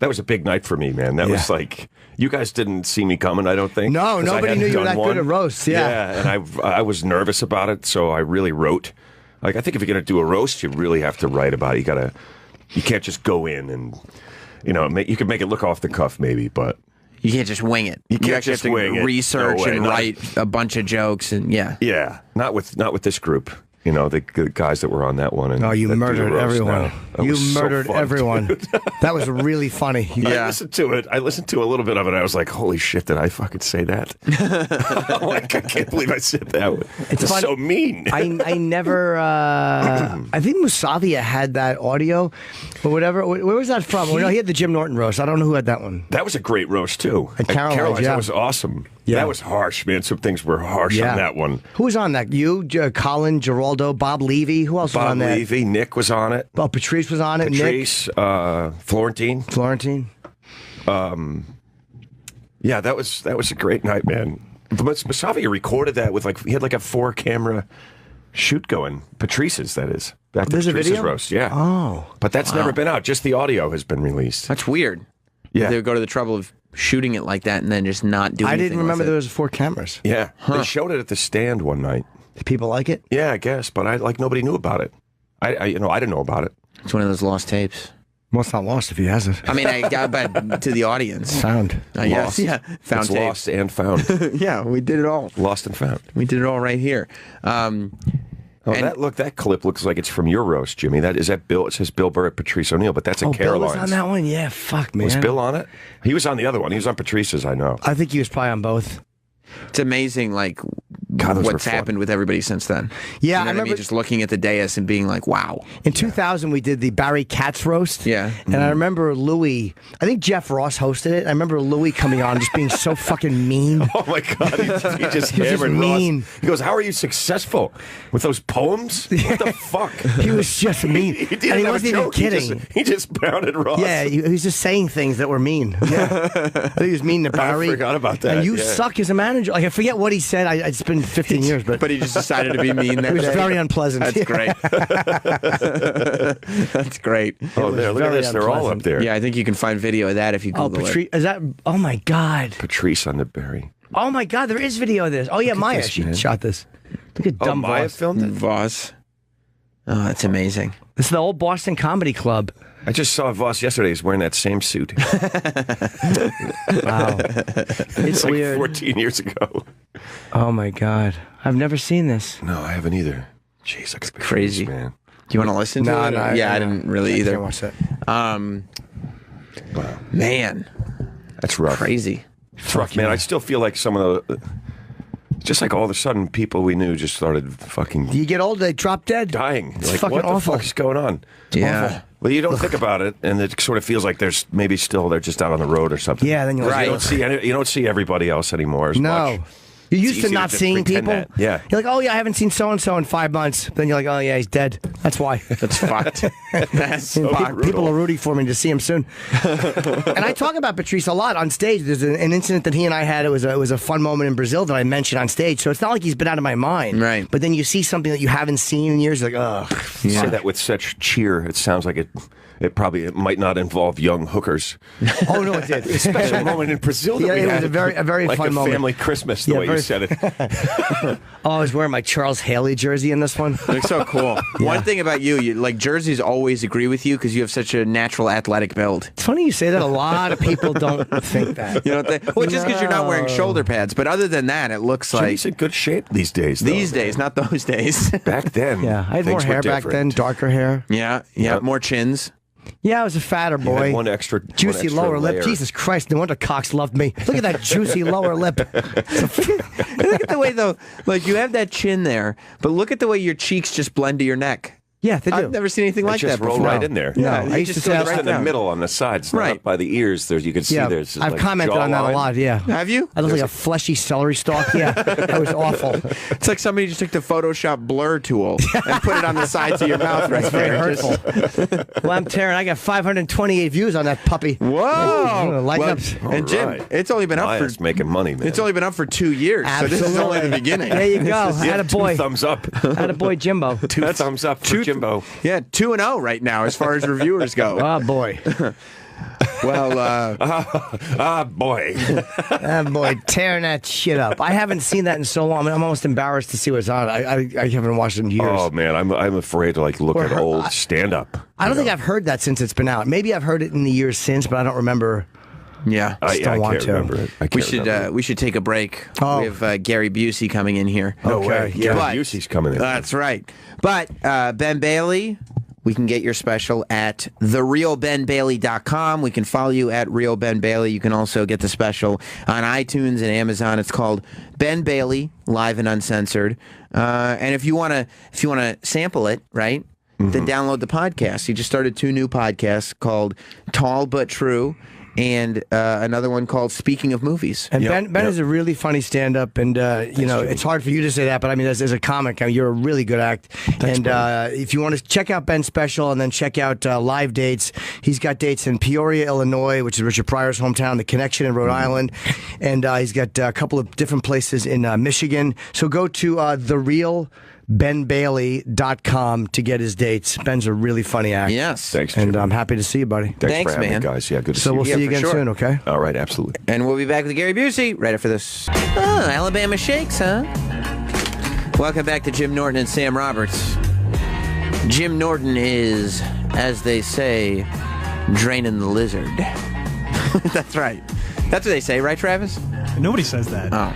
that was a big night for me, man. That was like, you guys didn't see me coming, I don't think. No, nobody knew you were that good at roasts. Yeah, and I was nervous about it, so I really wrote. Like, I think if you're going to do a roast, you really have to write about it. You can't just go in and, you can make it look off the cuff maybe, but. You can't just wing it. You can't actually just have to wing it. research No way. and write a bunch of jokes and Yeah, not with this group. The guys that were on that one. And you murdered everyone. You murdered everyone. That was really funny. I listened to it. I listened to a little bit of it. I was like, holy shit, did I fucking say that? Like, I can't believe I said that. It's so mean. I never, I think Musavia had that audio or whatever. Where was that from? He had the Jim Norton roast. I don't know who had that one. That was a great roast, too. At Caroline's, that was awesome. Yeah. That was harsh, man. Some things were harsh on that one. Who was on that? You, Colin, Geraldo, Bob Levy. Who else was on that? Bob Levy. Nick was on it. Oh, Patrice was on it. Patrice, Florentine. Yeah, that was a great night, man. Masavia recorded that with he had like a 4-camera shoot going. Patrice's, that is. There's a video? Roast, yeah. Oh. But that's never been out. Just the audio has been released. That's weird. Yeah. They would go to the trouble of shooting it like that and then just not doing anything. I didn't remember there was 4 cameras. Yeah. They showed it at the Stand one night. Did people like it? Yeah, I guess, but nobody knew about it. I didn't know about it. It's one of those lost tapes. Well, it's not lost if he has it. I mean, I got back to the audience. Found. Yes, yeah. Found it's tape. Lost and found. Yeah, we did it all. Lost and found. We did it all right here. That clip looks like it's from your roast, Jimmy. Bill? It says Bill Burr at Patrice O'Neill, but that's at Caroline's. Bill was on that one? Yeah, fuck, man. Was Bill on it? He was on the other one. He was on Patrice's, I know. I think he was probably on both. It's amazing, what's happened with everybody since then. Yeah, I remember just looking at the dais and being like, wow. In 2000, we did the Barry Katz roast. Yeah. And I remember Louis, I think Jeff Ross hosted it. I remember Louis coming on just being so fucking mean. Oh, my God. He just hammered mean. Ross. He goes, how are you successful? With those poems? What the fuck? He was just mean. He and he wasn't even kidding. He just pounded Ross. Yeah, he was just saying things that were mean. Yeah. I think he was mean to Barry. I forgot about that. And you suck as a manager. I forget what he said. It's been 15 years, but he just decided to be mean that It was day. very unpleasant. That's great. That's great. Oh, there, look at this. They're all up there. Yeah, I think you can find video of that if you Google Patrice, is that? Oh, my God. Patrice on the Barry. Oh, my God, there is video of this. Oh, yeah, Maya, she shot this. Look at dumb Maya Voss. filmed it? Voss. Oh, that's amazing. This is the old Boston Comedy Club. I just saw Voss yesterday. He's wearing that same suit. Wow. It's like weird. 14 years ago. Oh my God, I've never seen this. No, I haven't either. Jeez, that's crazy, man. Do you want to listen to it? No, I didn't really either. I can't watch that. Man, that's rough. Crazy. It's rough, man. I still feel like some of the, just like all of a sudden, people we knew just started fucking. You get old, they drop dead, dying. It's like, fucking what awful. the fuck is going on? Yeah. Awful. Well, you don't think about it, and it sort of feels like there's maybe still they're just out on the road or something. Yeah, then you're Right. like, You don't see everybody else anymore as much. You're It's used to easy not just seeing pretend people. that. Yeah. You're like, oh yeah, I haven't seen so and so in 5 months. Then you're like, oh yeah, he's dead. That's why. That's fucked. That's You know, fucked. people are rooting for me to see him soon. And I talk about Patrice a lot on stage. There's an incident that he and I had. It was a fun moment in Brazil that I mentioned on stage. So it's not like he's been out of my mind. Right. But then you see something that you haven't seen in years. You're like, ugh. You say that with such cheer. It sounds like it might not involve young hookers. Oh no, it did. A special moment in Brazil. That Yeah, we it was had. a very like fun a moment. family Christmas. The Yeah, way you said it. Oh, I was wearing my Charles Haley jersey in this one. Looks so cool. One thing about you, like jerseys always agree with you because you have such a natural athletic build. It's funny you say that. A lot of people don't think that. You know what they, well, just because you're not wearing shoulder pads, but other than that, it looks like Jimmy's in good shape these days. Though, these days, not those days. Back then, Yeah, I had more things were hair back then, different. darker hair. Yeah, more chins. Yeah, I was a fatter You had boy. one extra Juicy lower layer. lip. Jesus Christ, no wonder Cox loved me. Look at that juicy lower lip. Look at the way though, like you have that chin there, but look at the way your cheeks just blend to your neck. Yeah, they do. I've never seen anything They like just that roll before. right in there. No, Yeah, I you used to just say go I was Just right in the down. middle on the sides, not Right. up by the ears. There you can see Yeah, there's. I've like, commented on that a jawline. lot. Yeah, Have you? I look like a fleshy celery stalk. Yeah, that was awful. It's like somebody just took the Photoshop blur tool and put it on the sides of your mouth right Very there. hurtful. Well, I'm tearing. I got 528 views on that puppy. Whoa! Like Well, up. and Jim, Right. it's only been up Lions for making money, man. it's only been up for 2 years, so this is only the beginning. There you go. This is- Had a boy. 2 thumbs up. Had a boy, Jimbo. 2 thumbs up for Jimbo. Yeah, 2-0 right now as far as reviewers go. Oh boy. Well, boy. Oh boy, tearing that shit up. I haven't seen that in so long. I mean, I'm almost embarrassed to see what's on. I haven't watched it in years. Oh man, I'm afraid to like look Or at her- old stand up. I don't think I've heard that since it's been out. Maybe I've heard it in the years since, but I don't remember. yeah. I don't want can't to. remember it. I We can't should remember it. we should take a break. Oh. We have Gary Busey coming in here. No way. Okay, Gary But- Busey's coming in. That's right. But Ben Bailey, we can get your special at therealbenbailey.com. We can follow you at Real Ben Bailey. You can also get the special on iTunes and Amazon. It's called Ben Bailey Live and Uncensored. And if you wanna sample it, right? Then download the podcast. He just started 2 new podcasts called Tall But True and another one called Speaking of Movies. And Ben is a really funny stand-up, and you know it's hard for you to say that, but I mean as a comic, I mean, you're a really good act. And if you want to check out Ben's special and then check out live dates, he's got dates in Peoria, Illinois, which is Richard Pryor's hometown, The Connection in Rhode Island, and he's got a couple of different places in Michigan. So go to therealbenbailey.com to get his dates. Ben's a really funny act. Yes. Thanks, And Jim. I'm happy to see you, buddy. Thanks, for having man. me, guys. Yeah, good to So see we'll you. see you for again sure. soon, okay? All right, absolutely. And we'll be back with Gary Busey right after this. Oh, Alabama Shakes, huh? Welcome back to Jim Norton and Sam Roberts. Jim Norton is, as they say, draining the lizard. That's right. That's what they say, right, Travis? Nobody says that. Oh.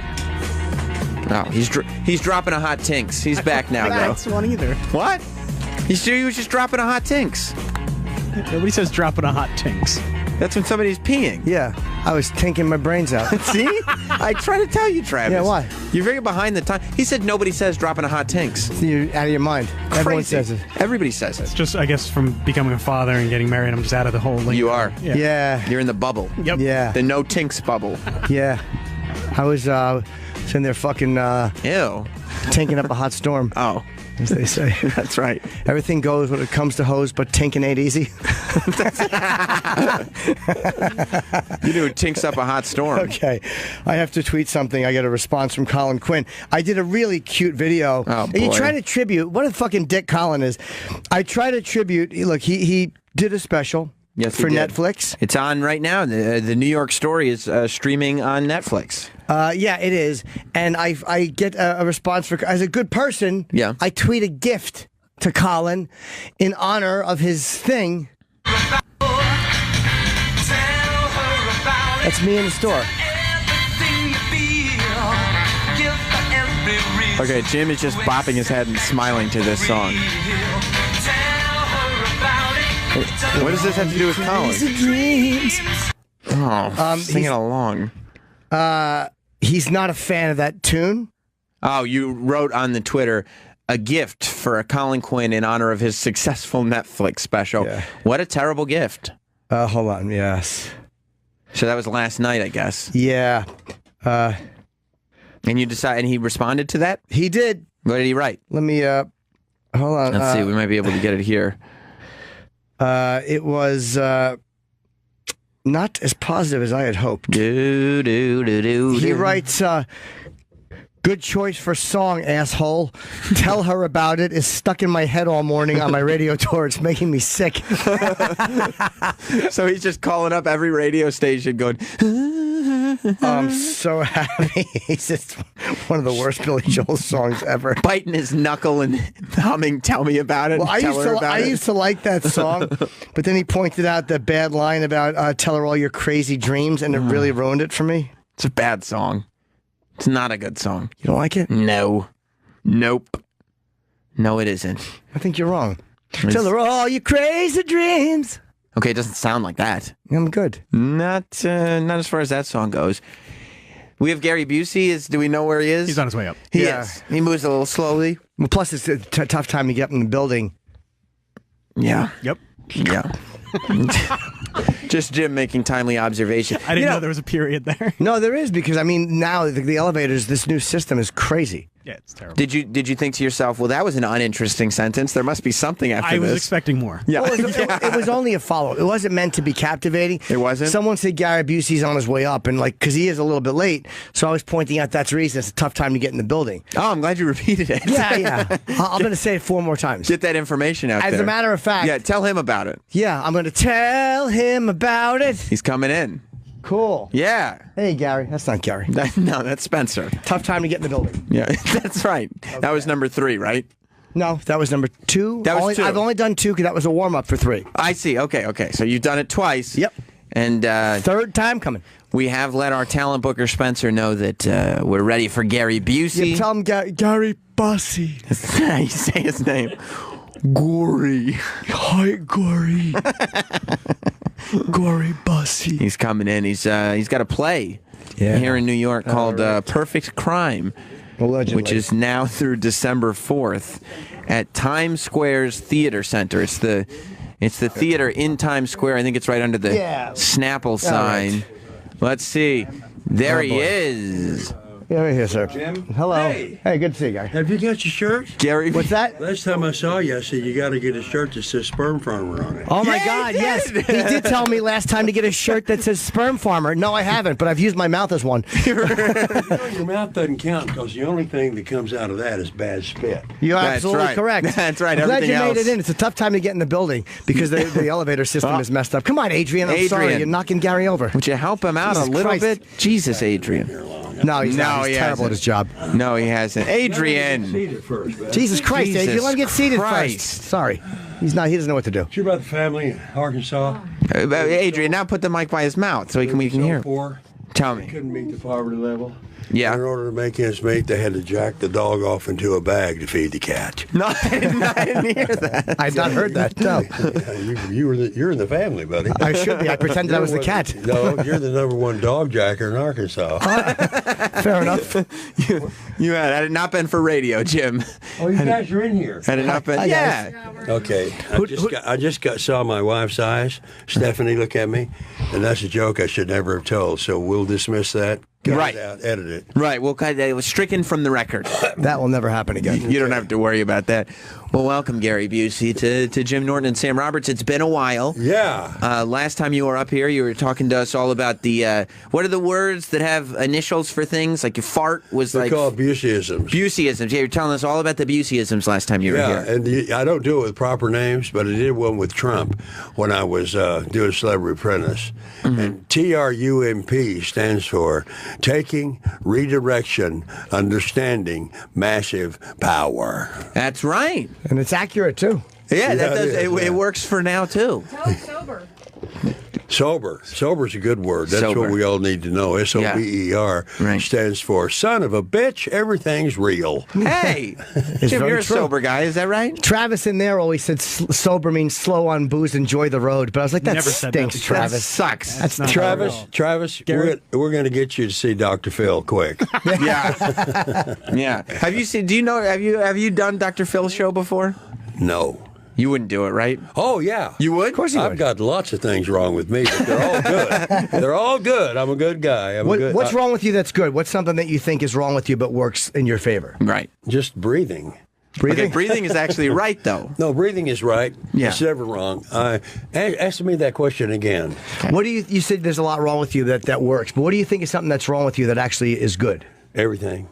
No, he's dropping a hot tinks. He's back now, though. That's one either. What? He was just dropping a hot tinks. Nobody says dropping a hot tinks. That's when somebody's peeing. Yeah, I was tinking my brains out. See? I try to tell you, Travis. Yeah, why? You're very behind the time. He said nobody says dropping a hot tinks. You're out of your mind. Everyone Crazy. says it. Everybody says It's it. just, I guess, from becoming a father and getting married, I'm just out of the whole link. You are. Yeah. Yeah. You're in the bubble. Yep. Yeah. The no tinks bubble. Yeah. I was sitting there fucking Ew. tanking up a hot storm, Oh, as they say. that's right. Everything goes when it comes to hose, but tinking ain't easy. You knew it tinks up a hot storm. Okay. I have to tweet something. I got a response from Colin Quinn. I did a really cute video. Oh, And you boy. try to tribute, what a fucking dick Colin is. I try to tribute, look, he did a special Yes, he for did. Netflix. It's on right now. The New York Story is streaming on Netflix. Yeah, it is. And I get a response for, as a good person, Yeah. I tweet a gift to Colin in honor of his thing. That's me in the store. Okay, Jim is just bopping his head and smiling to this song. What does this have to do with college? Oh, singing along. He's not a fan of that tune. Oh, you wrote on the Twitter, a gift for a Colin Quinn in honor of his successful Netflix special. Yeah. What a terrible gift. Hold on, yes. So that was last night, I guess. Yeah. And you decided, and he responded to that? He did. What did he write? Let me, hold on. Let's see, we might be able to get it here. It was not as positive as I had hoped. He writes, good choice for song, asshole. Tell her about it. Is stuck in my head all morning on my radio tour. It's making me sick. So he's just calling up every radio station going, I'm so happy. He's just one of the worst Billy Joel songs ever. Biting his knuckle and humming, tell me about it. Well, I used to like that song, but then he pointed out the bad line about tell her all your crazy dreams, and it really ruined it for me. It's a bad song. It's not a good song. You don't like it? No. Nope. No, it isn't. I think you're wrong. Tell her all your crazy dreams. Okay, it doesn't sound like that. I'm good. Not as far as that song goes. We have Gary Busey. Do we know where he is? He's on his way up. He is. He moves a little slowly. Well, plus it's a tough time to get up in the building. Yeah. Yep. Yeah. Just Jim making timely observation. I didn't know there was a period there. No, there is, because I mean now the elevators, this new system is crazy. Yeah, it's terrible. Did you think to yourself, well, that was an uninteresting sentence. There must be something after this. I was expecting more. Yeah. Well, it was only a follow. It wasn't meant to be captivating. It wasn't? Someone said Gary Busey's on his way up, and because he is a little bit late, so I was pointing out that's the reason it's a tough time to get in the building. Oh, I'm glad you repeated it. Yeah. I'm going to say it 4 more times. Get that information out there. As a matter of fact. Yeah, tell him about it. Yeah, I'm going to tell him about it. He's coming in. Cool. Yeah. Hey, Gary. That's not Gary. No, that's Spencer. Tough time to get in the building. Yeah, that's right. Okay. That was number 3, right? No, that was number 2. That was 2. I've only done 2 because that was a warm-up for 3. I see. Okay. So you've done it twice. Yep. And third time coming. We have let our talent booker Spencer know that we're ready for Gary Busey. Yeah, tell him Gary Busey. You say his name. Gory. Hi, Gory. Gory Busey. He's coming in. He's got a play here in New York called Perfect Crime, allegedly, which is now through December 4th at Times Square's Theater Center. It's the theater in Times Square. I think it's right under the Snapple sign. Right. Let's see. There he is. Yeah, right here, sir. Jim? Hello. Hey, good to see you, guys. Have you got your shirt? Gary. What's that? Last time I saw you, I said you got to get a shirt that says Sperm Farmer on it. Oh, my God, yes. He did tell me last time to get a shirt that says Sperm Farmer. No, I haven't, but I've used my mouth as one. Your mouth doesn't count because the only thing that comes out of that is bad spit. You're absolutely correct. That's right. I'm glad you else. made it in. It's a tough time to get in the building because the elevator system is messed up. Come on, Adrian. I'm sorry. You're knocking Gary over. Would you help him out Jesus a little Christ. bit? Jesus, Adrian. No, he's not. He's terrible at his job. No, he hasn't. Adrian. Jesus Christ, Adrian. Let him get seated first. Sorry. He's not. He doesn't know what to do. You about the family in Arkansas? Adrian, now put the mic by his mouth so we can hear. Tell me. Couldn't meet the poverty level. Yeah. In order to make ends meet, they had to jack the dog off into a bag to feed the cat. No, I didn't hear that. I've not heard that. No. You're in the family, buddy. I should be. I pretended I was the cat. No, you're the #1 dog jacker in Arkansas. Fair enough. Had it not been for radio, Jim. Oh, you guys are in here. Had it not been, yeah. Okay. I just saw my wife's eyes. Stephanie, look at me, and that's a joke I should never have told. So we'll dismiss that. Right. Edit it. Right. Well, it was stricken from the record. That will never happen again. You don't have to worry about that. Well, welcome, Gary Busey, to Jim Norton and Sam Roberts. It's been a while. Yeah. Last time you were up here, you were talking to us all about the, what are the words that have initials for things? Like fart was They're like... called Buseyisms. Buseyisms. Yeah, you were telling us all about the Buseyisms last time you were here. Yeah, and I don't do it with proper names, but I did one with Trump when I was doing Celebrity Apprentice. Mm-hmm. And TRUMP stands for Taking, Redirection, Understanding, Massive Power. That's right. And it's accurate, too. Yeah, that does. It works for now, too. Tell him sober. Sober's a good word. That's Sober. what we all need to know. SOBER stands for son of a bitch, everything's real. Hey, Jim, you're a sober guy, is that right? Travis in there always said sober means slow on booze, enjoy the road. But I was like, that Never said that stinks, before. Travis. That sucks. That's not Travis, we're going to get you to see Dr. Phil quick. Yeah. Yeah. Have you seen, do you know, have you done Dr. Phil's show before? No. You wouldn't do it, right? Oh, yeah. You would? Of course you would. I've got lots of things wrong with me, but they're all good. They're all good. I'm a good guy. What's wrong with you that's good? What's something that you think is wrong with you but works in your favor? Right. Just breathing. Breathing? Okay, breathing is actually right, though. No, breathing is right. Yeah. It's never wrong. Ask me that question again. What do you said there's a lot wrong with you that works, but what do you think is something that's wrong with you that actually is good? Everything.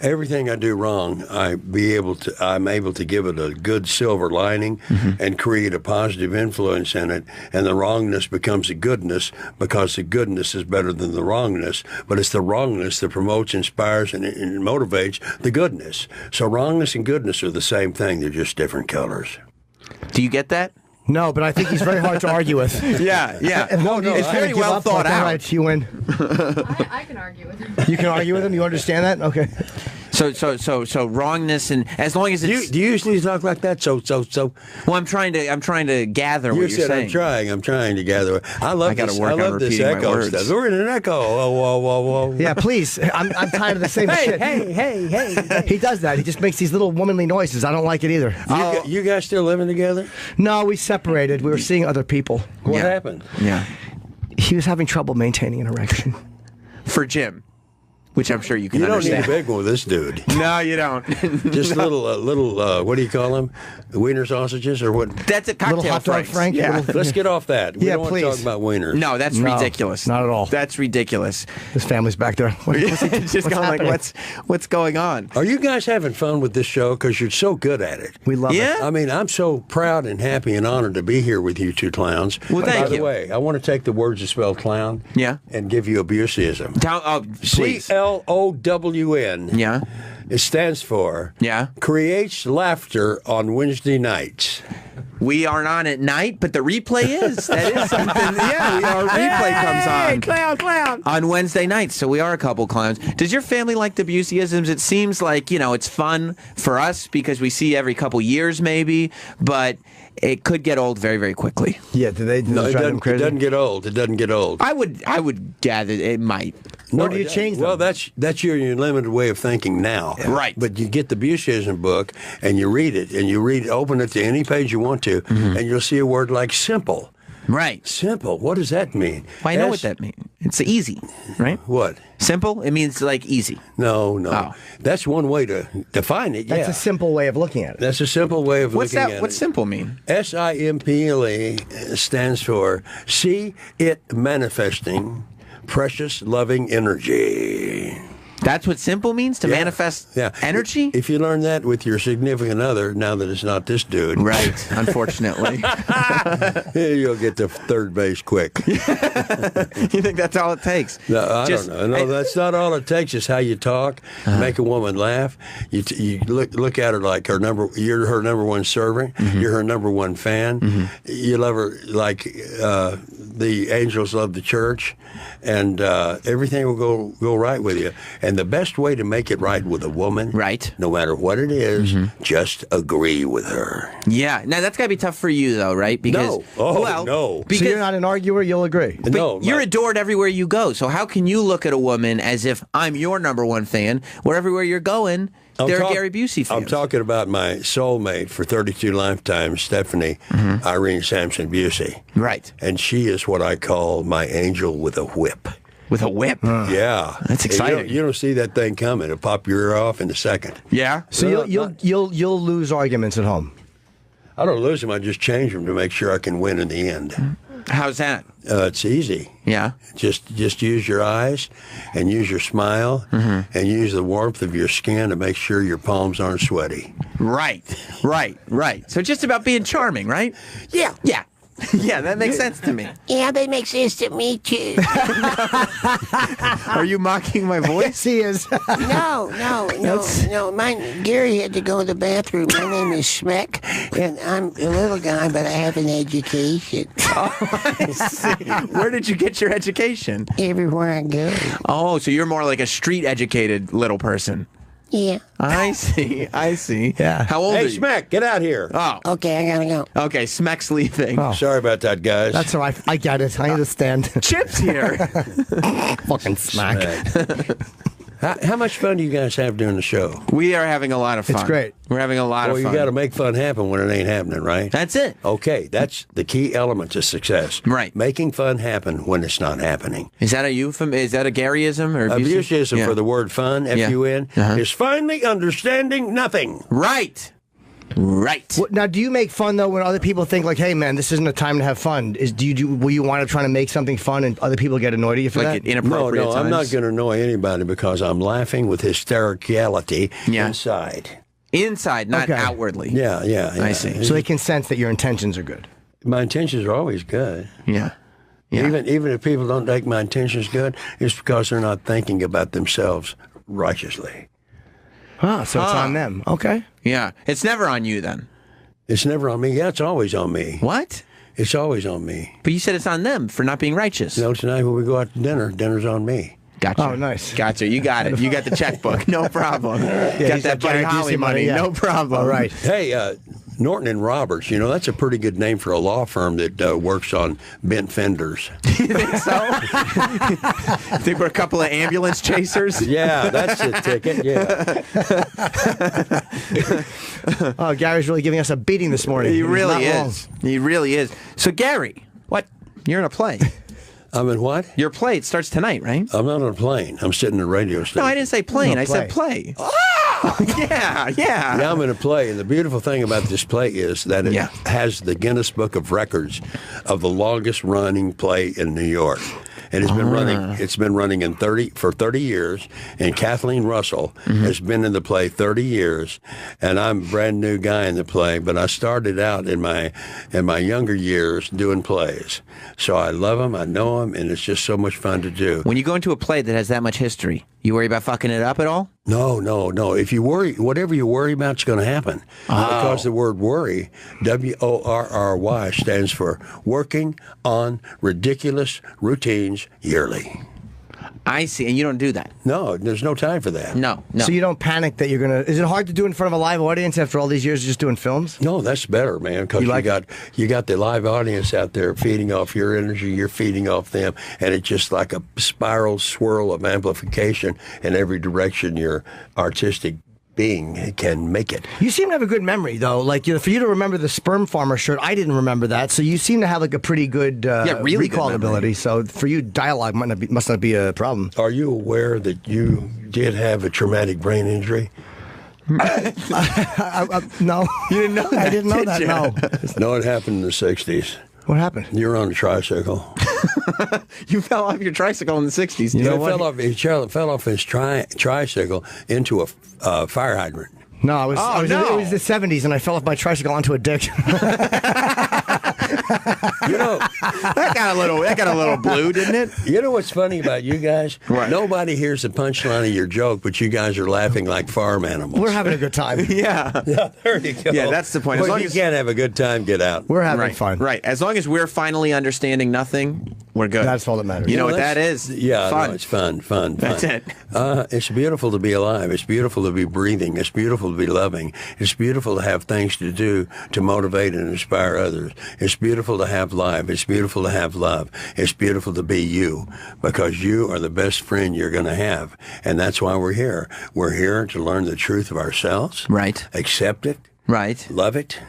Everything I do wrong, I'm able to give it a good silver lining and create a positive influence in it, and the wrongness becomes a goodness because the goodness is better than the wrongness, but it's the wrongness that promotes, inspires, and motivates the goodness. So wrongness and goodness are the same thing, they're just different colors. Do you get that? No, but I think he's very hard to argue with. Yeah. It's very well thought out. All right, you win. I can argue with him. You can argue with him? You understand that? Okay. So wrongness, and as long as it's... Do you usually talk like that? So. Well, I'm trying to gather what you're saying. I'm trying to gather. I love this echo words. stuff. We're in an echo. Oh, whoa. Yeah, please. I'm tired of the same shit. Hey. He does that. He just makes these little womanly noises. I don't like it either. You guys still living together? No, we separated. We were seeing other people. What happened? Yeah. He was having trouble maintaining an erection. For Jim. Which I'm sure you can understand. You don't understand. need a big one with this dude. No, you don't. Just little, what do you call them? Wiener sausages or what? That's a cocktail little hot dog, Frank. Yeah. Let's get off that. We Yeah, don't want please. to talk about wieners. No, that's ridiculous. Not at all. That's ridiculous. His family's back there. Just going like, what's going on? Are you guys having fun with this show? Because you're so good at it. We love it. I mean, I'm so proud and happy and honored to be here with you two clowns. Well, thank By the you. way, I want to take the words that spell clown and give you a Buseyism. Please. CLOWN. Yeah. It stands for creates laughter on Wednesday nights. We aren't on at night, but the replay is. That is something. Yeah, our replay comes on. Clown. On Wednesday nights, so we are a couple clowns. Does your family like the Buseyisms? It seems like, it's fun for us because we see every couple years maybe, but it could get old very, very quickly. Yeah, do they No, it drive them crazy? doesn't get old. It doesn't get old. I would gather it might. Or do you change them? Well, that's your limited way of thinking now. Right. But you get the Buseyism book and you read it, open it to any page you want to, and you'll see a word like simple. Right. Simple. What does that mean? Well, I know what that means. It's easy, right? What? Simple? It means like easy. No. Oh. That's one way to define it, That's a simple way of looking at it. That's a simple way of looking at it. What's simple mean? SIMPLE stands for see it manifesting precious loving energy. That's what simple means, to manifest energy? If you learn that with your significant other, now that it's not this dude. Right, unfortunately. You'll get to third base quick. You think that's all it takes? No, I don't know. No, that's not all it takes. It's how you talk, make a woman laugh. You look at her like you're her number one servant. You're her number one fan. You love her like the angels love the church, and everything will go right with you. And the best way to make it right with a woman, no matter what it is, just agree with her. Yeah. Now, that's got to be tough for you, though, right? Because, no. So you're not an arguer, you'll agree. No. You're adored everywhere you go. So how can you look at a woman as if I'm your number one fan, where everywhere you're going, they're a Gary Busey fans? I'm talking about my soulmate for 32 lifetimes, Stephanie Irene Sampson Busey. Right. And she is what I call my angel with a whip. With a whip? Yeah. That's exciting. You don't see that thing coming. It'll pop your ear off in a second. Yeah? So you'll lose arguments at home? I don't lose them. I just change them to make sure I can win in the end. How's that? It's easy. Yeah? Just use your eyes and use your smile and use the warmth of your skin to make sure your palms aren't sweaty. Right. So it's just about being charming, right? Yeah. Yeah, that makes sense to me. Yeah, that makes sense to me too. Are you mocking my voice? Yes, he is. No. Gary had to go to the bathroom. My name is Schmeck, and I'm a little guy, but I have an education. Oh, I see. Where did you get your education? Everywhere I go. Oh, so you're more like a street-educated little person. Yeah. I see. Yeah. How old Hey, are you? Smack, get out here. Oh. Okay, I gotta go. Okay, Smack's leaving. Oh. Sorry about that, guys. That's all right. I get it. I understand. Chip's here. Fucking Smack. How much fun do you guys have doing the show? We are having a lot of fun. It's great. We're having a lot of Well, fun. you got to make fun happen when it ain't happening, right? That's it. Okay, that's the key element to success. Right. Making fun happen when it's not happening. Is that a euphemism? Is that a Garyism or Abuseism Yeah. for the word fun, F-U-N, is finally understanding nothing. Right. Right. Now, do you make fun though when other people think like, "Hey, man, this isn't a time to have fun"? Will you wind up trying to make something fun and other people get annoyed at you for Like that? inappropriate No, I'm not going to annoy anybody because I'm laughing with hystericality inside. Inside, not Okay. outwardly. Yeah. I see. So they can sense that your intentions are good. My intentions are always good. Yeah. Yeah. Even if people don't think my intentions good, it's because they're not thinking about themselves righteously. Ah, so it's on them. Okay. Yeah. It's never on you then. It's never on me. Yeah, it's always on me. What? It's always on me. But you said it's on them for not being righteous. No, tonight when we go out to dinner, dinner's on me. Gotcha. Oh, nice. Gotcha. You got it. You got the checkbook. No problem. Got he's that got Buddy Gary Holly Busey money. money, yeah. No problem. All right. Hey, Norton and Roberts, that's a pretty good name for a law firm that works on bent fenders. You think so? I think we're a couple of ambulance chasers. Yeah, that's the ticket. Yeah. Oh, Gary's really giving us a beating this morning. He He's really not wrong. is. He really is. So, Gary, what? You're in a play. I'm in what? Your play, it starts tonight, right? I'm not on a plane. I'm sitting in a radio station. No, I didn't say plane. No, I said play. Oh! Yeah. Yeah, I'm in a play, and the beautiful thing about this play is that it has the Guinness Book of Records of the longest running play in New York. And it's been running. It's been running for 30 years. And Kathleen Russell has been in the play 30 years. And I'm a brand new guy in the play. But I started out in my younger years doing plays. So I love them. I know them, and it's just so much fun to do. When you go into a play that has that much history, you worry about fucking it up at all? No. If you worry, whatever you worry about is going to happen. Because the word worry, W-O-R-R-Y, stands for working on ridiculous routines yearly. I see. And you don't do that? No, there's no time for that. No. So you don't panic that you're going to... Is it hard to do in front of a live audience after all these years of just doing films? No, that's better, man, because you got the live audience out there feeding off your energy, you're feeding off them, and it's just like a spiral swirl of amplification in every direction your artistic being can make it. You seem to have a good memory, though. Like, for you to remember the sperm farmer shirt, I didn't remember that. So you seem to have like a pretty good really recall good ability. So for you, dialogue must not be a problem. Are you aware that you did have a traumatic brain injury? No. You didn't know that? I didn't know that, no. No, it happened in the 60s. What happened? You were on a tricycle. You fell off your tricycle in the 60s. He fell off his tricycle into a fire hydrant. No, it was the 70s, and I fell off my tricycle onto a dick. That got a little blue, didn't it? You know what's funny about you guys? Right. Nobody hears the punchline of your joke, but you guys are laughing like farm animals. We're having a good time. Yeah, there you go. Yeah, that's the point. Well, As long you as can't have a good time, get out. We're having fun. Right. As long as we're finally understanding nothing, we're good. That's all that matters. You know what that is? Yeah, fun. no, it's fun. That's it. It's beautiful to be alive. It's beautiful to be breathing. It's beautiful to be loving. It's beautiful to have things to do to motivate and inspire others. It's beautiful to have life. It's beautiful to have love. It's beautiful to be you, because you are the best friend you're going to have. And that's why we're here. We're here to learn the truth of ourselves. Right. Accept it. Right. Love it.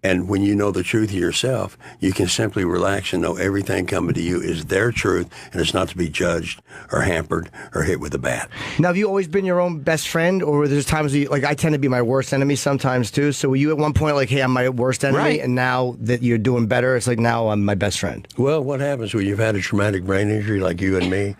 And when you know the truth of yourself, you can simply relax and know everything coming to you is their truth, and it's not to be judged or hampered or hit with a bat. Now, have you always been your own best friend, or there's times like I tend to be my worst enemy sometimes too? So were you at one point like, hey, I'm my worst enemy, Right. and now that you're doing better, it's like now I'm my best friend? Well, what happens when you've had a traumatic brain injury like you and me?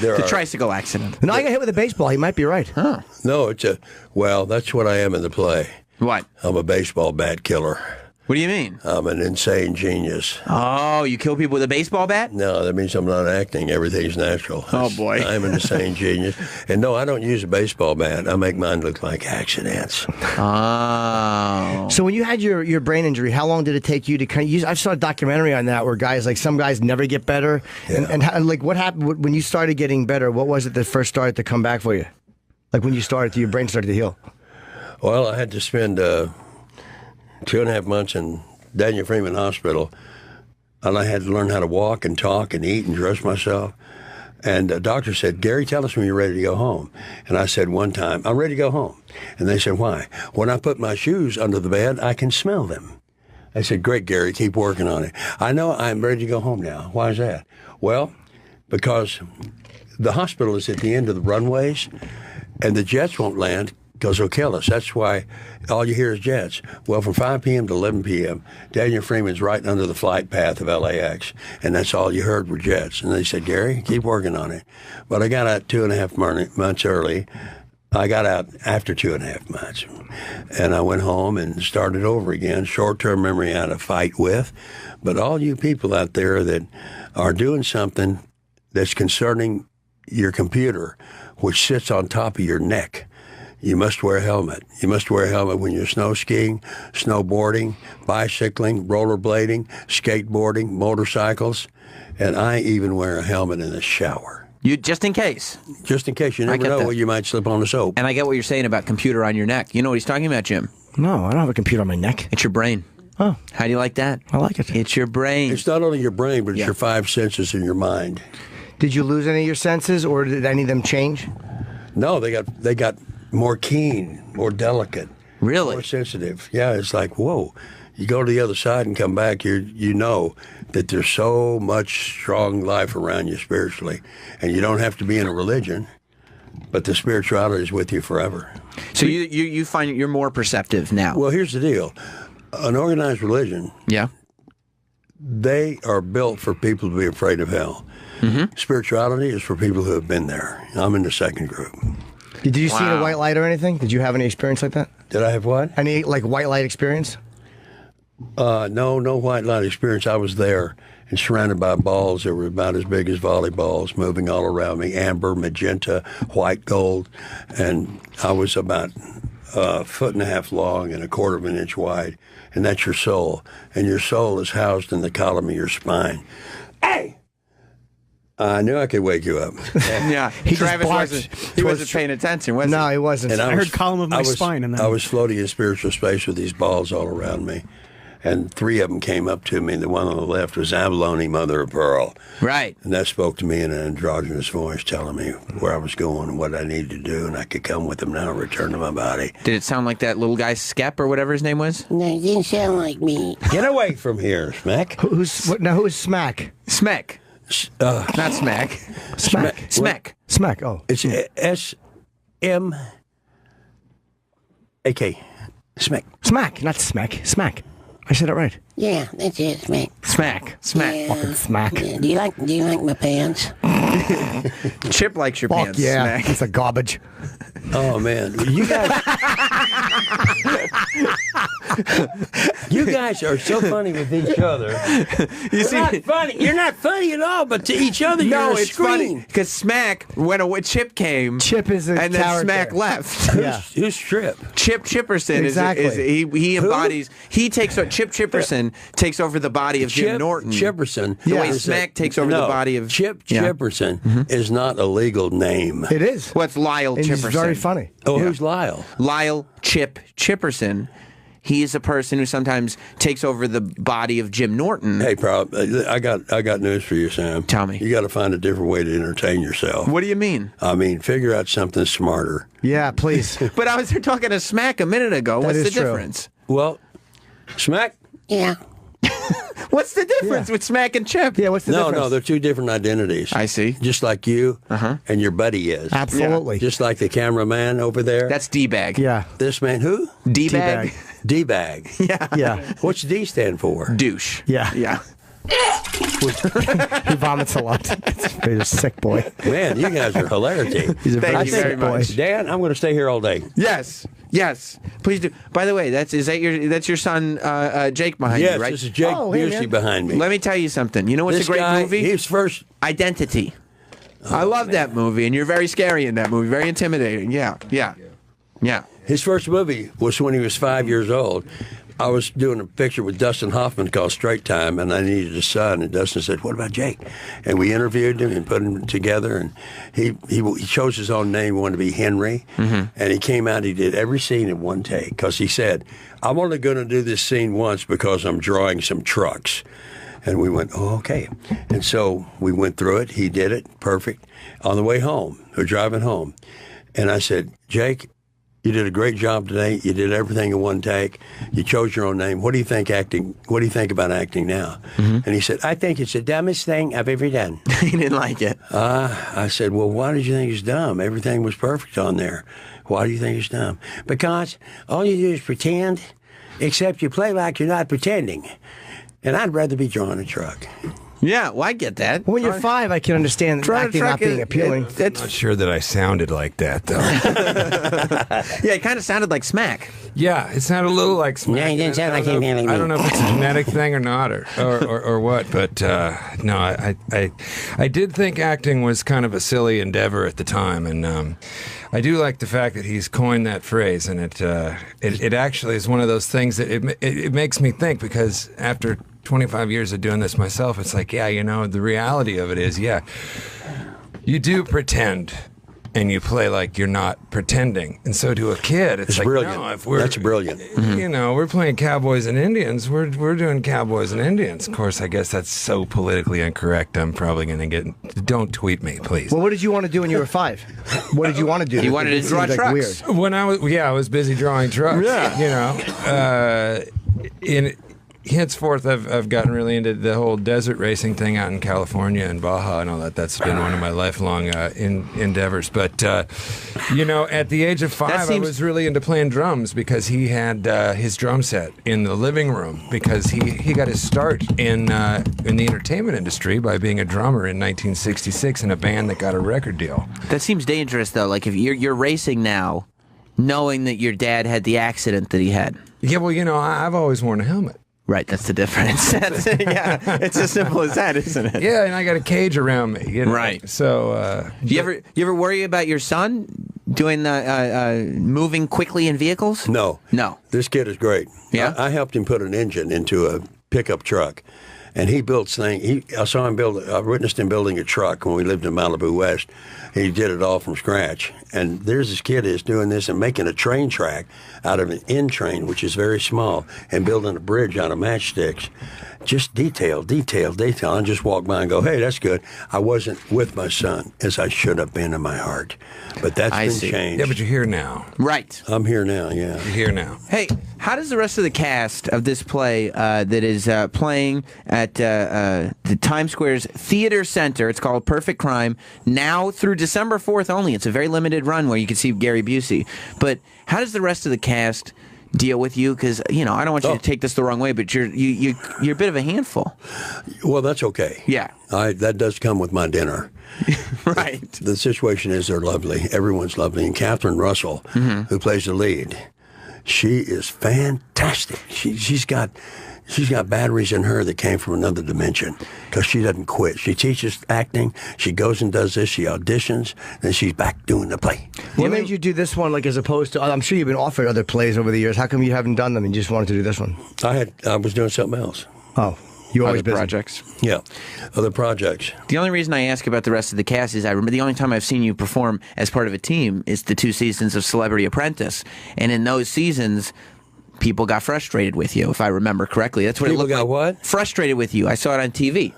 The tricycle accident. No, I got hit with a baseball. He might be right. No, that's what I am in the play. What? I'm a baseball bat killer. What do you mean? I'm an insane genius. Oh, you kill people with a baseball bat? No, that means I'm not acting. Everything's natural. Oh, boy. I'm an insane genius. And no, I don't use a baseball bat. I make mine look like accidents. Oh. So when you had your brain injury, how long did it take you to kind of use? I saw a documentary on that where guys, like some guys never get better. Yeah. And how, like what happened when you started getting better? What was it that first started to come back for you? Like when you started, your brain started to heal? Well, I had to spend 2.5 months in Daniel Freeman Hospital, and I had to learn how to walk and talk and eat and dress myself. And the doctor said, Gary, tell us when you're ready to go home. And I said one time, I'm ready to go home. And they said, why? When I put my shoes under the bed, I can smell them. I said, great, Gary, keep working on it. I know I'm ready to go home now. Why is that? Well, because the hospital is at the end of the runways, and the jets won't land because they'll kill us. That's why all you hear is jets. Well, from 5 p.m. to 11 p.m., Daniel Freeman's right under the flight path of LAX, and that's all you heard were jets. And they said, Gary, keep working on it. But I got out 2.5 months early. I got out after 2.5 months. And I went home and started over again. Short-term memory I had to fight with. But all you people out there that are doing something that's concerning your computer, which sits on top of your neck, you must wear a helmet. You must wear a helmet when you're snow skiing, snowboarding, bicycling, rollerblading, skateboarding, motorcycles, and I even wear a helmet in the shower. You just in case. Just in case. You never know when you might slip on the soap. And I get what you're saying about computer on your neck. You know what he's talking about, Jim? No, I don't have a computer on my neck. It's your brain. Oh. How do you like that? I like it. It's your brain. It's not only your brain, but it's your 5 senses in your mind. Did you lose any of your senses, or did any of them change? No, they got more keen, more delicate. Really? More sensitive. Yeah, it's like, whoa. You go to the other side and come back, you know that there's so much strong life around you spiritually. And you don't have to be in a religion, but the spirituality is with you forever. So you find you're more perceptive now? Well, here's the deal. An organized religion, they are built for people to be afraid of hell. Mm-hmm. Spirituality is for people who have been there. I'm in the second group. Did you see a white light or anything? Did you have any experience like that? Did I have what? Any like white light experience? No white light experience. I was there and surrounded by balls that were about as big as volleyballs moving all around me, amber, magenta, white, gold. And I was about 1.5 foot long and 1/4 of an inch wide. And that's your soul. And your soul is housed in the column of your spine. Hey! I knew I could wake you up. Yeah, Travis wasn't paying attention, was he? No, he wasn't. And I heard column of my spine. And then I was floating in spiritual space with these balls all around me. And 3 of them came up to me. The one on the left was Abalone, mother of pearl. Right. And that spoke to me in an androgynous voice, telling me where I was going and what I needed to do, and I could come with them now and return to my body. Did it sound like that little guy Skep or whatever his name was? No, it didn't sound like me. Get away from here, Smack. Who's Smack? Smack. Not Smack. Smack. Smack. Smack. Oh, it's S-M-A-K. Smack. Smack, not Smack. Smack. I said it right. Yeah, that's it, Smack. Smack. Smack. Yeah. Fucking Smack. Yeah. Do you like my pants? Chip likes your Fuck pants. yeah, Smack. it's a garbage. Oh man, you guys are so funny with each other. Not funny. You're not funny at all, but to each other, no, you're it's funny because Smack when Chip came. Chip is a and then character. Smack left. Yeah. Who's Chip? Chip Chipperson Exactly. he embodies. He takes Chip Chipperson takes over the body of Jim Norton. Chipperson. The way Smack takes over the body of Chipperson is not a legal name. It is. What's Lyle And Chipperson? he's very funny. Oh, who's Lyle? Lyle Chipperson. He is a person who sometimes takes over the body of Jim Norton. Hey, I got news for you, Sam. Tell me. You got to find a different way to entertain yourself. What do you mean? I mean, figure out something smarter. Yeah, please. But I was talking to Smack a minute ago. That What's is the true. difference? Well, Smack? Yeah. What's the difference with Smack and Chip? Yeah, what's the difference? No, they're two different identities. I see. Just like you and your buddy is. Absolutely. Just like the cameraman over there. That's D-Bag. Yeah. This man, who? D-Bag. D-Bag. Yeah. Yeah. What's D stand for? Douche. Yeah. Yeah. He vomits a lot. He's a sick boy. Man, you guys are hilarity. He's a Thank very you sick very boy. much. Dan, I'm going to stay here all day. Yes. Yes, please do. By the way, that's your son Jake behind yes, you, right? This is Jake Busey behind me. Let me tell you something. You know what's This a great guy, movie? His first Identity. I love that movie, and you're very scary in that movie. Very intimidating. Yeah. His first movie was when he was 5 years old. I was doing a picture with Dustin Hoffman called Straight Time, and I needed a son. And Dustin said, "What about Jake?" And we interviewed him and put him together. And he chose his own name. He wanted to be Henry. Mm-hmm. And he came out. He did every scene in one take because he said, "I'm only going to do this scene once because I'm drawing some trucks." And we went, "Oh, okay." And so we went through it. He did it perfect. On the way home, we're driving home, and I said, "Jake, you did a great job today. You did everything in one take. You chose your own name. What do you think about acting now?" Mm-hmm. And he said, "I think it's the dumbest thing I've ever done." He didn't like it. I said, "Well, why did you think it's dumb? Everything was perfect on there. Why do you think it's dumb?" "Because all you do is pretend, except you play like you're not pretending. And I'd rather be drawing a truck." Yeah, well, I get that. When you're 5, I can understand acting not being appealing. I'm not sure that I sounded like that, though. Yeah, it kind of sounded like Smack. Yeah, it sounded a little like Smack. Yeah, he didn't sound like him. I don't know if it's a genetic thing or not, or what, but no, I did think acting was kind of a silly endeavor at the time, and I do like the fact that he's coined that phrase, and it actually is one of those things that it makes me think, because after 25 years of doing this myself, it's like, yeah, the reality of it is, yeah, you do pretend and you play like you're not pretending. And so to a kid, it's like, brilliant. no, if we're, That's brilliant. We're playing cowboys and Indians, we're doing cowboys and Indians. Of course, I guess that's so politically incorrect, I'm probably going to don't tweet me, please. Well, what did you want to do when you were 5? What did you want to do? He wanted to draw trucks. Weird. When I was busy drawing trucks. Yeah. Henceforth, I've gotten really into the whole desert racing thing out in California and Baja and all that. That's been one of my lifelong endeavors. But, at the age of 5, I was really into playing drums because he had his drum set in the living room, because he got his start in the entertainment industry by being a drummer in 1966 in a band that got a record deal. That seems dangerous, though. Like, if you're racing now, knowing that your dad had the accident that he had. Yeah, well, I've always worn a helmet. Right, that's the difference. Yeah, it's as simple as that, isn't it? Yeah, and I got a cage around me. Right. So, do you ever worry about your son doing moving quickly in vehicles? No. This kid is great. Yeah? I helped him put an engine into a pickup truck, and he builds things. I witnessed him building a truck when we lived in Malibu West. He did it all from scratch. And there's this kid is doing this and making a train track out of an N train, which is very small, and building a bridge out of matchsticks. Just detail. I just walk by and go, "Hey, that's good." I wasn't with my son as I should have been in my heart. But that's been changed. Yeah, but you're here now. Right. I'm here now, yeah. You're here now. Hey, how does the rest of the cast of this play that is playing at the Times Square's Theater Center, it's called Perfect Crime, now through December 4th only. It's a very limited run where you can see Gary Busey. But how does the rest of the cast deal with you? Because, I don't want you to take this the wrong way, but you're a bit of a handful. Well, that's okay. Yeah. That does come with my dinner. Right. The situation is they're lovely. Everyone's lovely. And Catherine Russell, who plays the lead, she is fantastic. She's got batteries in her that came from another dimension, because she doesn't quit. She teaches acting. She goes and does this. She auditions. Then she's back doing the play. What made you do this one, like, as opposed to? I'm sure you've been offered other plays over the years. How come you haven't done them and you just wanted to do this one? I was doing something else. Oh, you always other busy. projects. Yeah, other projects. The only reason I ask about the rest of the cast is I remember the only time I've seen you perform as part of a team is the 2 seasons of Celebrity Apprentice, and in those seasons, people got frustrated with you, if I remember correctly. That's what People it looked got like. what? Frustrated with you. I saw it on TV.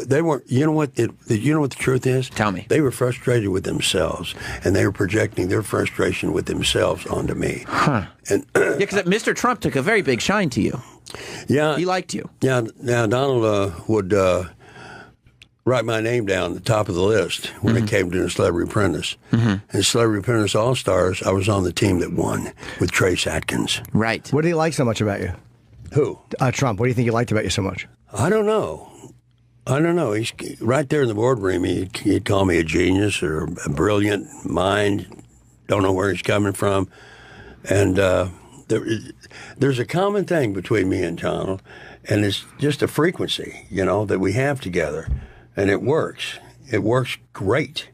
They weren't. You know what? You know what the truth is? Tell me. They were frustrated with themselves, and they were projecting their frustration with themselves onto me. Huh. And yeah, because Mr. Trump took a very big shine to you. Yeah, he liked you. Yeah. Now Donald would write my name down at the top of the list when it came to the Celebrity Apprentice. And Celebrity Apprentice All Stars, I was on the team that won with Trace Atkins. Right. What did he like so much about you? Who? Trump. What do you think he liked about you so much? I don't know. He's right there in the boardroom. He'd call me a genius or a brilliant mind. Don't know where he's coming from. And there's a common thing between me and Donald, and it's just a frequency, that we have together, and it works. It works great.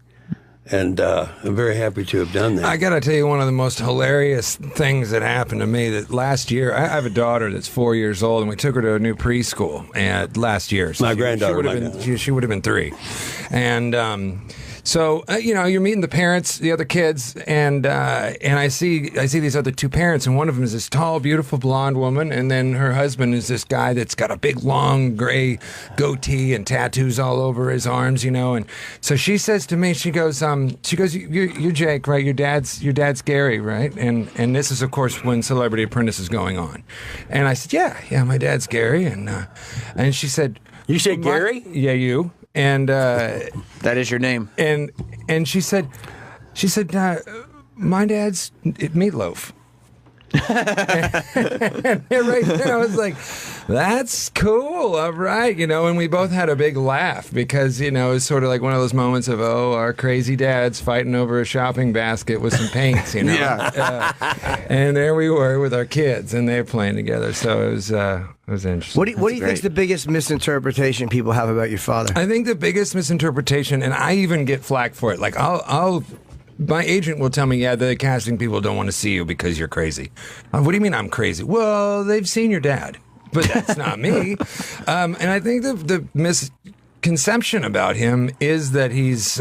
And I'm very happy to have done that. I got to tell you, one of the most hilarious things that happened to me that last year, I have a daughter that's 4 years old, and we took her to a new preschool last year. So my granddaughter. She would have been 3. And so, you're meeting the parents, the other kids, and I see these other 2 parents, and one of them is this tall, beautiful blonde woman, and then her husband is this guy that's got a big, long, gray goatee and tattoos all over his arms, And so she says to me, she goes, you're Jake, right? Your dad's Gary, right? And this is, of course, when Celebrity Apprentice is going on. And I said, yeah, my dad's Gary, and she said, you said Gary? Yeah, you. And that is your name. And she said, my dad's Meatloaf. And right there, I was like, that's cool. All right. And we both had a big laugh because, it was sort of like one of those moments of, our crazy dad's fighting over a shopping basket with some paints, Yeah. And there we were with our kids, and they were playing together. So it was interesting. What do you think is the biggest misinterpretation people have about your father? I think the biggest misinterpretation, and I even get flack for it, like my agent will tell me, yeah, the casting people don't want to see you because you're crazy. What do you mean I'm crazy? Well, they've seen your dad, but that's not me. And I think the misconception about him is that he's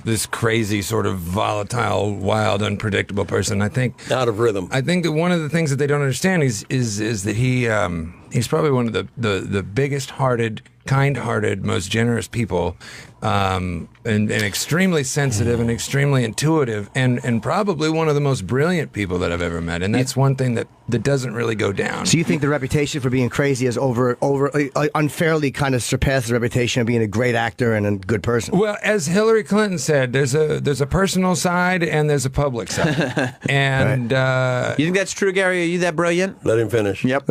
this crazy sort of volatile, wild, unpredictable person. I think out of rhythm. I think that one of the things that they don't understand is that he's probably one of the biggest-hearted, kind-hearted, most generous people, and extremely sensitive and extremely intuitive, and probably one of the most brilliant people that I've ever met. And that's one thing that doesn't really go down. So you think the reputation for being crazy has unfairly kind of surpassed the reputation of being a great actor and a good person? Well, as Hillary Clinton said, there's a personal side and there's a public side. And you think that's true, Gary? Are you that brilliant? Let him finish. Yep.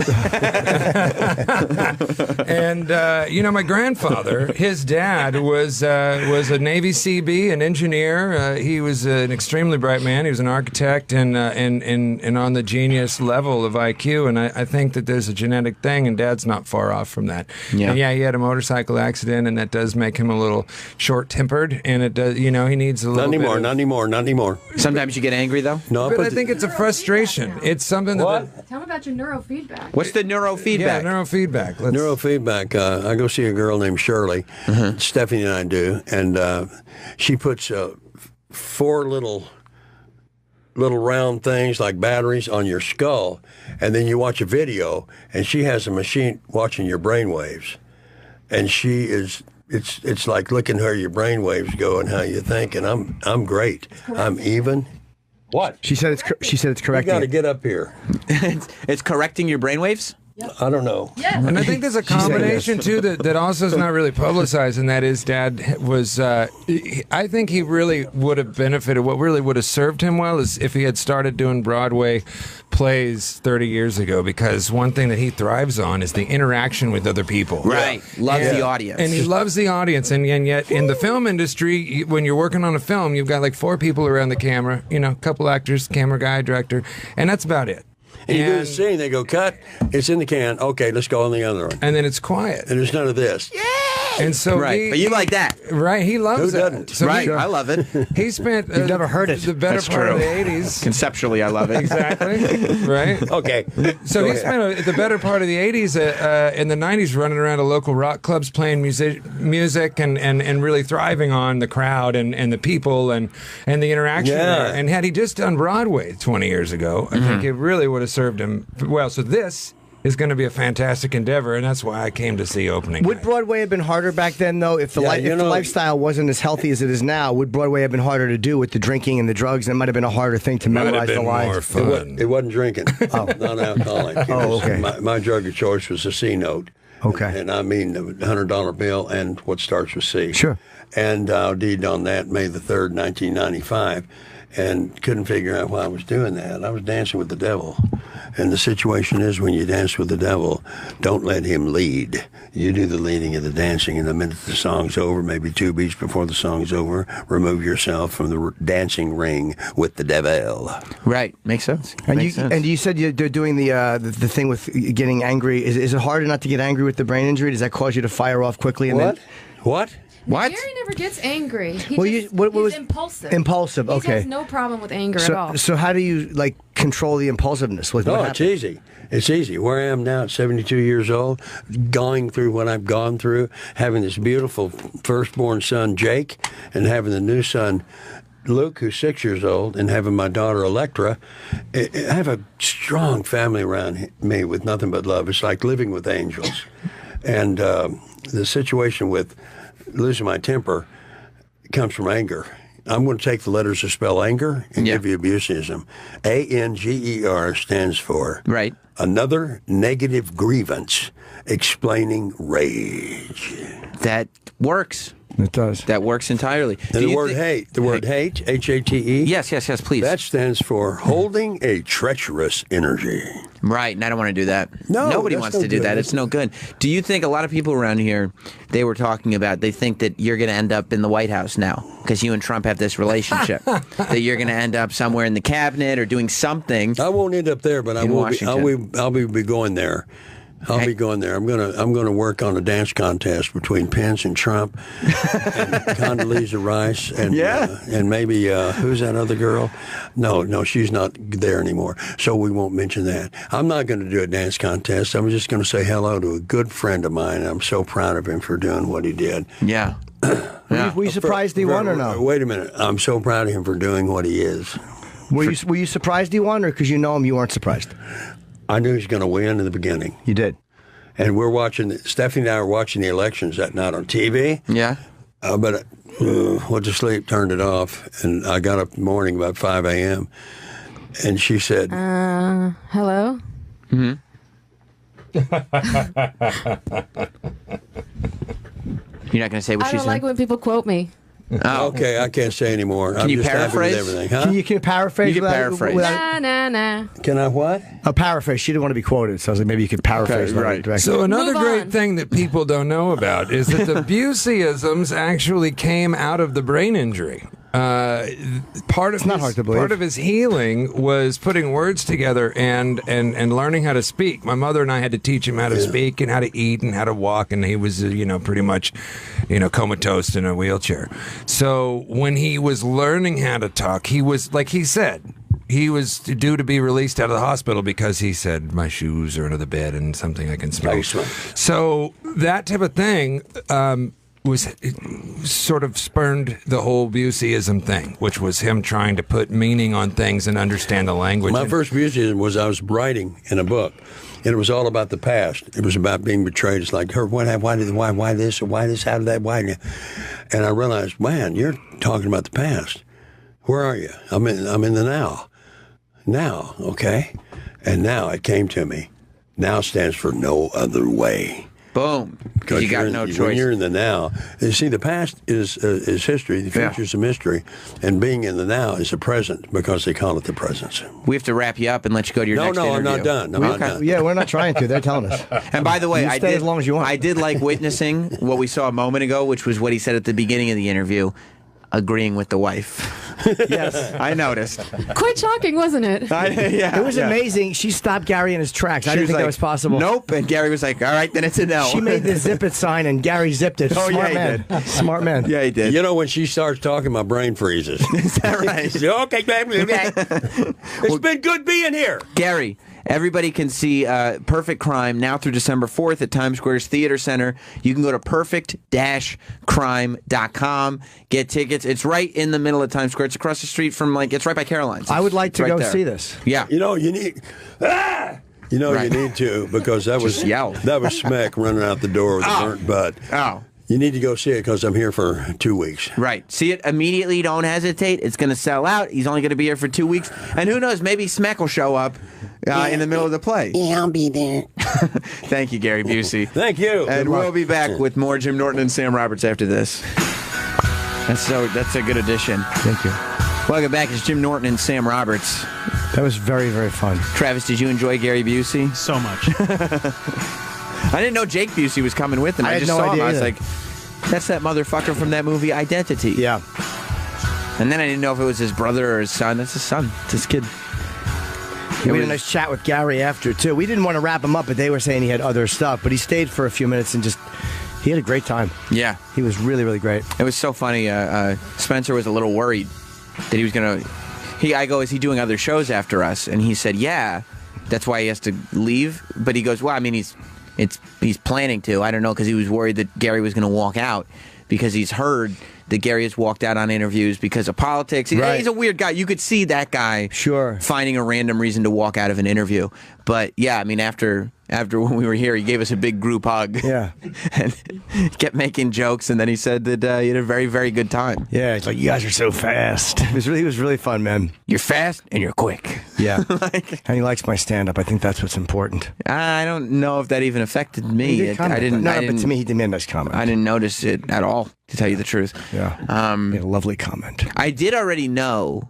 And my grandfather, his dad was a Navy CB, an engineer. He was an extremely bright man. He was an architect and on the genius level of IQ. And I think that there's a genetic thing, and Dad's not far off from that. Yeah. And he had a motorcycle accident, and that does make him a little short-tempered. And it does, he needs a little. Not anymore. Sometimes you get angry though. No, but I think it's a frustration. It's something that. Tell me about your neurofeedback. What's the neurofeedback? Yeah, neurofeedback. Neurofeedback. I go see a girl named Shirley. Stephanie and I do, and she puts 4 little round things like batteries on your skull, and then you watch a video, and she has a machine watching your brain waves, and it's like looking at how your brain waves go and how you think, and I'm great. I'm even. What? She said it's correct. You got to get up here. It's correcting your brainwaves? I don't know. Yes. And I think there's a combination, too, that also is not really publicized, and that is Dad was, I think he really would have benefited. What really would have served him well is if he had started doing Broadway plays 30 years ago, because one thing that he thrives on is the interaction with other people. Right. Loves the audience. And he loves the audience, and yet in the film industry, when you're working on a film, you've got like 4 people around the camera, a couple actors, camera guy, director, and that's about it. And you do the scene, they go, cut, it's in the can, okay, let's go on the other one. And then it's quiet. And there's none of this. And so right, but you like that, right? He loves Who doesn't? So right? I love it. He spent. You've never heard it. The better That's part true. of the '80s. Conceptually, I love it. Exactly. Right. Okay. So he spent the better part of the '80s in the '90s running around to local rock clubs, playing music and really thriving on the crowd and the people and the interaction. Yeah. There. And had he just done Broadway 20 years ago, I think it really would have served him well. So this is going to be a fantastic endeavor, and that's why I came to see opening. Would Broadway have been harder back then, though? If the lifestyle wasn't as healthy as it is now, would Broadway have been harder to do with the drinking and the drugs? It might have been a harder thing to memorize the lines. More fun. It wasn't drinking. Not alcoholic. Okay. My drug of choice was a C note. Okay. And I mean the $100 bill and what starts with C. Sure. And I OD'd on that May the 3rd, 1995. And couldn't figure out why I was doing that. I was dancing with the devil. And the situation is when you dance with the devil, don't let him lead. You do the leading of the dancing, and the minute the song's over, maybe 2 beats before the song's over, remove yourself from the dancing ring with the devil. Right, makes sense. And you said they're doing the thing with getting angry. Is it harder not to get angry with the brain injury? Does that cause you to fire off quickly? And What? Then, What? What? Gary never gets angry. He Well, just, what he's was- impulsive. Impulsive, He okay. has no problem with anger at all. So how do you like control the impulsiveness? What No, happens? it's easy. It's easy. Where I am now at 72 years old, going through what I've gone through, having this beautiful firstborn son, Jake, and having the new son, Luke, who's 6 years old, and having my daughter, Electra, I have a strong family around me with nothing but love. It's like living with angels. And the situation with losing my temper comes from anger. I'm going to take the letters to spell anger and give you Buseyism. ANGER stands for another negative grievance explaining rage. That works. It does. That works entirely. And the word hate, hate, H-A-T-E. Yes, please. That stands for holding a treacherous energy. Right, and I don't want to do that. No, Nobody that's wants no to do good. that. It's no good. Do you think a lot of people around here, they were talking about, they think that you're going to end up in the White House now because you and Trump have this relationship, that you're going to end up somewhere in the cabinet or doing something. I won't end up there, but I in will be. Washington. I'll be going there. I'll be going there. I'm gonna work on a dance contest between Pence and Trump, and Condoleezza Rice, and and maybe who's that other girl? No, she's not there anymore. So we won't mention that. I'm not going to do a dance contest. I'm just going to say hello to a good friend of mine. I'm so proud of him for doing what he did. Yeah. Were you surprised he won or no? Wait a minute. I'm so proud of him for doing what he is. Were you surprised he won, or because you know him, you weren't surprised? I knew he was going to win in the beginning. You did. And we're watching, Stephanie and I were watching the elections that night on TV. Yeah. But went to sleep, turned it off, and I got up in the morning about 5 a.m. And she said, Hello? Mm-hmm. You're not going to say what I she don't said? like when people quote me. Oh. Okay, I can't say anymore. Can I'm you just happy with paraphrase? everything. Huh? Can you paraphrase? You can paraphrase. Nah. Can I what? A paraphrase. She didn't want to be quoted, so I was like, maybe you could paraphrase. Okay, right. directly. So another Move great on. thing that people don't know about is that the Buseyisms actually came out of the brain injury. Part of his healing was putting words together and learning how to speak. My mother and I had to teach him how to speak and how to eat and how to walk, and he was pretty much comatose in a wheelchair. So when he was learning how to talk, he was, like he said, he was due to be released out of the hospital because he said, my shoes are under the bed and something I can smell. So that type of thing it sort of spurned the whole Buseyism thing, which was him trying to put meaning on things and understand the language. My first Buseyism was I was writing in a book, and it was all about the past. It was about being betrayed. It's like, why this, or why this, how did that, why? And I realized, man, you're talking about the past. Where are you? I'm in the now. Now, okay? And now it came to me. Now stands for no other way. Boom. Because you got no choice. When you're in the now, you see, the past is history, the future is a mystery, and being in the now is the present because they call it the present. We have to wrap you up and let you go to your next interview. No, I'm not done. I'm not done. Yeah, we're not trying to. They're telling us. And by the way, You I stay did, as long as you want. I did like witnessing what we saw a moment ago, which was what he said at the beginning of the interview, agreeing with the wife. Yes, I noticed. Quite shocking, wasn't it? It was amazing. She stopped Gary in his tracks. I She didn't was think like, that was possible. Nope. And Gary was like, all right, then it's a no. She made the zip it sign, and Gary zipped it. Oh, Smart yeah, he man. did. Smart man. Yeah, he did. You know, when she starts talking, my brain freezes. Is that right? Okay, it's been good being here. Gary, everybody can see Perfect Crime now through December 4th at Times Square's Theater Center. You can go to perfect-crime.com, get tickets. It's right in the middle of Times Square. It's across the street from, it's right by Caroline's. I would like to It's go right there. see this. Yeah. You know, you need... You know, Right. you need to, because that was Smack running out the door with a burnt butt. Oh. You need to go see it because I'm here for 2 weeks. Right. See it immediately. Don't hesitate. It's going to sell out. He's only going to be here for 2 weeks. And who knows, maybe Smack will show up in the middle of the play. Yeah, I'll be there. Thank you, Gary Busey. Thank you. And we'll be back with more Jim Norton and Sam Roberts after this. That's a good addition. Thank you. Welcome back. It's Jim Norton and Sam Roberts. That was very, very fun. Travis, did you enjoy Gary Busey? So much. I didn't know Jake Busey was coming with him. I had just no saw him. idea I was either. like, that's that motherfucker from that movie Identity. Yeah. And then I didn't know if it was his brother or his son. That's his son. It's his kid. We had a nice chat with Gary after, too. We didn't want to wrap him up, but they were saying he had other stuff. But he stayed for a few minutes and he had a great time. Yeah. He was really, really great. It was so funny. Spencer was a little worried that he was going to... I go, is he doing other shows after us? And he said, yeah. That's why he has to leave. But he goes, well, I mean, he's planning to. I don't know, because he was worried that Gary was going to walk out because he's heard that Gary has walked out on interviews because of politics. Right. He's a weird guy. You could see that guy finding a random reason to walk out of an interview. But, yeah, I mean, after when we were here, he gave us a big group hug. Yeah. And kept making jokes, and then he said that he had a very, very good time. Yeah, it's like, you guys are so fast. It was really fun, man. You're fast and you're quick. Yeah. And he likes my stand-up. I think that's what's important. I don't know if that even affected me. He did comment, I didn't. but to me, he made a nice comment. I didn't notice it at all, to tell you the truth. Yeah. He had a lovely comment. I did already know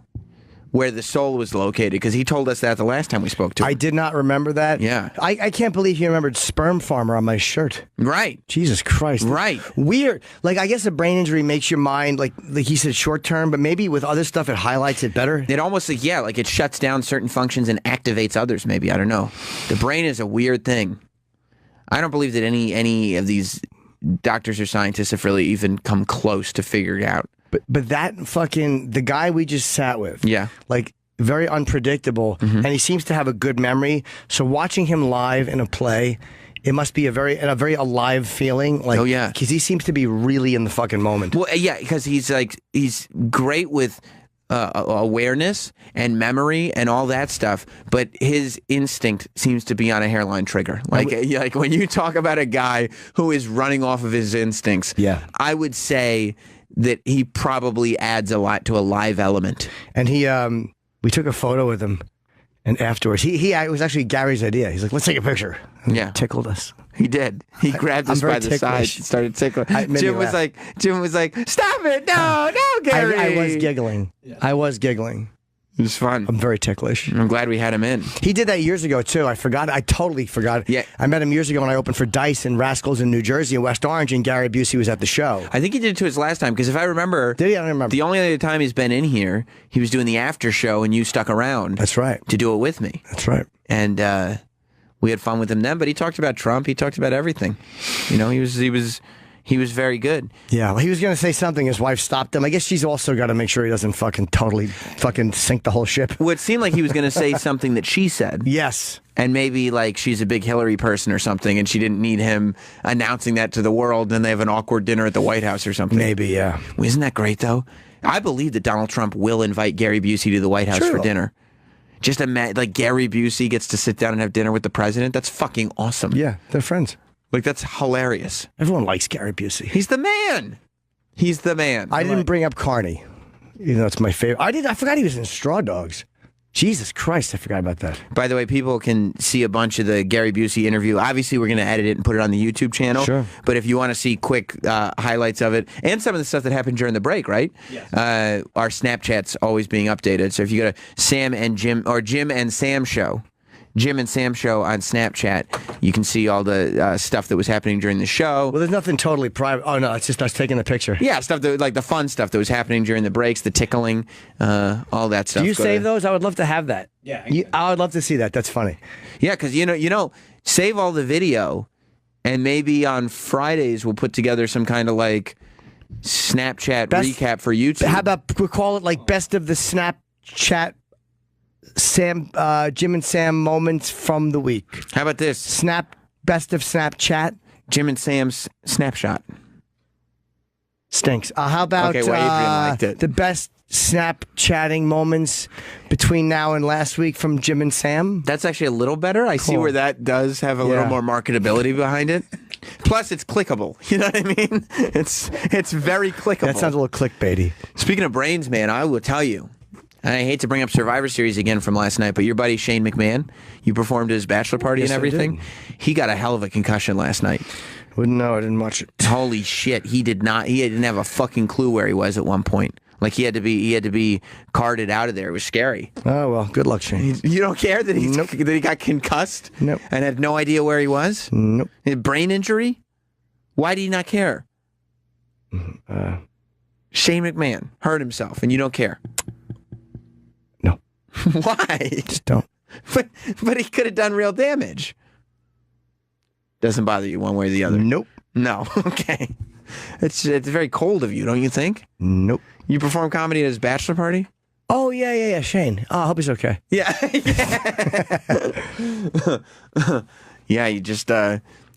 where the soul was located because he told us that the last time we spoke to him. I did not remember that. Yeah. I can't believe he remembered sperm farmer on my shirt. Right. Jesus Christ. Right. Weird. Like, I guess a brain injury makes your mind, like he said, short term, but maybe with other stuff it highlights it better. It almost, like it shuts down certain functions and activates others, maybe. I don't know. The brain is a weird thing. I don't believe that any of these doctors or scientists have really even come close to figuring out. But that the guy we just sat with, yeah, like very unpredictable, and he seems to have a good memory. So watching him live in a play, it must be a very alive feeling. Like, oh yeah, because he seems to be really in the fucking moment. Well, yeah, because he's great with awareness and memory and all that stuff, but his instinct seems to be on a hairline trigger. Like when you talk about a guy who is running off of his instincts, yeah, I would say that he probably adds a lot to a live element. And we took a photo with him, and afterwards, it was actually Gary's idea. He's like, let's take a picture. And yeah. He tickled us. He did. He grabbed us by the side and started tickling. Jim was like, stop it. No, Gary. I was giggling. Yeah. I was giggling. It was fun. I'm very ticklish. I'm glad we had him in. He did that years ago, too. I forgot. I totally forgot. Yeah. I met him years ago when I opened for Dice and Rascals in New Jersey and West Orange, and Gary Busey was at the show. I think he did it to his last time, because if I remember... Did he? I don't remember. The only other time he's been in here, he was doing the after show, and you stuck around. That's right. To do it with me. That's right. And we had fun with him then, but he talked about Trump. He talked about everything. You know, he was very good. Yeah, well, he was going to say something. His wife stopped him. I guess she's also got to make sure he doesn't totally sink the whole ship. Well, it seemed like he was going to say something that she said. Yes. And maybe like she's a big Hillary person or something, and she didn't need him announcing that to the world, and they have an awkward dinner at the White House or something. Maybe, yeah. Well, isn't that great, though? I believe that Donald Trump will invite Gary Busey to the White House for dinner. Just imagine, like, Gary Busey gets to sit down and have dinner with the president. That's fucking awesome. Yeah, they're friends. Like, that's hilarious. Everyone likes Gary Busey. He's the man. He's the man. I didn't bring up Carney, even though it's my favorite. I forgot he was in Straw Dogs. Jesus Christ, I forgot about that. By the way, people can see a bunch of the Gary Busey interview. Obviously, we're going to edit it and put it on the YouTube channel. Sure. But if you want to see quick highlights of it, and some of the stuff that happened during the break, right? Yes. Our Snapchat's always being updated. So if you go to Sam and Jim, or Jim and Sam Show, Jim and Sam Show on Snapchat, you can see all the stuff that was happening during the show. Well, there's nothing totally private. Oh, no, it's just us taking the picture. Yeah, stuff that, like the fun stuff that was happening during the breaks, the tickling, all that stuff. Do you save those? I would love to have that. Yeah. I would love to see that. That's funny. Yeah, because, you know, save all the video, and maybe on Fridays we'll put together some kind of, like, Snapchat recap for YouTube. How about we call it, like, best of the Snapchat Jim and Sam moments from the week. How about this? Best of Snapchat. Jim and Sam's snapshot. Stinks. How about Adrian liked it. The best Snapchatting moments between now and last week from Jim and Sam? That's actually a little better. I see where that does have a little more marketability behind it. Plus, it's clickable. You know what I mean? It's very clickable. That sounds a little clickbaity. Speaking of brains, man, I will tell you. And I hate to bring up Survivor Series again from last night, but your buddy Shane McMahon, you performed at his bachelor party and everything. He got a hell of a concussion last night. Wouldn't know. I didn't watch it. Holy shit. He didn't have a fucking clue where he was at one point. Like he had to be carted out of there. It was scary. Oh well, good luck, Shane. You don't care that he got concussed? Nope. And had no idea where he was? Nope. Brain injury? Why do you not care? Shane McMahon hurt himself, and you don't care. No. Why? Just don't. But he could have done real damage. Doesn't bother you one way or the other. Nope. No. Okay. It's very cold of you, don't you think? Nope. You perform comedy at his bachelor party? Oh yeah. Shane. Oh, I hope he's okay. Yeah. Yeah.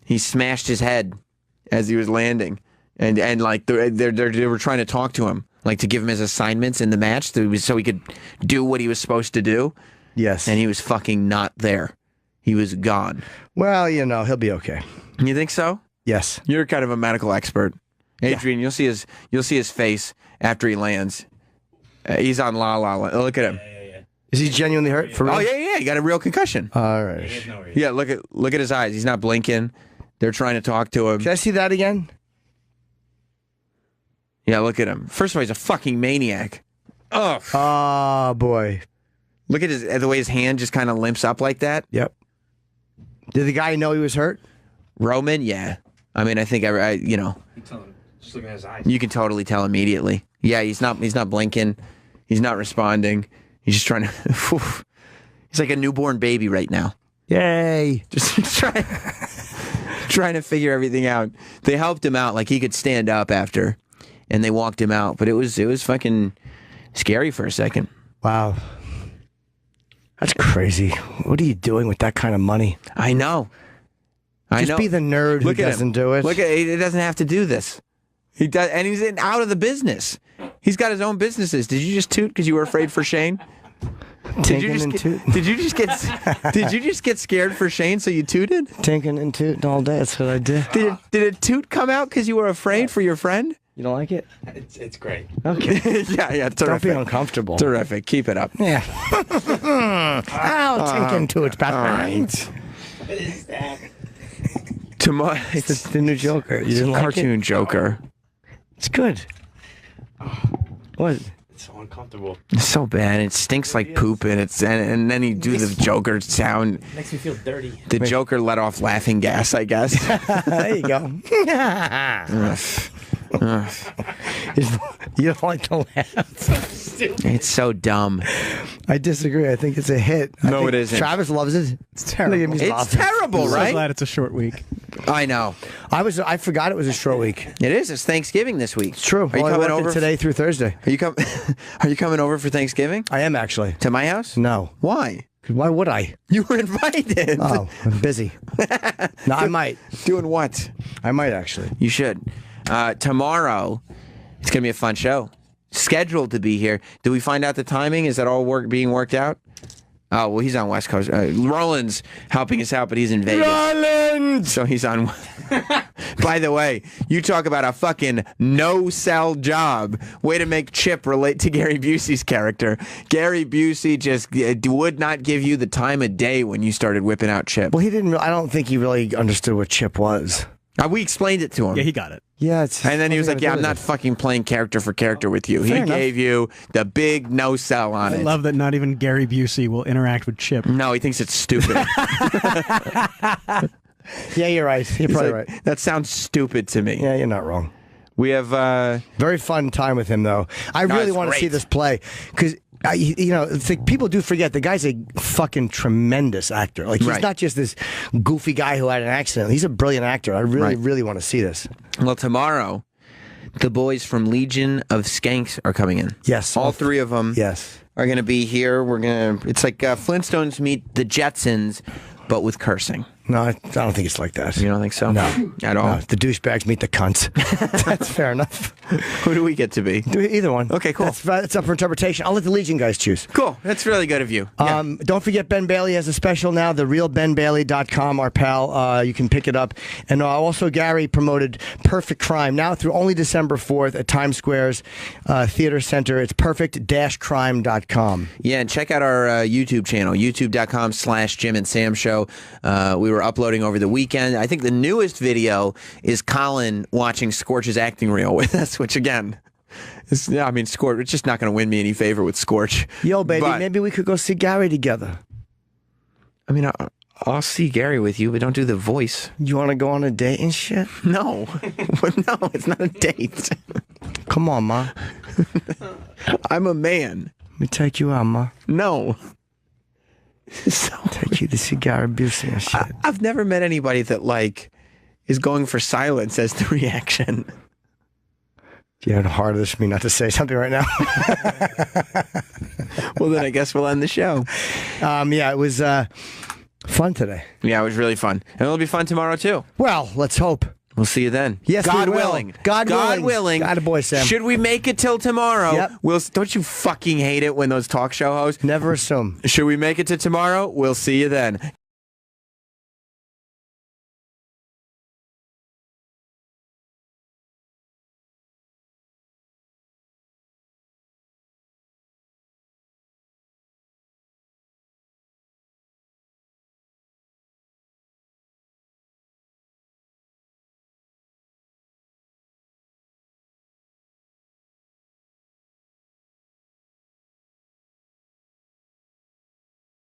He smashed his head as he was landing, and like they were trying to talk to him, like to give him his assignments in the match, so he could do what he was supposed to do. Yes. And he was fucking not there. He was gone. Well, he'll be okay. You think so? Yes. You're kind of a medical expert, Adrian. You'll see his face after he lands. He's on La La Land. Look at him. Is he genuinely hurt? For real? Oh yeah. He got a real concussion. All right. Yeah. Look at his eyes. He's not blinking. They're trying to talk to him. Can I see that again? Yeah. Look at him. First of all, he's a fucking maniac. Oh. Oh boy. Look at the way his hand just kind of limps up like that. Yep. Did the guy know he was hurt? Roman, yeah. I mean, I think Just looking at his eyes. you can totally tell immediately. Yeah, he's not blinking. He's not responding. He's just trying to. He's like a newborn baby right now. Yay! Just trying to figure everything out. They helped him out, like he could stand up after, and they walked him out. But it was fucking scary for a second. Wow. That's crazy. What are you doing with that kind of money? I know. Just be the nerd who doesn't do it. Look at he doesn't have to do this. He does, and he's out of the business. He's got his own businesses. Did you just toot because you were afraid for Shane? Did you just get scared for Shane, so you tooted? Tinking and tooting all day. That's what I did. Did a toot come out because you were afraid for your friend? You don't like it? It's great. Okay. Yeah, terrific. Don't be uncomfortable. Terrific. Keep it up. Yeah. I'll tink and toot, Batman. What is that? Tomorrow, it's the new Joker. You didn't like cartoon it? Joker. It's good. What? It's so uncomfortable. It's so bad. It stinks like poop, and and then you do the Joker sound. Makes me feel dirty. The Joker let off laughing gas, I guess. There you go. You don't like to laugh. It's so dumb. I disagree. I think it's a hit. No, it isn't. Travis loves it. It's terrible. It's terrible, I'm right? so glad it's a short week. I know. I forgot it was a short week. It is. It's Thanksgiving this week. It's true. Are you coming over today through Thursday? Are you coming over for Thanksgiving? I am actually. To my house? No. Why? Why would I? You were invited. Oh, I'm busy. No, I might. Doing what? I might actually. You should. Tomorrow, it's going to be a fun show. Scheduled to be here. Did we find out the timing? Is that all being worked out? Oh, well, he's on West Coast. Roland's helping us out, but he's in Vegas. Roland! So he's on. By the way, you talk about a fucking no-sell job. Way to make Chip relate to Gary Busey's character. Gary Busey just would not give you the time of day when you started whipping out Chip. Well, he didn't. I don't think he really understood what Chip was. We explained it to him. Yeah, he got it. Yeah, and then he was like, "Yeah, I'm not fucking playing character for character with you." He gave you the big no sell on it. I love that not even Gary Busey will interact with Chip. No, he thinks it's stupid. Yeah, you're right. You're probably right. That sounds stupid to me. Yeah, you're not wrong. We have very fun time with him, though. I really want to see this play because. It's like people do forget the guy's a fucking tremendous actor. Like he's not just this goofy guy who had an accident. He's a brilliant actor. I really want to see this. Well, tomorrow, the boys from Legion of Skanks are coming in. Yes, all three of them. Yes, are going to be here. It's like Flintstones meet the Jetsons, but with cursing. No, I don't think it's like that. You don't think so? No. At all? No, the douchebags meet the cunts. That's fair enough. Who do we get to be? Either one. Okay, cool. It's up for interpretation. I'll let the Legion guys choose. Cool. That's really good of you. Don't forget Ben Bailey has a special now, therealbenbailey.com, our pal. You can pick it up. And also Gary promoted Perfect Crime now through only December 4th at Times Square's Theater Center. It's perfect-crime.com. Yeah, and check out our YouTube channel, youtube.com/Jim and Sam Show. We were uploading over the weekend. I think the newest video is Colin watching Scorch's acting reel with us, which again, I mean, Scorch. It's just not going to win me any favor with Scorch. Yo, baby, But- maybe we could go see Gary together. I mean, I'll see Gary with you, but don't do the voice. You want to go on a date and shit? No. No, it's not a date. Come on, Ma. I'm a man. Let me take you out, Ma. No. Take you to see Gary Busey and shit. I've never met anybody that, like, is going for silence as the reaction. You had hard this me not to say something right now. Well, then I guess we'll end the show. Yeah, it was fun today. Yeah, it was really fun. And it'll be fun tomorrow, too. Well, let's hope. We'll see you then. Yes, God we will. willing. God willing. God boy, Sam. Should we make it till tomorrow? Yep. Don't you fucking hate it when those talk show hosts? Never assume. Should we make it to tomorrow? We'll see you then.